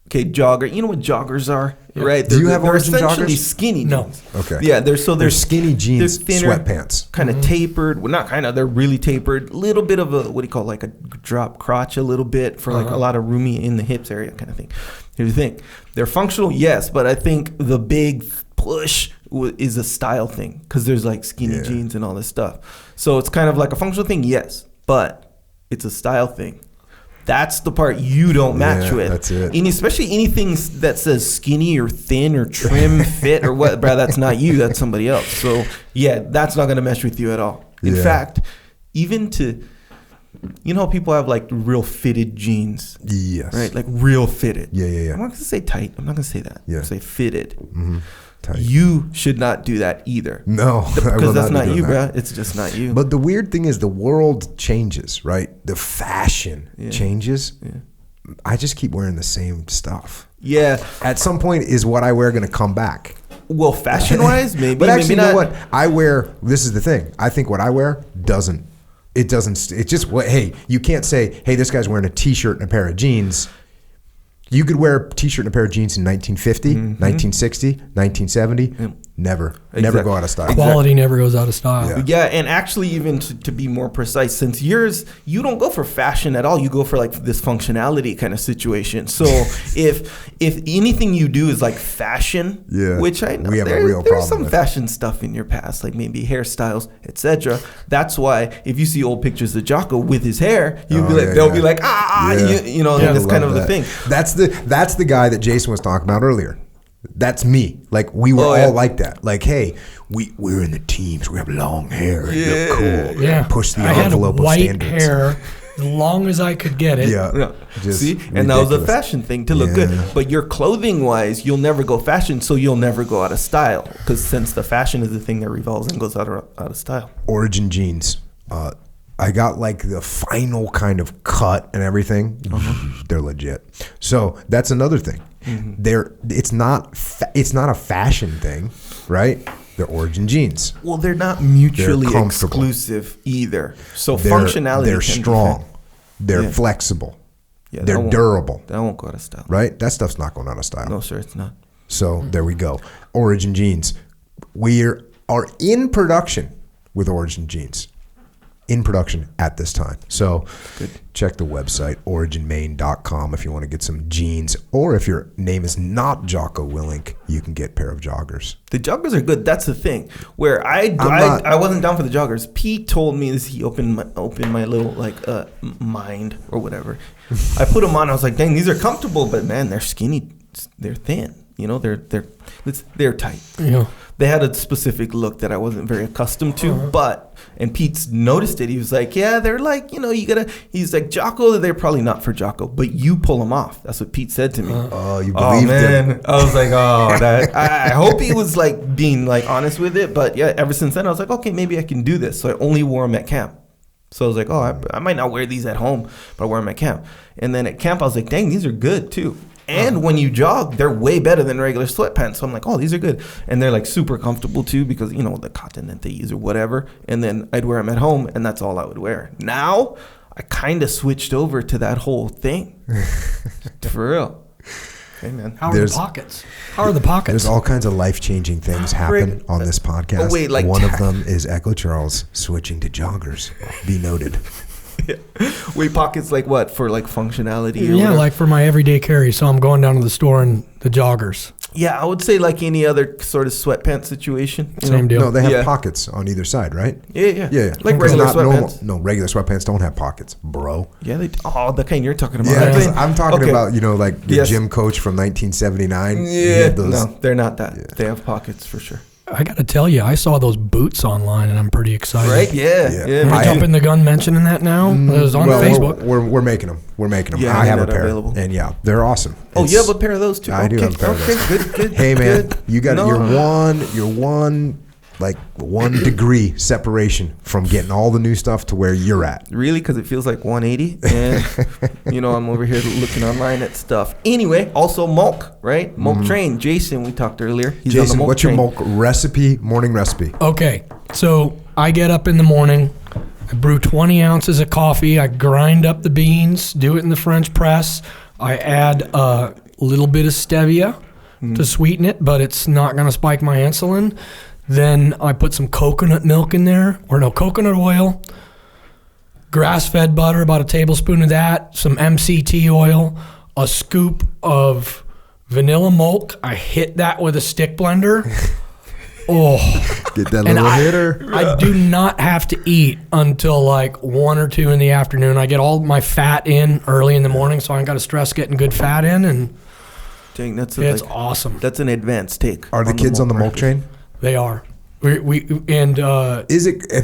Okay, jogger. You know what joggers are, right? Do you have they're Origin essentially joggers? skinny No. jeans. Okay. Yeah, they're skinny jeans, they're thinner, sweatpants. kind of tapered. Well, not kind of. They're really tapered. Little bit of a, what do you call it, like a drop crotch a little bit for like a lot of roomy in the hips area kind of thing. Here's the thing. They're functional, yes, but I think the big push is a style thing because there's like skinny jeans and all this stuff. So it's kind of like a functional thing, yes, but it's a style thing. That's the part you don't match with. That's it. And especially anything that says skinny or thin or trim fit or what, bro, that's not you. That's somebody else. So, yeah, that's not going to mesh with you at all. In fact, even to, you know how people have like real fitted jeans? Yes. Right? Like real fitted. Yeah. I'm not going to say tight. I'm not going to say that. Yeah. I'm going to say fitted. Mm-hmm. Tight. You should not do that either. No, Because that's not be you, doing that. bro. It's just not you. But the weird thing is the world changes, right? The fashion changes. Yeah. I just keep wearing the same stuff. Yeah. At some point, is what I wear going to come back? Well, fashion-wise, maybe. But actually, maybe you know not. what? I wear, this is the thing. I think what I wear doesn't. It's just what, hey, you can't say, hey, this guy's wearing a T-shirt and a pair of jeans. You could wear a T-shirt and a pair of jeans in 1950, 1960, 1970. Never go out of style. Quality never goes out of style. Yeah, and actually, even to be more precise, since yours, you don't go for fashion at all. You go for like this functionality kind of situation. So if anything you do is like fashion, which I know we have a real there's problem some with. fashion stuff in your past, like maybe hairstyles, etc. That's why if you see old pictures of Jocko with his hair, you'll be like, they'll be like, you know, that's kind of the thing. That's the guy that Jason was talking about earlier. That's me. Like we were all like that. Like, hey, we're in the teams. We have long hair. We look cool. Yeah. Push the I had envelope of white standards. hair as long as I could get it. Yeah. Just See, and that was a ridiculous. fashion thing to look good. But your clothing wise, you'll never go fashion, so you'll never go out of style. Because since the fashion is the thing that revolves and goes out of style. Origin jeans. I got like the final kind of cut and everything. They're legit. So that's another thing. It's not a fashion thing, right? They're Origin jeans. Well, they're not mutually They're comfortable. exclusive either. So They're, functionality. They're can be strong. fit. They're flexible. Yeah, that they're won't- durable. That won't go out of style. Right? That stuff's not going out of style. No, sir, it's not. So there we go. Origin jeans. We are in production with Origin jeans. In production at this time. So check the website, originmain.com, if you want to get some jeans. Or if your name is not Jocko Willink, you can get a pair of joggers. The joggers are good. That's the thing. Where I wasn't down for the joggers. Pete told me this. He opened my little like mind or whatever. I put them on. I was like, dang, these are comfortable, but man, they're skinny. They're thin. You know, they're tight. Yeah. They had a specific look that I wasn't very accustomed to, and Pete's noticed it. He was like, yeah, they're like, you know, he's like, Jocko, they're probably not for Jocko, but you pull them off. That's what Pete said to me. Oh, you believed him. I was like, I hope he was like being like honest with it. But yeah, ever since then, I was like, okay, maybe I can do this. So I only wore them at camp. So I was like, I might not wear these at home, but I wear them at camp. And then at camp, I was like, dang, these are good too. And when you jog, they're way better than regular sweatpants. So I'm like, oh, these are good. And they're like super comfortable too because, you know, the cotton that they use or whatever. And then I'd wear them at home and that's all I would wear. Now, I kind of switched over to that whole thing. For real. Hey, man. How are the pockets? How are the pockets? There's all kinds of life-changing things happen on this podcast. Oh, wait, like one of them is Echo Charles switching to joggers. Be noted. Yeah. Wait, pockets like what? For like functionality? Or yeah, whatever? like for my everyday carry. So I'm going down to the store and the joggers. Yeah, I would say like any other sort of sweatpants situation. Same deal. No, they have pockets on either side, right? Yeah. Like Because regular sweatpants. No, regular sweatpants don't have pockets, bro. Yeah, the kind you're talking about. Yeah, I'm talking about, like your gym coach from 1979. Yeah, no, they're not that. Yeah. They have pockets for sure. I got to tell you, I saw those boots online, and I'm pretty excited. Right? Yeah. Am I jumping the gun mentioning that now? It was on Facebook. We're making them. Yeah, I have a pair, available. And they're awesome. Oh, you have a pair of those too? I do have a pair of those. Good. Hey, man, you got you're one degree separation from getting all the new stuff to where you're at. Really? Because it feels like 180, and I'm over here looking online at stuff. Anyway, also Mulk, right? Mulk Train. Jason, we talked earlier. He's Jason, on the Mulk what's train. your Mulk morning recipe? Okay, so I get up in the morning, I brew 20 ounces of coffee, I grind up the beans, do it in the French press, I add a little bit of stevia to sweeten it, but it's not going to spike my insulin. Then I put some coconut milk in there, coconut oil, grass-fed butter, about a tablespoon of that, some MCT oil, a scoop of vanilla milk. I hit that with a stick blender. Oh, get that little hitter. I do not have to eat until like 1 or 2 in the afternoon. I get all my fat in early in the morning, so I ain't got to stress getting good fat in. And dang, it's awesome. That's an advanced take. Are the kids on the Mulk train? They are. Have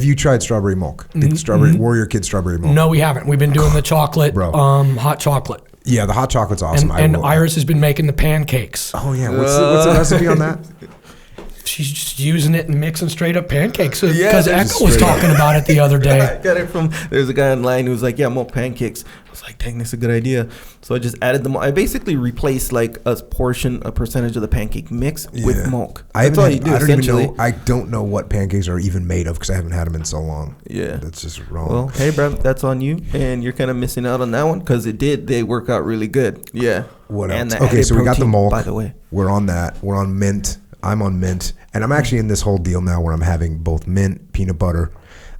you tried strawberry milk? Warrior Kid strawberry milk? No, we haven't. We've been doing the chocolate, hot chocolate. Yeah, the hot chocolate's awesome. And Iris has been making the pancakes. Oh yeah, what's the recipe on that? She's just using it and mixing straight up pancakes. Because Echo was talking about it the other day. I got it from, there's a guy online who was like, Mulk pancakes. I was like, dang, that's a good idea. So I just added them. I basically replaced like a percentage of the pancake mix with Mulk. That's all you do, essentially. I don't know what pancakes are even made of because I haven't had them in so long. Yeah. That's just wrong. Well, hey, bro, that's on you. And you're kind of missing out on that one because they work out really good. Yeah. What else? Okay, so we got the Mulk. By the way. We're on that. We're on mint. I'm on mint, and I'm actually in this whole deal now where I'm having both mint, peanut butter.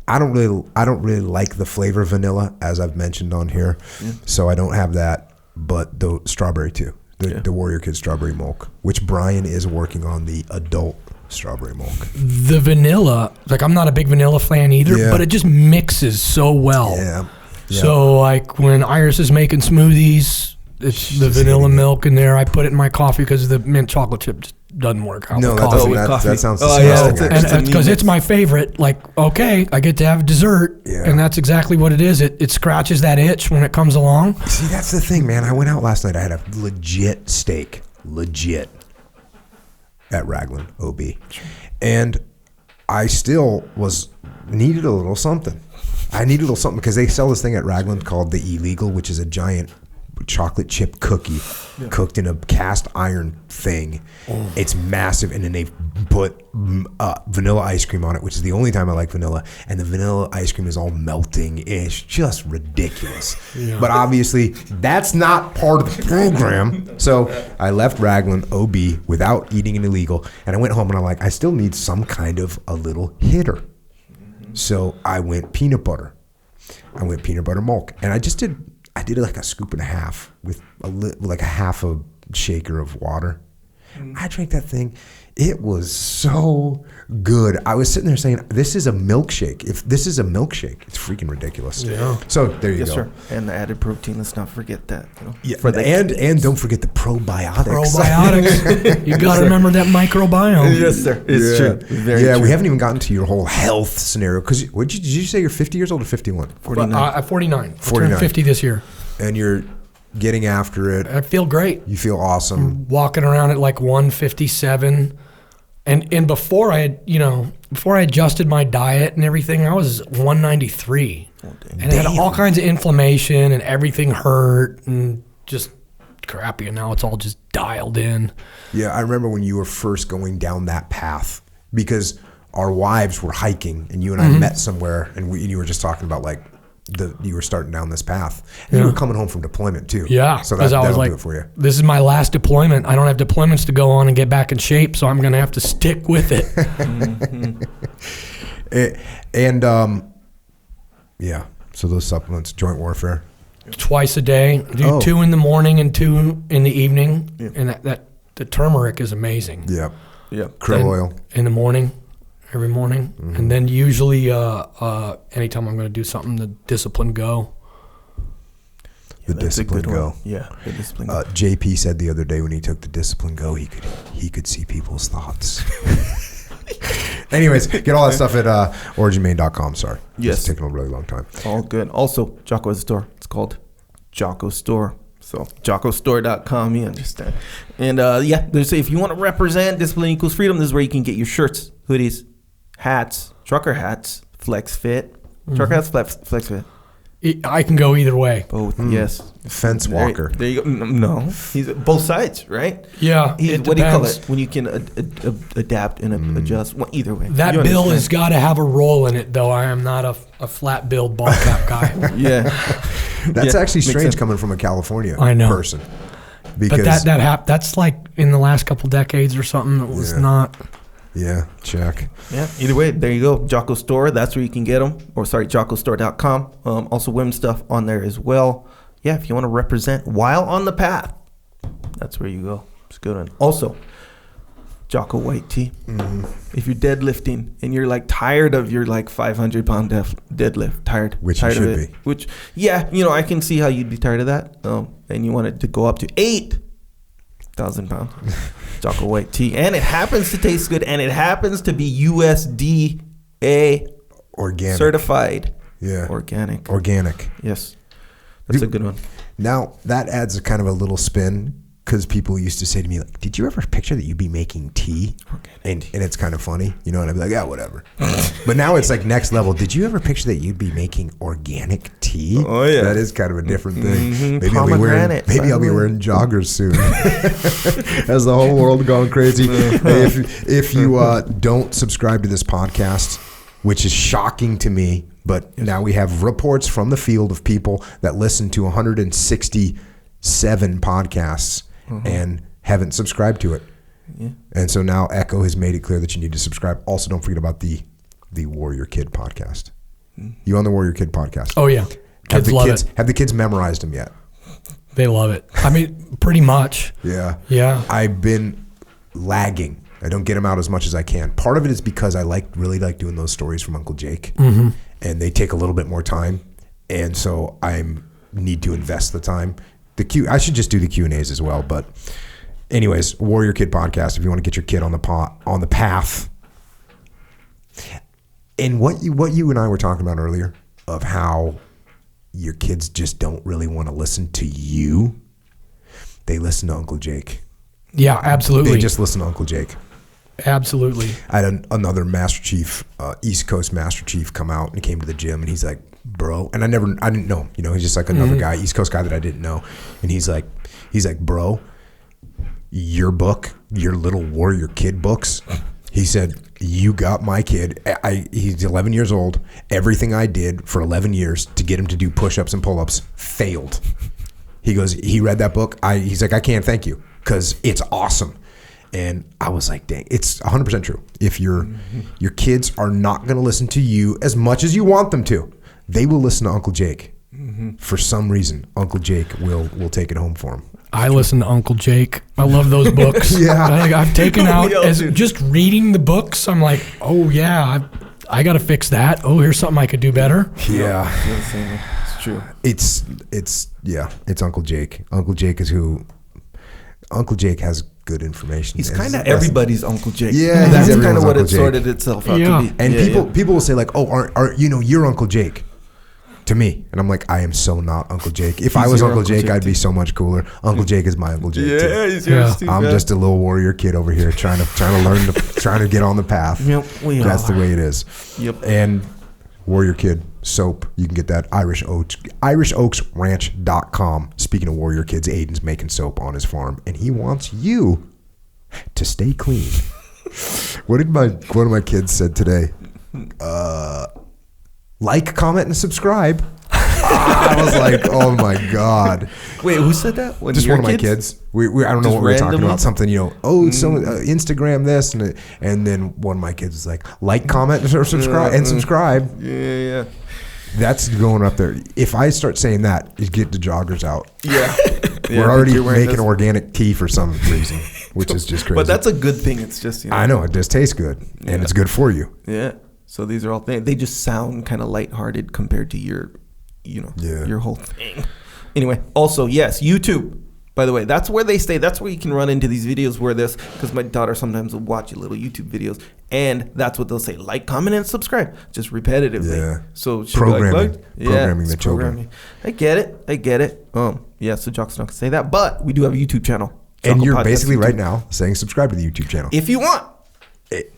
I don't really like the flavor of vanilla, as I've mentioned on here, so I don't have that. But the strawberry too, the Warrior Kid strawberry milk, which Brian is working on the adult strawberry milk. The vanilla, like I'm not a big vanilla fan either, but it just mixes so well. Yeah. So like when Iris is making smoothies, it's the vanilla milk in there. I put it in my coffee because the mint chocolate chip just doesn't work out with coffee. That sounds disgusting. Because it's my favorite. Like, okay, I get to have dessert, and that's exactly what it is. It scratches that itch when it comes along. See, that's the thing, man. I went out last night. I had a legit steak, at Raglan OB, and I still needed a little something. I needed a little something because they sell this thing at Raglan called the Illegal, which is a giant chocolate chip cookie cooked in a cast iron thing. It's massive, and then they put vanilla ice cream on it, which is the only time I like vanilla, and the vanilla ice cream is all melting. It's just ridiculous. But obviously that's not part of the program, so I left Raglan OB without eating an Illegal, and I went home and I'm like, I still need some kind of a little hitter. So I went peanut butter milk, and I did like a scoop and a half with like a half a shaker of water. I drank that thing. It was so good. I was sitting there saying, this is a milkshake. If this is a milkshake, it's freaking ridiculous. Yeah. So there you go. Sir. And the added protein, let's not forget that. Yeah. And don't forget the probiotics. You got to remember that microbiome. Yes, sir. It's true. Very true. We haven't even gotten to your whole health scenario. Because did you say you're 50 years old or 51? 49. 49. I turned 50 this year. And you're getting after it. I feel great. You feel awesome. I'm walking around at like 157. And before I adjusted my diet and everything, I was 193. And I had all kinds of inflammation and everything hurt and just crappy. And now it's all just dialed in. Yeah, I remember when you were first going down that path because our wives were hiking and you and I met somewhere and you were just talking about like you were starting down this path. And you were coming home from deployment too. Yeah. So that'll do it for you. This is my last deployment. I don't have deployments to go on and get back in shape, so I'm going to have to stick with it. So those supplements, joint warfare. Twice a day. Do 2 in the morning and 2 in the evening. Yeah. And the turmeric is amazing. Yeah. Yeah. Krill oil. In the morning, every morning. Mm-hmm. And then usually anytime I'm going to do something, the Discipline Go. The Discipline Go. Yeah, the Discipline Go. JP said the other day when he took the Discipline Go, he could see people's thoughts. Anyways, get all that stuff at originmain.com. Sorry. Yes. It's taking a really long time. All good. Also, Jocko has a store. It's called Jocko Store. So, jockostore.com, you understand. And if you want to represent Discipline Equals Freedom, this is where you can get your shirts, hoodies, hats, trucker hats, flex fit. Trucker hats, flex fit. I can go either way. Both, yes. Fence walker. There you go. No, he's both sides, right? Yeah. What do you call it when you can adapt and adjust? Well, either way. That bill has got to have a roll in it, though. I am not a flat billed ball cap guy. Yeah. That's actually strange coming from a California person. Because that's like in the last couple decades or something. It was not. Yeah, check. Yeah, either way, there you go. Jocko Store, that's where you can get them. jockostore.com. Also, women's stuff on there as well. Yeah, if you want to represent while on the path, that's where you go. It's a good one. Also, Jocko White Tea. Mm-hmm. If you're deadlifting and you're like tired of your like 500-pound deadlift, which tired you should of it, be. Which, I can see how you'd be tired of that. And you want it to go up to 8,000 pounds. Jocko White Tea, and it happens to taste good, and it happens to be USDA organic certified. Yeah, organic. Yes, that's a good one. Now that adds a kind of a little spin, because people used to say to me, like, "Did you ever picture that you'd be making tea?" And it's kind of funny, and I'd be like, "Yeah, whatever." But now it's like next level. Did you ever picture that you'd be making organic tea? Oh yeah, that is kind of a different thing. Mm-hmm. Maybe I'll be wearing joggers soon. Has the whole world gone crazy? Hey, if you don't subscribe to this podcast, which is shocking to me, but now we have reports from the field of people that listen to 167 podcasts. Mm-hmm. And haven't subscribed to it. Yeah. And so now Echo has made it clear that you need to subscribe. Also, don't forget about the Warrior Kid podcast. You on the Warrior Kid podcast? Oh, yeah. Kids love it. Have the kids memorized them yet? They love it. I mean, pretty much. Yeah. Yeah. I've been lagging. I don't get them out as much as I can. Part of it is because I really like doing those stories from Uncle Jake. Mm-hmm. And they take a little bit more time. And so I need to invest the time. I should just do the Q&As as well. But anyways, Warrior Kid podcast, if you want to get your kid on the path. And what you and I were talking about earlier of how your kids just don't really want to listen to you. They listen to Uncle Jake. Yeah, absolutely. They just listen to Uncle Jake. Absolutely. I had another Master Chief, East Coast Master Chief come out and he came to the gym and he's like, "Bro," and I didn't know, he's just like another guy, East Coast guy that I didn't know. And he's like, "Bro, your book, your little Warrior Kid books," he said, "you got my kid. He's 11 years old. Everything I did for 11 years to get him to do push-ups and pull-ups failed." He goes, he read that book. He's like, "I can't thank you because it's awesome." And I was like, dang, it's 100% true. If your kids are not going to listen to you as much as you want them to, they will listen to Uncle Jake. Mm-hmm. For some reason, Uncle Jake will take it home for them. I listen to Uncle Jake. I love those books. Yeah. I've taken out as just reading the books. I'm like, oh yeah, I got to fix that. Oh, here's something I could do better. Yeah. It's true. It's Uncle Jake. Uncle Jake is who. Uncle Jake has good information. He's kind of everybody's Uncle Jake. Yeah, that's kind of what it sorted itself out to be. And people will say like, "Oh, aren't you're Uncle Jake?" To me, and I'm like, I am so not Uncle Jake. If I was Uncle Jake, I'd be so much cooler. Uncle Jake is my Uncle Jake. Yeah, he's yours too. I'm just a little warrior kid over here trying to learn, trying to get on the path. Yep, that's the way it is. Yep. And Warrior Kid soap, you can get that IrishOaksRanch.com. Speaking of Warrior Kids, Aiden's making soap on his farm, and he wants you to stay clean. What did one of my kids said today? Like, comment, and subscribe. I was like, oh my God. Wait, who said that? Just one of my kids. We I don't know what we were talking about. Something, Instagram this, and then one of my kids was like, comment, or subscribe. Yeah. That's going up there. If I start saying that, you get the joggers out. Yeah. We're already making organic tea for some reason, which is just crazy. But that's a good thing. It's just, I know, it does taste good, and it's good for you. Yeah. So these are all things. They just sound kind of lighthearted compared to your whole thing. Anyway, also, yes, YouTube. By the way, that's where they stay. That's where you can run into these videos because my daughter sometimes will watch little YouTube videos, and that's what they'll say: like, comment, and subscribe, just repetitively. Yeah. So she'll programming the children. I get it. Yeah. So Jocko's not gonna say that, but we do have a YouTube channel. Jocko And you're Podcast basically YouTube. right now saying subscribe to the YouTube channel if you want.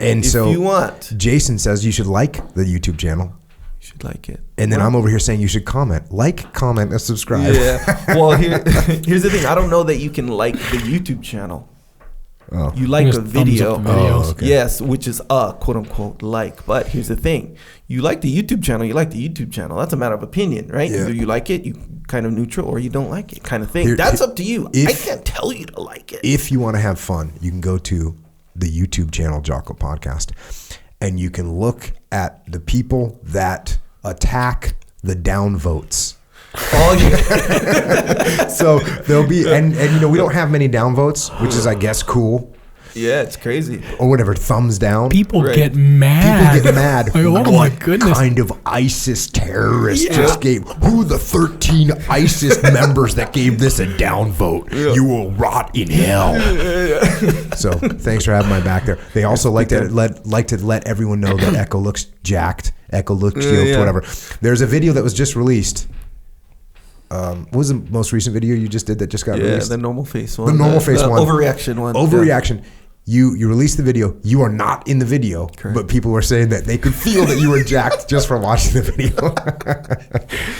And if you want, Jason says you should like the YouTube channel. You should like it. And then I'm over here saying you should comment, and subscribe. Yeah. Well, here's the thing. I don't know that you can like the YouTube channel. Oh. You like a video. Oh, okay. Yes, which is a quote unquote like. But here's the thing. You like the YouTube channel, That's a matter of opinion, right? Yeah. Either you like it, you kind of neutral, or you don't like it kind of thing. That's up to you. I can't tell you to like it. If you want to have fun, you can go to the YouTube channel, Jocko Podcast, and you can look at the people that attack the downvotes. Oh, yeah. So there'll be, and we don't have many downvotes, which is, I guess, cool. Yeah, it's crazy. Or whatever, thumbs down. People get mad. Like, oh my goodness. Kind of ISIS terrorist just gave, who the 13 ISIS members that gave this a downvote? Yeah. You will rot in hell. So thanks for having my back there. They also like to let everyone know that Echo looks jacked. Echo looks yoked, whatever. There's a video that was just released. What was the most recent video you just did that just got released? Yeah, the normal face one. The normal face one. Overreaction one. Overreaction. Yeah. You released the video. You are not in the video, correct. But people were saying that they could feel that you were jacked just from watching the video.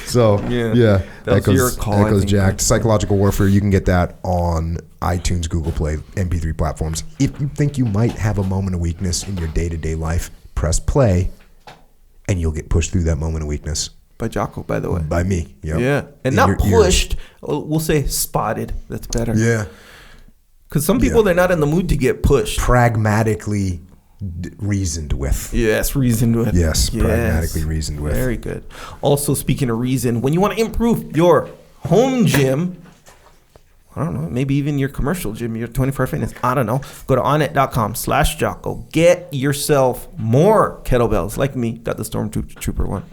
So yeah, Echo's jacked. Psychological Warfare. You can get that on iTunes, Google Play, MP3 platforms. If you think you might have a moment of weakness in your day-to-day life, press play, and you'll get pushed through that moment of weakness. By Jocko, by the way. By me. Yep. Yeah, and not pushed. We'll say spotted. That's better. Yeah. Because some people, they're not in the mood to get pushed. Pragmatically reasoned with. Yes, reasoned with. Yes, pragmatically reasoned with. Very good. Also, speaking of reason, when you want to improve your home gym, I don't know, maybe even your commercial gym, your 24 Fitness, I don't know, go to onnit.com/Jocko. Get yourself more kettlebells like me. Got the Stormtrooper one,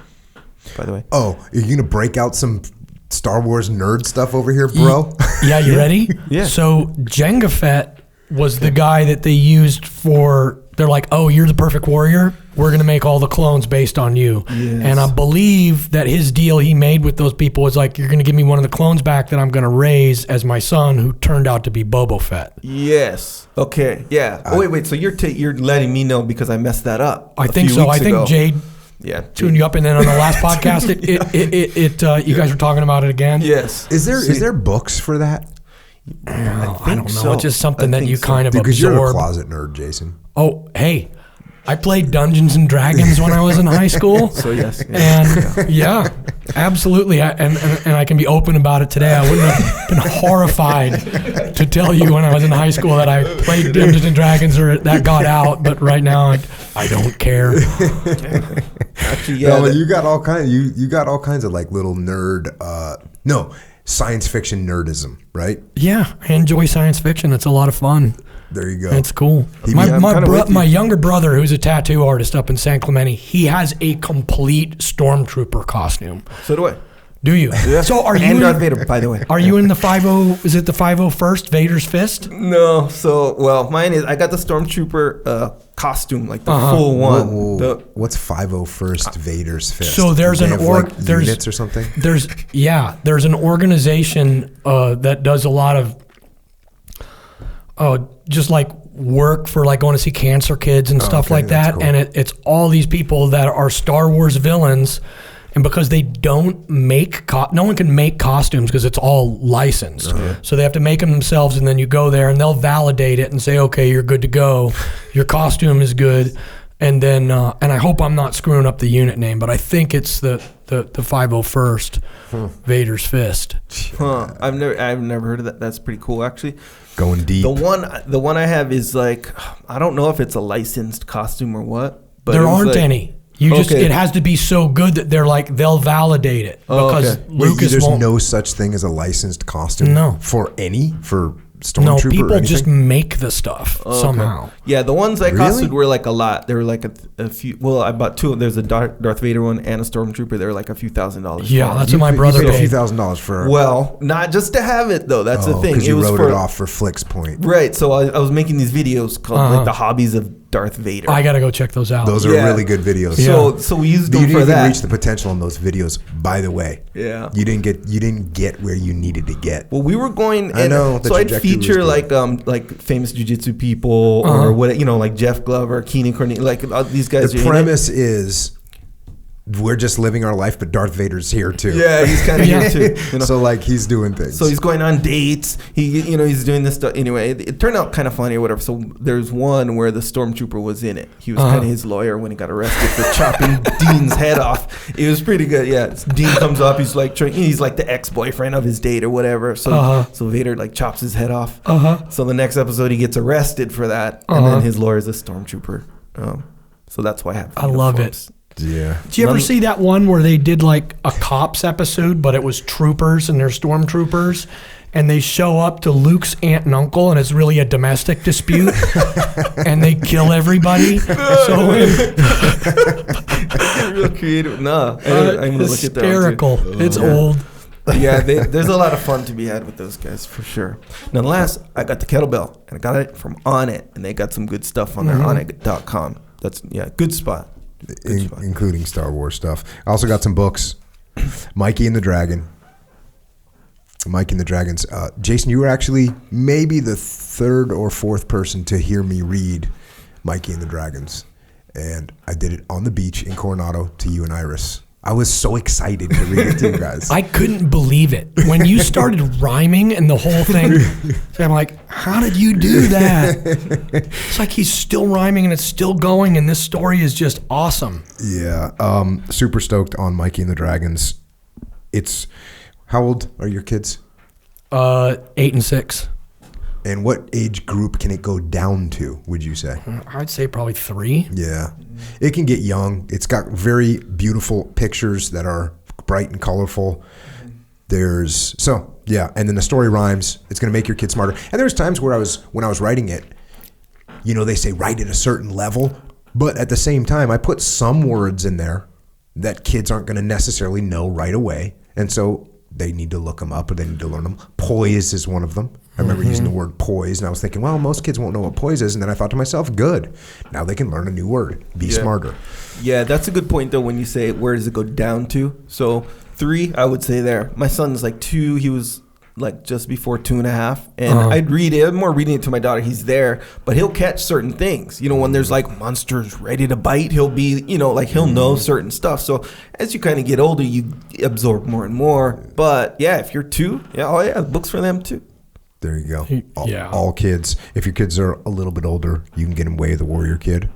by the way. Oh, you're going to break out some Star Wars nerd stuff over here, bro? Yeah, you ready? Yeah. So Jenga Fett was the guy that they used for, they're like, oh, you're the perfect warrior. We're going to make all the clones based on you. Yes. And I believe that his deal he made with those people was like, you're going to give me one of the clones back that I'm going to raise as my son, who turned out to be Boba Fett. Yes. Okay. Yeah. Wait. So you're letting me know because I messed that up. I think so. I think Jade tuned you up, and then on the last podcast, you guys were talking about it again. Yes. Is there books for that? I don't know. So. It's just something that you kind of because absorb. You're a closet nerd, Jason. Oh, hey. I played Dungeons and Dragons when I was in high school. So yes. And yeah, absolutely. And I can be open about it today. I wouldn't have been horrified to tell you when I was in high school that I played Dungeons and Dragons or that got out. But right now, I don't care. Actually, no, you got all kinds. You got all kinds of like little nerd. Science fiction nerdism, right? Yeah, I enjoy science fiction. It's a lot of fun. There you go. It's cool. My younger brother, who's a tattoo artist up in San Clemente, he has a complete Stormtrooper costume. So do I. Do you? Yeah. So are you? And Darth Vader, by the way. Are you in the 50? Is it the 501st Vader's Fist? No. So mine is. I got the Stormtrooper costume, like the full one. Whoa. What's 501st Vader's Fist? So there's there's units or something. There's an organization that does a lot of just like work for like going to see cancer kids and stuff like that. Cool. And it's all these people that are Star Wars villains. And because they don't make, no one can make costumes because it's all licensed. Uh-huh. So they have to make them themselves, and then you go there and they'll validate it and say, okay, you're good to go. Your costume is good. And then, and I hope I'm not screwing up the unit name, but I think it's the 501st Vader's Fist. I've never heard of that. That's pretty cool, actually. Going deep. The one I have is like, I don't know if it's a licensed costume or what. But there aren't any. It has to be so good that they'll validate it because Lucas there's won't. no such thing as a licensed costume. No. For Stormtrooper. No, or people anything? just make the stuff somehow. Yeah, the ones I costed were like a lot. They were like a few. Well, I bought two. There's a Darth Vader one and a Stormtrooper. They were like a few $1,000s. Yeah, that's what my brother paid. paid. A few $1,000s for. Well, not just to have it though. That's the thing. Because you wrote it off for Flick's point. Right. So I was making these videos called like the hobbies of Darth Vader. I gotta go check those out. Those are really good videos. So we used them for that. You didn't even reach the potential in those videos. By the way. Yeah. You didn't get where you needed to get. Well, we were going. I know. So I'd feature like famous jiu-jitsu people or what, like Jeff Glover, Keenan Cornelius, like these guys. The premise is we're just living our life, but Darth Vader's here too. Yeah, he's kind of here too. So like he's doing things. So he's going on dates. He's doing this stuff. Anyway, it turned out kind of funny or whatever. So there's one where the Stormtrooper was in it. He was kind of his lawyer when he got arrested for chopping Dean's head off. It was pretty good. Yeah, Dean comes up. He's like the ex-boyfriend of his date or whatever. So Vader like chops his head off. So the next episode he gets arrested for that, and then his lawyer's a Stormtrooper. So that's why I have. I love it. Yeah. Did you ever see that one where they did like a cops episode, but it was troopers and they're stormtroopers, and they show up to Luke's aunt and uncle, and it's really a domestic dispute, and they kill everybody? So real creative. No, I'm gonna look at that. Hysterical. It's old. Yeah, there's a lot of fun to be had with those guys for sure. Nonetheless, I got the kettlebell and I got it from Onnit, and they got some good stuff on their Onnit.com. That's good spot. Including Star Wars stuff. I also got some books. Mikey and the Dragon. Mikey and the Dragons. Jason, you were actually maybe the third or fourth person to hear me read Mikey and the Dragons. And I did it on the beach in Coronado to you and Iris. I was so excited to read it to you guys. I couldn't believe it. When you started rhyming and the whole thing, I'm like, how did you do that? It's like he's still rhyming and it's still going, and this story is just awesome. Yeah. Super stoked on Mikey and the Dragons. How old are your kids? 8 and 6. And what age group can it go down to, would you say? I'd say probably 3. Yeah. It can get young. It's got very beautiful pictures that are bright and colorful. And then the story rhymes. It's going to make your kid smarter. And there's times where when I was writing it, they say write at a certain level, but at the same time, I put some words in there that kids aren't going to necessarily know right away. And so they need to look them up or they need to learn them. Poise is one of them. I remember using the word poise, and I was thinking, well, most kids won't know what poise is. And then I thought to myself, good. Now they can learn a new word. Be smarter. Yeah, that's a good point, though, when you say where does it go down to. So 3, I would say there. My son's like 2. He was like just before 2.5. And I'd read it. I'm more reading it to my daughter. He's there, but he'll catch certain things. When there's like monsters ready to bite, he'll be, he'll know certain stuff. So as you kind of get older, you absorb more and more. But yeah, if you're 2, books for them too. There you go. All kids. If your kids are a little bit older, you can get them Way of the Warrior Kid.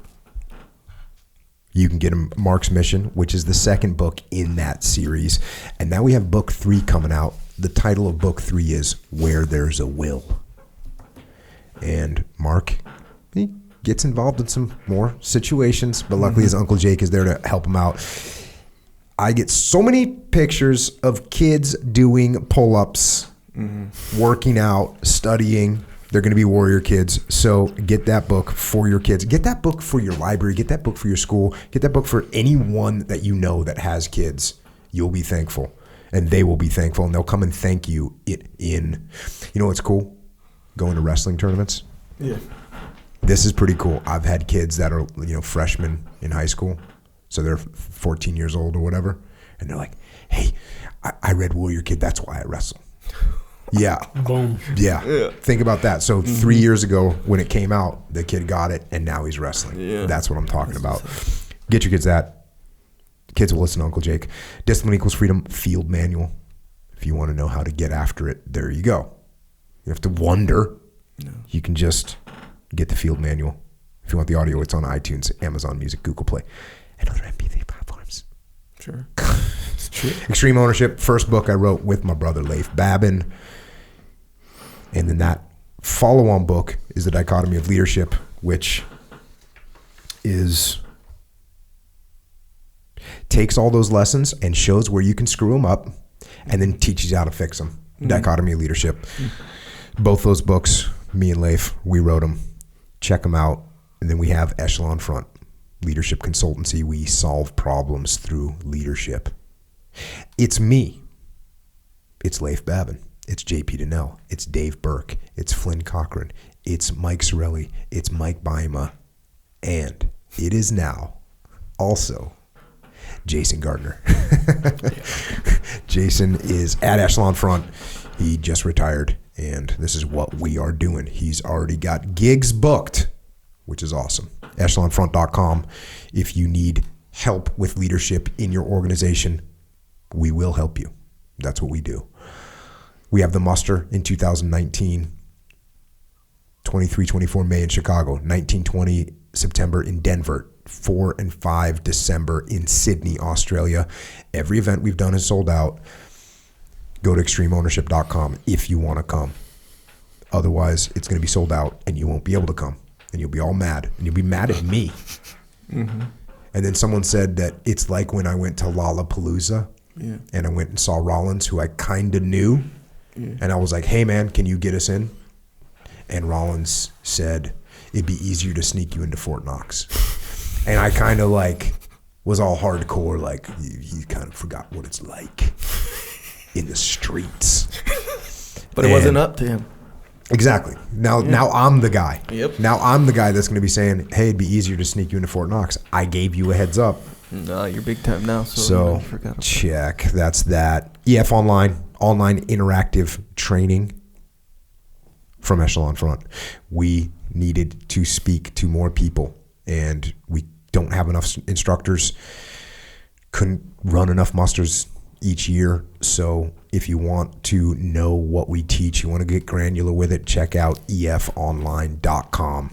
You can get them Mark's Mission, which is the second book in that series. And now we have book 3 coming out. The title of book 3 is Where There's a Will. And Mark, he gets involved in some more situations, but luckily his Uncle Jake is there to help him out. I get so many pictures of kids doing pull-ups, working out, studying. They're going to be warrior kids. So get that book for your kids. Get that book for your library. Get that book for your school. Get that book for anyone that you know that has kids. You'll be thankful. And they will be thankful. And they'll come and thank you You know what's cool? Going to wrestling tournaments. Yeah. This is pretty cool. I've had kids that are freshmen in high school. So they're 14 years old or whatever. And they're like, hey, I read Warrior Kid. That's why I wrestle. Yeah. Boom. Yeah. Think about that. So 3 years ago when it came out, the kid got it, and now he's wrestling. Yeah. That's what I'm talking about. Get your kids that. Kids will listen to Uncle Jake. Discipline Equals Freedom Field Manual. If you want to know how to get after it, there you go. You have to wonder. No. You can just get the field manual. If you want the audio, it's on iTunes, Amazon Music, Google Play, and other MP3 platforms. Sure. It's true. Extreme Ownership, first book I wrote with my brother Leif Babin. And then that follow-on book is The Dichotomy of Leadership, which takes all those lessons and shows where you can screw them up and then teaches you how to fix them. Dichotomy of Leadership. Both those books, me and Leif, we wrote them. Check them out. And then we have Echelon Front, leadership consultancy. We solve problems through leadership. It's me. It's Leif Babin. It's JP Donnell. It's Dave Burke. It's Flynn Cochran. It's Mike Sorelli. It's Mike Baima. And it is now also Jason Gardner. Jason is at Echelon Front. He just retired, and this is what we are doing. He's already got gigs booked, which is awesome. EchelonFront.com. If you need help with leadership in your organization, we will help you. That's what we do. We have the muster in 2019, 23-24 May in Chicago, 19-20 September in Denver, 4 and 5 December in Sydney, Australia. Every event we've done is sold out. Go to extremeownership.com if you want to come. Otherwise, it's going to be sold out and you won't be able to come. And you'll be all mad. And you'll be mad at me. Mm-hmm. And then someone said that it's like when I went to Lollapalooza and I went and saw Rollins, who I kind of knew. Yeah. And I was like, hey, man, can you get us in? And Rollins said, it'd be easier to sneak you into Fort Knox. And I kind of like was all hardcore, like he kind of forgot what it's like in the streets. But it wasn't up to him. Exactly. Now I'm the guy. Yep. Now I'm the guy that's going to be saying, hey, it'd be easier to sneak you into Fort Knox. I gave you a heads up. No, you're big time now. So check. That's that. EF online interactive training from Echelon Front. We needed to speak to more people, and we don't have enough instructors. Couldn't run enough musters each year. So if you want to know what we teach, you want to get granular with it, check out efonline.com.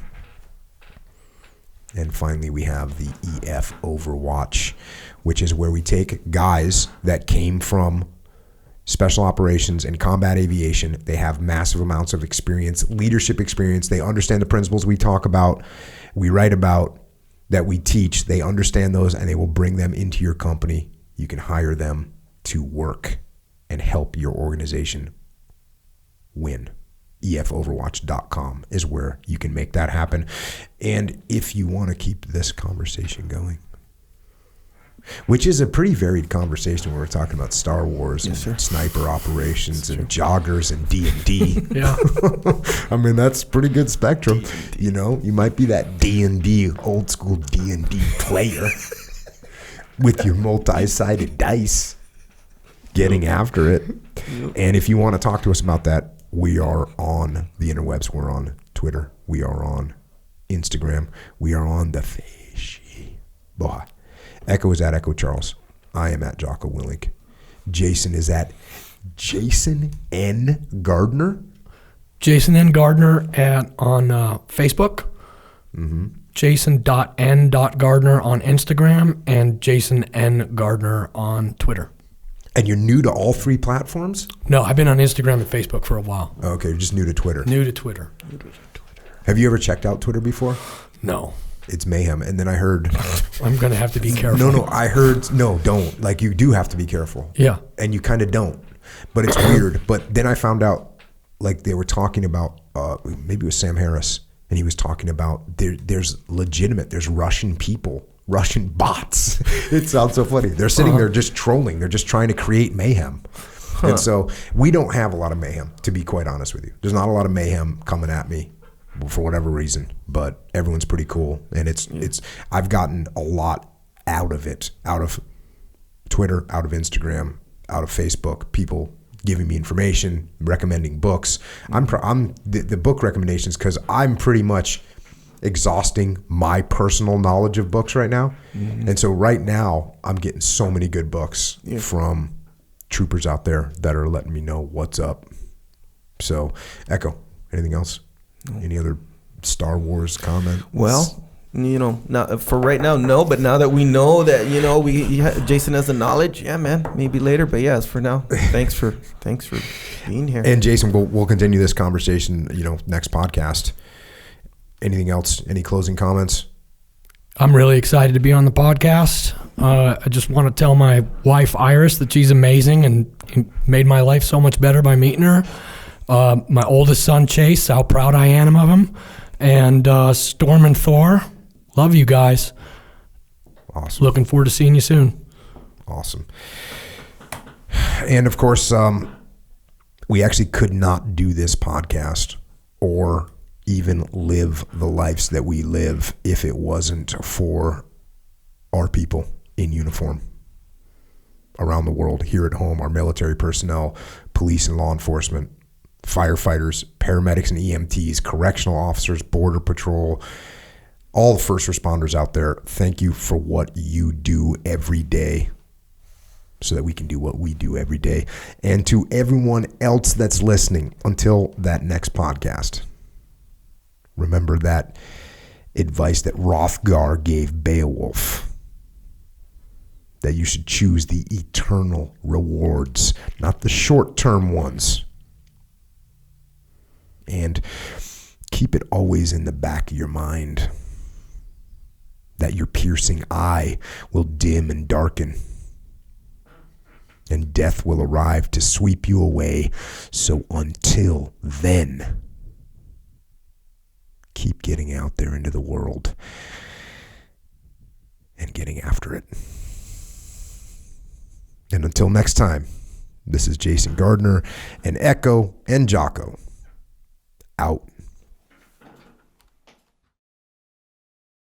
And finally, we have the EF Overwatch, which is where we take guys that came from special operations and combat aviation. They have massive amounts of experience, leadership experience. They understand the principles we talk about, we write about, that we teach. They understand those, and they will bring them into your company. You can hire them to work and help your organization win. EFOverwatch.com is where you can make that happen. And if you want to keep this conversation going, which is a pretty varied conversation where we're talking about Star Wars and sniper operations and joggers and D&D. Yeah. I mean, that's pretty good spectrum. D&D. You know, you might be that D&D, old school D&D player with your multi-sided dice getting after it. And if you want to talk to us about that, we are on the interwebs. We're on Twitter. We are on Instagram. We are on the Fishy Boy. Echo is at Echo Charles. I am at Jocko Willink. Jason is at Jason N. Gardner. Jason N. Gardner on Facebook. Mm-hmm. Jason.N.Gardner on Instagram. And Jason N. Gardner on Twitter. And you're new to all three platforms? No, I've been on Instagram and Facebook for a while. Okay, you're just new to Twitter. New to Twitter. Have you ever checked out Twitter before? No. It's mayhem. And then I heard... I'm going to have to be careful. No, I heard... No, don't. Like, you do have to be careful. Yeah. And you kind of don't. But it's weird. But then I found out, like, they were talking about... maybe it was Sam Harris. And he was talking about there's Russian people, Russian bots. It sounds so funny. They're sitting there just trolling. They're just trying to create mayhem. Huh. And so we don't have a lot of mayhem, to be quite honest with you. There's not a lot of mayhem coming at me for whatever reason, but everyone's pretty cool. And I've gotten a lot out of it, out of Twitter, out of Instagram, out of Facebook, people giving me information, recommending books. I'm the book recommendations, because I'm pretty much exhausting my personal knowledge of books right now. Mm-hmm. And so right now I'm getting so many good books from troopers out there that are letting me know what's up. So Echo, anything else? No. Any other Star Wars comment? Well, not for right now, no. But now that we know that Jason has the knowledge, yeah, man, maybe later. But yeah, as for now, thanks for being here. And Jason, we'll continue this conversation, next podcast. Anything else? Any closing comments? I'm really excited to be on the podcast. I just want to tell my wife, Iris, that she's amazing and made my life so much better by meeting her. My oldest son, Chase, how proud I am of him. And Storm and Thor, love you guys. Awesome. Looking forward to seeing you soon. Awesome. And of course, we actually could not do this podcast or even live the lives that we live if it wasn't for our people in uniform around the world, here at home, our military personnel, police and law enforcement, firefighters, paramedics and EMTs, correctional officers, border patrol, all the first responders out there. Thank you for what you do every day so that we can do what we do every day. And to everyone else that's listening, until that next podcast, remember that advice that Hrothgar gave Beowulf, that you should choose the eternal rewards, not the short-term ones. And keep it always in the back of your mind that your piercing eye will dim and darken, and death will arrive to sweep you away. So until then, keep getting out there into the world and getting after it. And until next time, this is Jason Gardner and Echo and Jocko out.